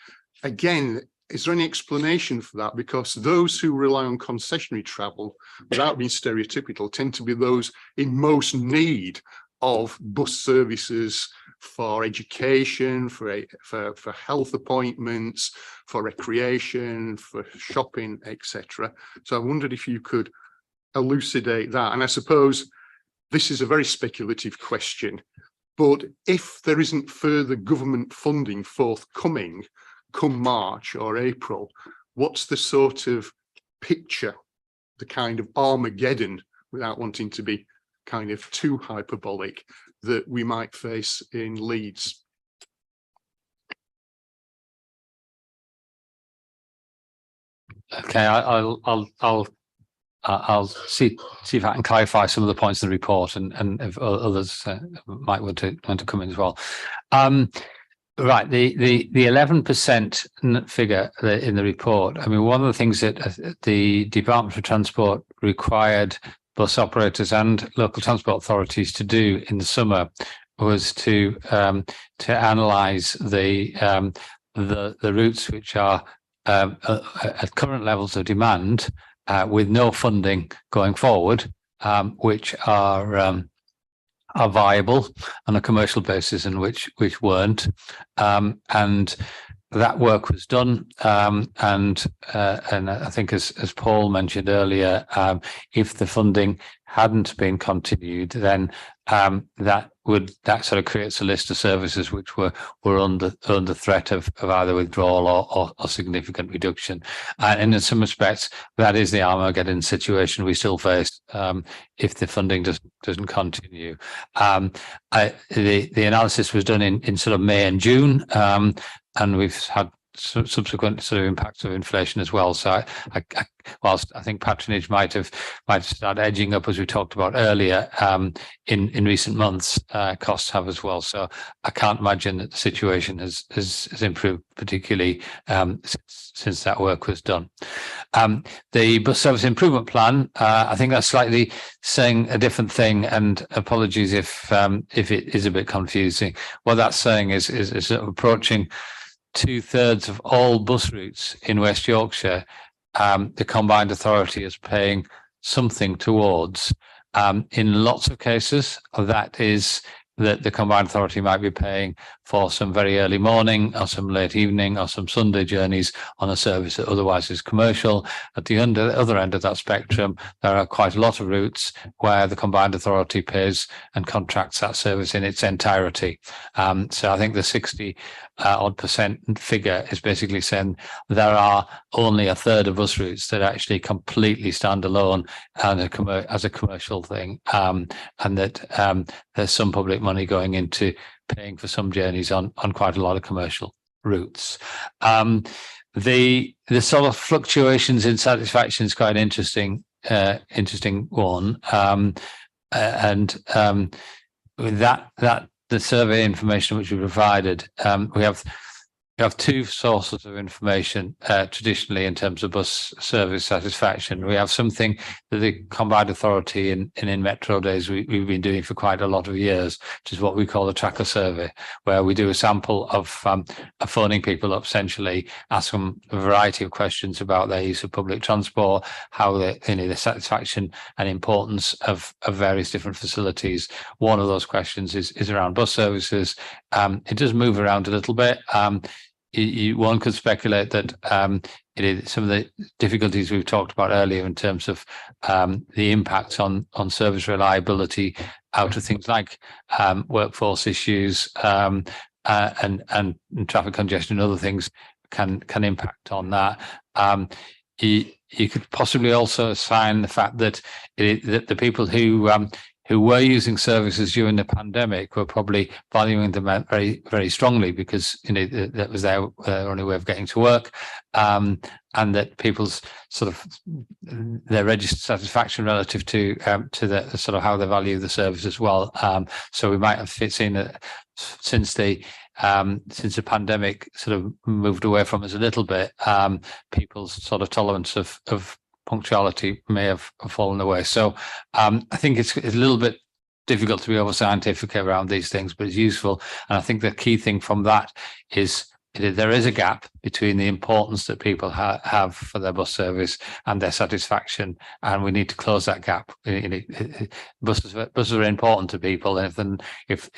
again, is there any explanation for that? Because those who rely on concessionary travel, without being stereotypical, tend to be those in most need of bus services for education, for health appointments, for recreation, for shopping, etc. So I wondered if you could elucidate that. And I suppose this is a very speculative question, but if there isn't further government funding forthcoming come March or April, what's the sort of picture, the kind of Armageddon, without wanting to be kind of too hyperbolic, that we might face in Leeds? Okay, I'll see if I can clarify some of the points in the report, and if others might want to come in as well. Right, the 11% figure in the report. I mean, one of the things that the Department for Transport required bus operators and local transport authorities to do in the summer was to analyse the routes which are at current levels of demand with no funding going forward, which are viable on a commercial basis and which weren't, and that work was done, and I think as Paul mentioned earlier, if the funding hadn't been continued, then that sort of creates a list of services which were under threat of either withdrawal or significant reduction. And in some respects, that is the Armageddon situation we still face if the funding doesn't continue. The analysis was done in sort of May and June, and we've had subsequent sort of impacts of inflation as well. So whilst I think patronage might start edging up, as we talked about earlier, in recent months, costs have as well. So I can't imagine that the situation has improved particularly since that work was done. The bus service improvement plan, I think that's slightly saying a different thing, and apologies if it is a bit confusing. What that's saying is approaching 2/3 of all bus routes in West Yorkshire, the combined authority is paying something towards. In lots of cases, that is that the combined authority might be paying for some very early morning or some late evening or some Sunday journeys on a service that otherwise is commercial. At the other end of that spectrum, there are quite a lot of routes where the combined authority pays and contracts that service in its entirety. So I think the 60% figure is basically saying there are only 1/3 of bus routes that actually completely stand alone and as a commercial thing, and that there's some public money going into paying for some journeys on quite a lot of commercial routes. The sort of fluctuations in satisfaction is quite an interesting one, and with that the survey information which we provided, we have two sources of information traditionally in terms of bus service satisfaction. We have something that the combined authority in Metro days we've been doing for quite a lot of years, which is what we call the tracker survey, where we do a sample of phoning people up, essentially ask them a variety of questions about their use of public transport, how the satisfaction and importance of various different facilities. One of those questions is around bus services. It does move around a little bit. One could speculate that it is some of the difficulties we've talked about earlier in terms of the impact on service reliability out of things like workforce issues and traffic congestion and other things can impact on that. You could possibly also assign the fact that the people who were using services during the pandemic were probably valuing them very, very strongly because that was their only way of getting to work, and that people's sort of their registered satisfaction relative to the sort of how they value the service as well. So we might have seen that since the pandemic sort of moved away from us a little bit, people's sort of tolerance of punctuality may have fallen away. So I think it's a little bit difficult to be over scientific around these things, but it's useful. And I think the key thing from that is there is a gap between the importance that people have for their bus service and their satisfaction, and we need to close that gap. Buses are important to people, and if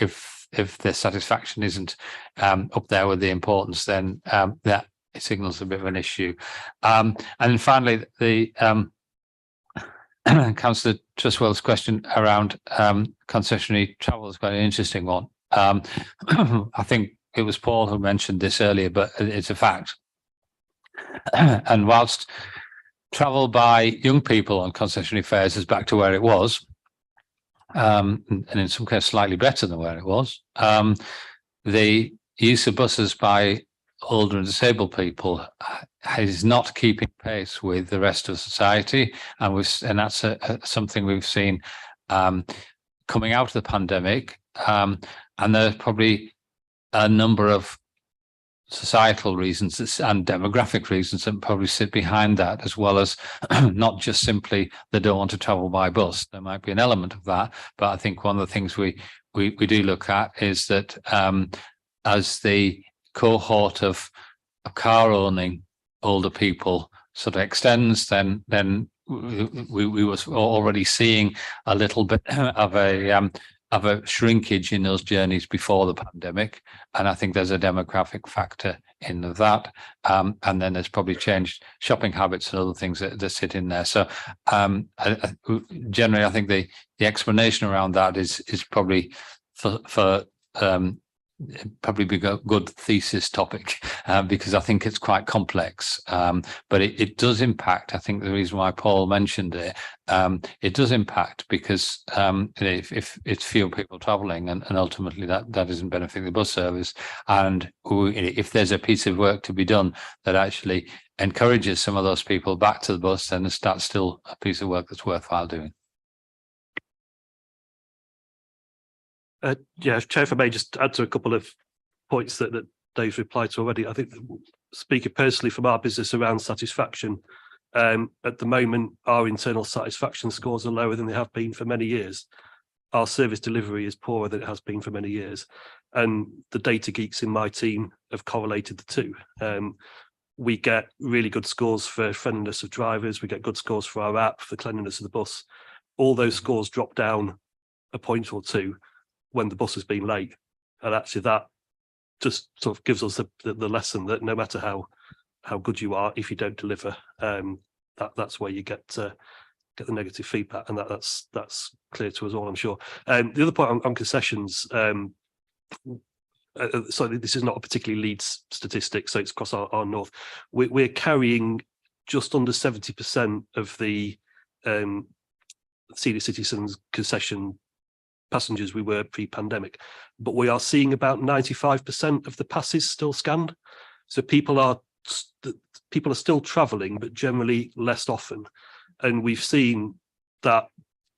their satisfaction isn't up there with the importance, then that signals a bit of an issue. And then finally, the Councillor Trustwell's question around concessionary travel is quite an interesting one. I think it was Paul who mentioned this earlier, but it's a fact. And whilst travel by young people on concessionary fares is back to where it was, and in some cases slightly better than where it was, the use of buses by older and disabled people is not keeping pace with the rest of society, and that's something we've seen coming out of the pandemic, and there's probably a number of societal reasons and demographic reasons that probably sit behind that, as well as not just simply they don't want to travel by bus. There might be an element of that, but I think one of the things we do look at is that as the cohort of car owning older people sort of extends, then we was already seeing a little bit of a shrinkage in those journeys before the pandemic, and I think there's a demographic factor in that, and then there's probably changed shopping habits and other things that sit in there. So generally, I think the explanation around that is probably for probably be a good thesis topic, because I think it's quite complex, but it does impact. I think the reason why Paul mentioned it, it does impact because if it's fewer people travelling, and ultimately that isn't benefiting the bus service, and if there's a piece of work to be done that actually encourages some of those people back to the bus, then that's still a piece of work that's worthwhile doing. Yeah, Chair, if I may just add to a couple of points that Dave's replied to already. I think, speaking personally from our business around satisfaction, at the moment, our internal satisfaction scores are lower than they have been for many years. Our service delivery is poorer than it has been for many years. And the data geeks in my team have correlated the two. We get really good scores for friendliness of drivers. We get good scores for our app, for the cleanliness of the bus. All those scores drop down a point or two when the bus has been late, and actually that just sort of gives us the lesson that no matter how good you are, if you don't deliver, that's where you get the negative feedback, and that's clear to us all, I'm sure. The other point on concessions, so this is not a particularly Leeds statistic, so it's across our north. We're carrying just under 70% of the senior citizens concession passengers we were pre-pandemic, but we are seeing about 95% of the passes still scanned. So people are still travelling, but generally less often. And we've seen that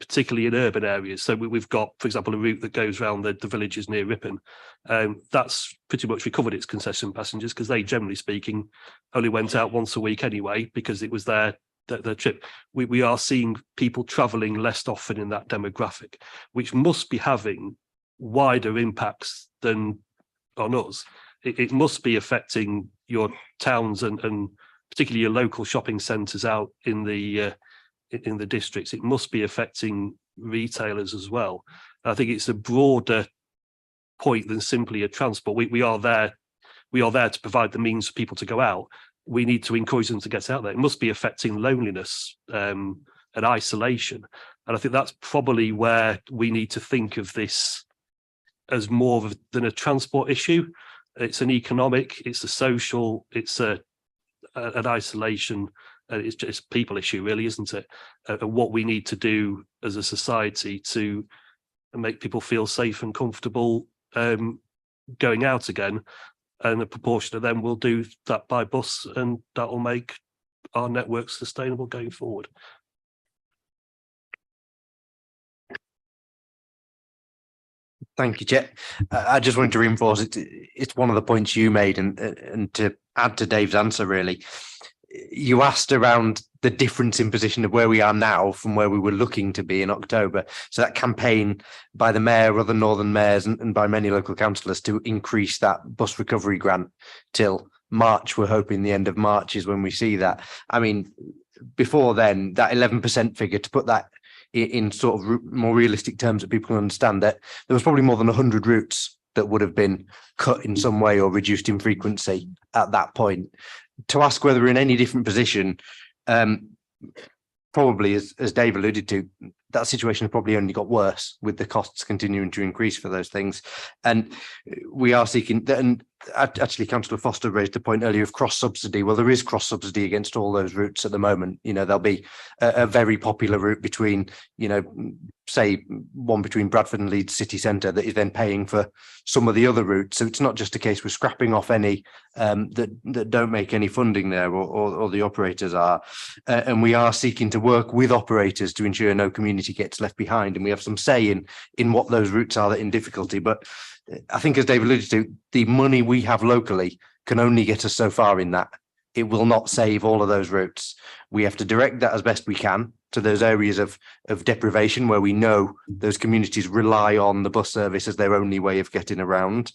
particularly in urban areas. So we've got, for example, a route that goes around the villages near Ripon. That's pretty much recovered its concession passengers, because they, generally speaking, only went out once a week anyway, because it was their trip. We are seeing people travelling less often in that demographic, which must be having wider impacts than on us. It must be affecting your towns and particularly your local shopping centres out in the districts. It must be affecting retailers as well. I think it's a broader point than simply a transport. We are there to provide the means for people to go out. We need to encourage them to get out there. It must be affecting loneliness and isolation. And I think that's probably where we need to think of this as more than a transport issue. It's an economic, it's a social, it's an isolation, it's just a people issue, really, isn't it? And what we need to do as a society to make people feel safe and comfortable going out again. And a proportion of them will do that by bus, and that will make our network sustainable going forward. Thank you, Chet. I just wanted to reinforce it. It's one of the points you made, and to add to Dave's answer, really, you asked around the difference in position of where we are now from where we were looking to be in October. So that campaign by the mayor, other northern mayors, and by many local councillors to increase that bus recovery grant till March. We're hoping the end of March is when we see that. I mean, before then, that 11% figure, to put that in sort of more realistic terms that people can understand, that there was probably more than 100 routes that would have been cut in some way or reduced in frequency at that point. To ask whether we're in any different position, probably, as Dave alluded to, that situation has probably only got worse with the costs continuing to increase for those things. And we are seeking, and actually Councillor Foster raised the point earlier of cross subsidy. Well, there is cross subsidy against all those routes at the moment. You know, there'll be a very popular route between, you know, say one between Bradford and Leeds city centre that is then paying for some of the other routes. So it's not just a case we're scrapping off any that don't make any funding there, or the operators are. And we are seeking to work with operators to ensure no community gets left behind. And we have some say in what those routes are that are in difficulty. But I think, as Dave alluded to, the money we have locally can only get us so far in that. It will not save all of those routes. We have to direct that as best we can to those areas of deprivation where we know those communities rely on the bus service as their only way of getting around,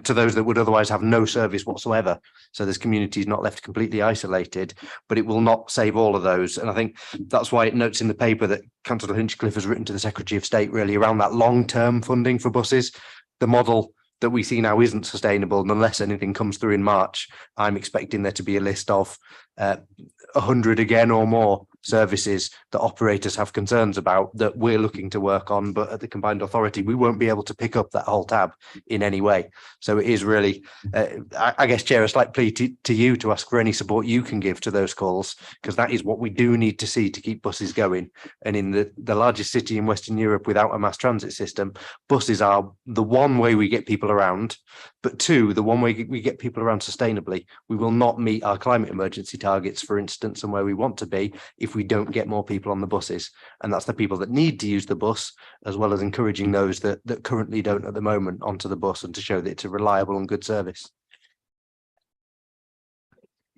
to those that would otherwise have no service whatsoever. So there's communities not left completely isolated, but it will not save all of those. And I think that's why it notes in the paper that Councillor Hinchcliffe has written to the Secretary of State really around that long-term funding for buses. The model that we see now isn't sustainable, and unless anything comes through in March, I'm expecting there to be a list of 100 again or more services that operators have concerns about that we're looking to work on, but at the combined authority we won't be able to pick up that whole tab in any way. So it is really, I guess, Chair, a slight plea to you to ask for any support you can give to those calls, because that is what we do need to see to keep buses going. And in the largest city in Western Europe without a mass transit system, buses are the one way we get people around, but two, the one way we get people around sustainably. We will not meet our climate emergency targets, for instance, and where we want to be if we don't get more people on the buses. And that's the people that need to use the bus, as well as encouraging those that currently don't at the moment onto the bus, and to show that it's a reliable and good service.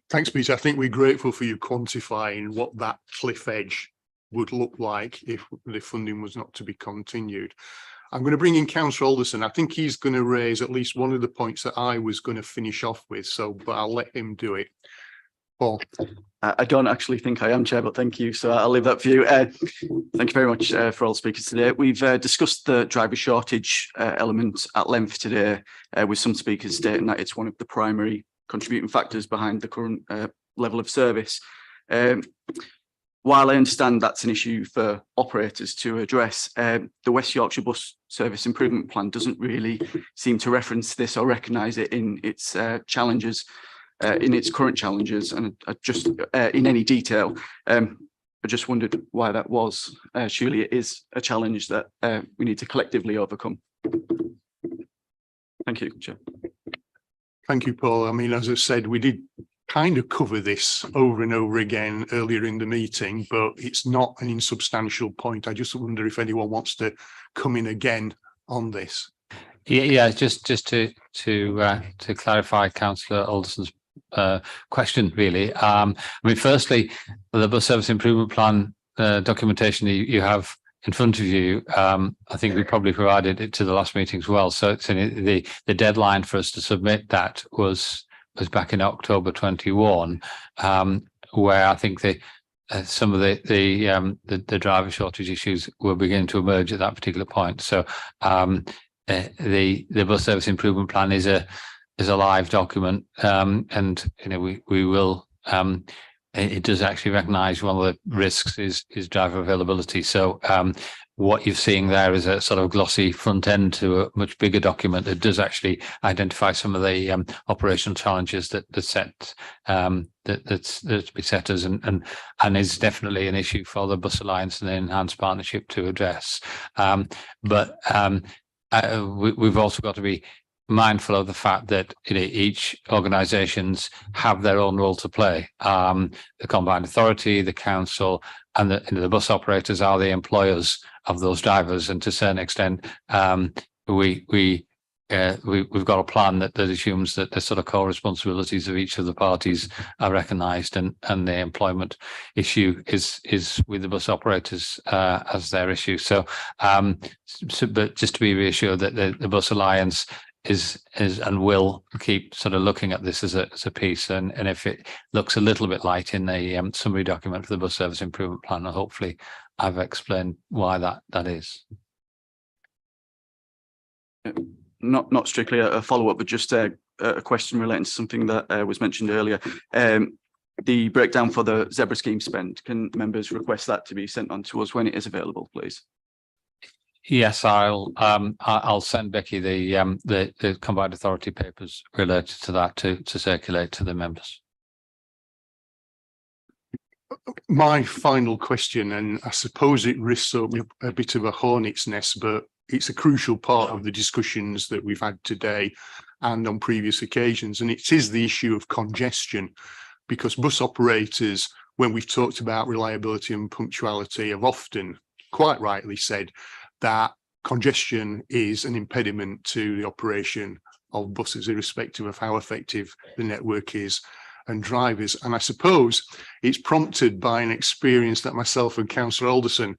Thanks, Peter. I think we're grateful for you quantifying what that cliff edge would look like if the funding was not to be continued. I'm going to bring in Councillor Alderson. I think he's going to raise at least one of the points that I was going to finish off with, but I'll let him do it. Paul. I don't actually think I am, Chair, but thank you. So I'll leave that for you. Thank you very much for all speakers today. We've discussed the driver shortage element at length today, with some speakers stating that it's one of the primary contributing factors behind the current level of service. While I understand that's an issue for operators to address, the West Yorkshire Bus Service Improvement Plan doesn't really seem to reference this or recognise it in its challenges. In its current challenges, and just in any detail. I just wondered why that was. Surely it is a challenge that we need to collectively overcome. Thank you, Chair. Thank you, Paul. I mean, as I said, we did kind of cover this over and over again earlier in the meeting, but it's not an insubstantial point. I just wonder if anyone wants to come in again on this. Yeah, just to clarify Councillor Alderson's question, really. I mean, firstly, the bus service improvement plan documentation you have in front of you, I think we probably provided it to the last meeting as well. So it's the deadline for us to submit that was back in October 21, where I think some of the driver shortage issues were beginning to emerge at that particular point. So the bus service improvement plan is a live document, and you know we will. It does actually recognise one of the risks is driver availability. So what you're seeing there is a sort of glossy front end to a much bigger document that does actually identify some of the operational challenges that beset us, and is definitely an issue for the Bus Alliance and the Enhanced Partnership to address. But we've also got to be mindful of the fact that each organisations have their own role to play. The Combined Authority, the council, and the bus operators are the employers of those drivers, and to a certain extent, we've got a plan that assumes that the sort of core responsibilities of each of the parties are recognised, and the employment issue is with the bus operators as their issue. So, but just to be reassured that the Bus Alliance is and will keep sort of looking at this as a piece, and if it looks a little bit light in the summary document for the bus service improvement plan, hopefully I've explained why that is. Not strictly a follow-up, but just a question relating to something that was mentioned earlier. The breakdown for the zebra scheme spend, can members request that to be sent on to us when it is available, please? Yes, I'll send Becky the Combined Authority papers related to that to circulate to the members. My final question, and I suppose it risks a bit of a hornet's nest, but it's a crucial part of the discussions that we've had today and on previous occasions, and it is the issue of congestion, because bus operators, when we've talked about reliability and punctuality, have often quite rightly said that congestion is an impediment to the operation of buses, irrespective of how effective the network is and drivers. And I suppose it's prompted by an experience that myself and Councillor Alderson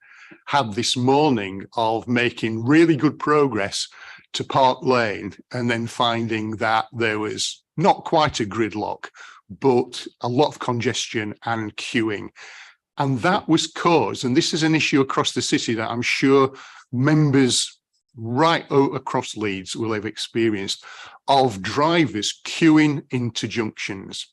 had this morning of making really good progress to Park Lane and then finding that there was not quite a gridlock, but a lot of congestion and queuing. And that was caused, and this is an issue across the city that I'm sure members right across Leeds will have experienced, of drivers queuing into junctions.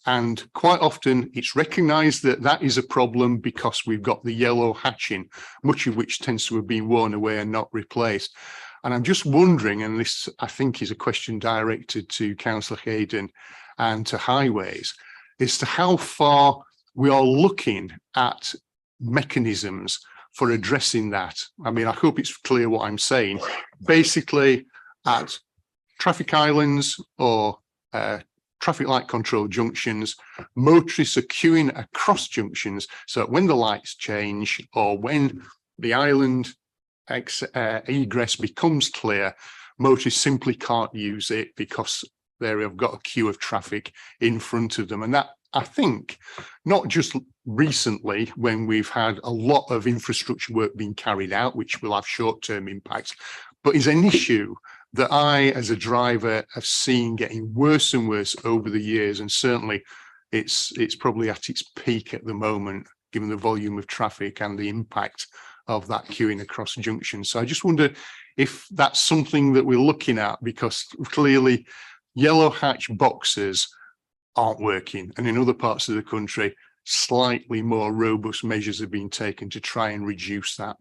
And quite often it's recognised that that is a problem because we've got the yellow hatching, much of which tends to have been worn away and not replaced. And I'm just wondering, and this I think is a question directed to Councillor Hayden and to Highways, as to how far we are looking at mechanisms for addressing that. I mean, I hope it's clear what I'm saying. Basically, at traffic islands or traffic light control junctions, motorists are queuing across junctions, so that when the lights change or when the island egress becomes clear, motorists simply can't use it because they have got a queue of traffic in front of them. And that, I think, not just recently when we've had a lot of infrastructure work being carried out, which will have short-term impacts, but is an issue that I, as a driver, have seen getting worse and worse over the years. And certainly it's probably at its peak at the moment, given the volume of traffic and the impact of that queuing across junctions. So I just wonder if that's something that we're looking at, because clearly yellow hatch boxes aren't working. And in other parts of the country, slightly more robust measures have been taken to try and reduce that.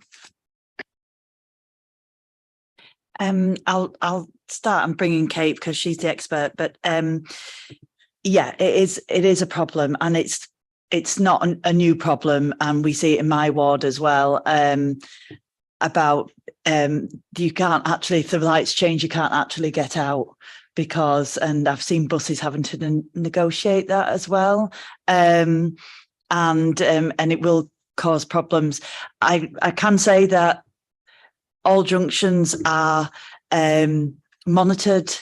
I'll start and bring in Kate because she's the expert, but yeah, it is a problem, and it's not a new problem, and we see it in my ward as well. About you can't actually, if the lights change, you can't actually get out because, and I've seen buses having to negotiate that as well, and it will cause problems. I can say that all junctions are monitored,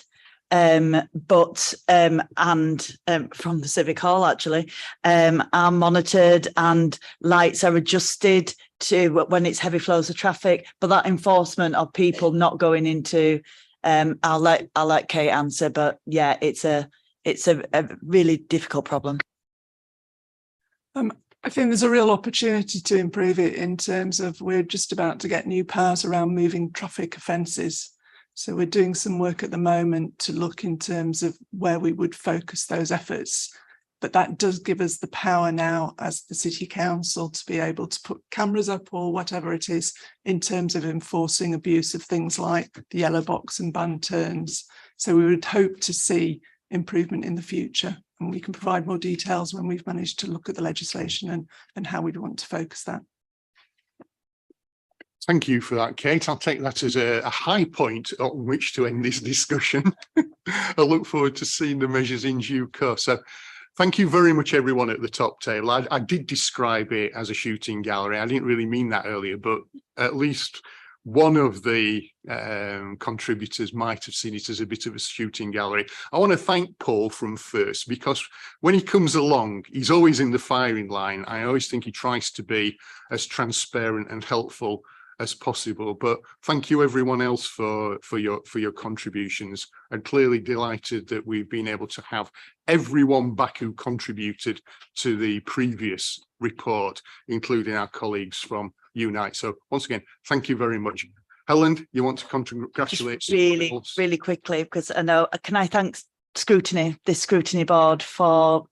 but from the Civic Hall actually, are monitored, and lights are adjusted to when it's heavy flows of traffic. But that enforcement of people not going into, I'll let Kate answer. But yeah, it's a really difficult problem. I think there's a real opportunity to improve it in terms of, we're just about to get new powers around moving traffic offences. So we're doing some work at the moment to look in terms of where we would focus those efforts. But that does give us the power now as the City Council to be able to put cameras up or whatever it is in terms of enforcing abuse of things like the yellow box and band turns. So we would hope to see improvement in the future, and we can provide more details when we've managed to look at the legislation and how we'd want to focus that. Thank you for that, Kate. I'll take that as a high point on which to end this discussion. I look forward to seeing the measures in due course. So thank you very much, everyone at the top table. I did describe it as a shooting gallery. I didn't really mean that earlier, but at least one of the contributors might have seen it as a bit of a shooting gallery. I want to thank Paul from First, because when he comes along, he's always in the firing line. I always think he tries to be as transparent and helpful as possible. But thank you everyone else for your contributions, and clearly delighted that we've been able to have everyone back who contributed to the previous report, including our colleagues from Unite. So once again, thank you very much. Helen, you want to congratulate? Just really quickly, because I know, can I thank Scrutiny, this Scrutiny board, for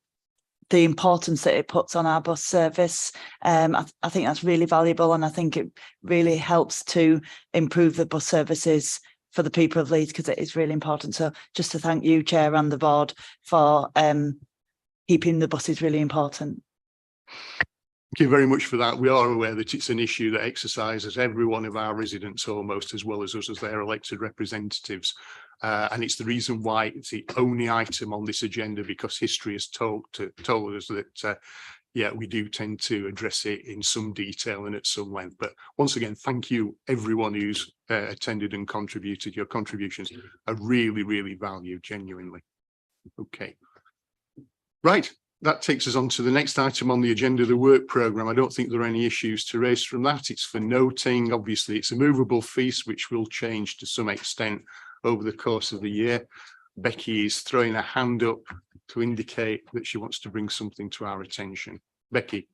the importance that it puts on our bus service. I think that's really valuable, and I think it really helps to improve the bus services for the people of Leeds, because it is really important. So just to thank you, Chair, and the board for keeping the buses really important. Thank you very much for that. We are aware that it's an issue that exercises every one of our residents almost, as well as us as their elected representatives. And it's the reason why it's the only item on this agenda, because history has told us that, yeah, we do tend to address it in some detail and at some length. But once again, thank you everyone who's attended and contributed. Your contributions are really, really valued, genuinely. Okay. Right. That takes us on to the next item on the agenda, the work programme. I don't think there are any issues to raise from that. It's for noting, obviously, it's a movable feast, which will change to some extent over the course of the year. Becky is throwing a hand up to indicate that she wants to bring something to our attention. Becky.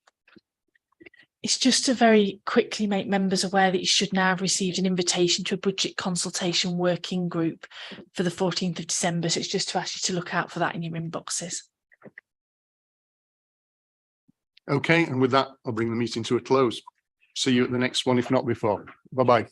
It's just to very quickly make members aware that you should now have received an invitation to a budget consultation working group for the 14th of December. So it's just to ask you to look out for that in your inboxes. Okay, and with that, I'll bring the meeting to a close. See you at the next one, if not before. Bye-bye.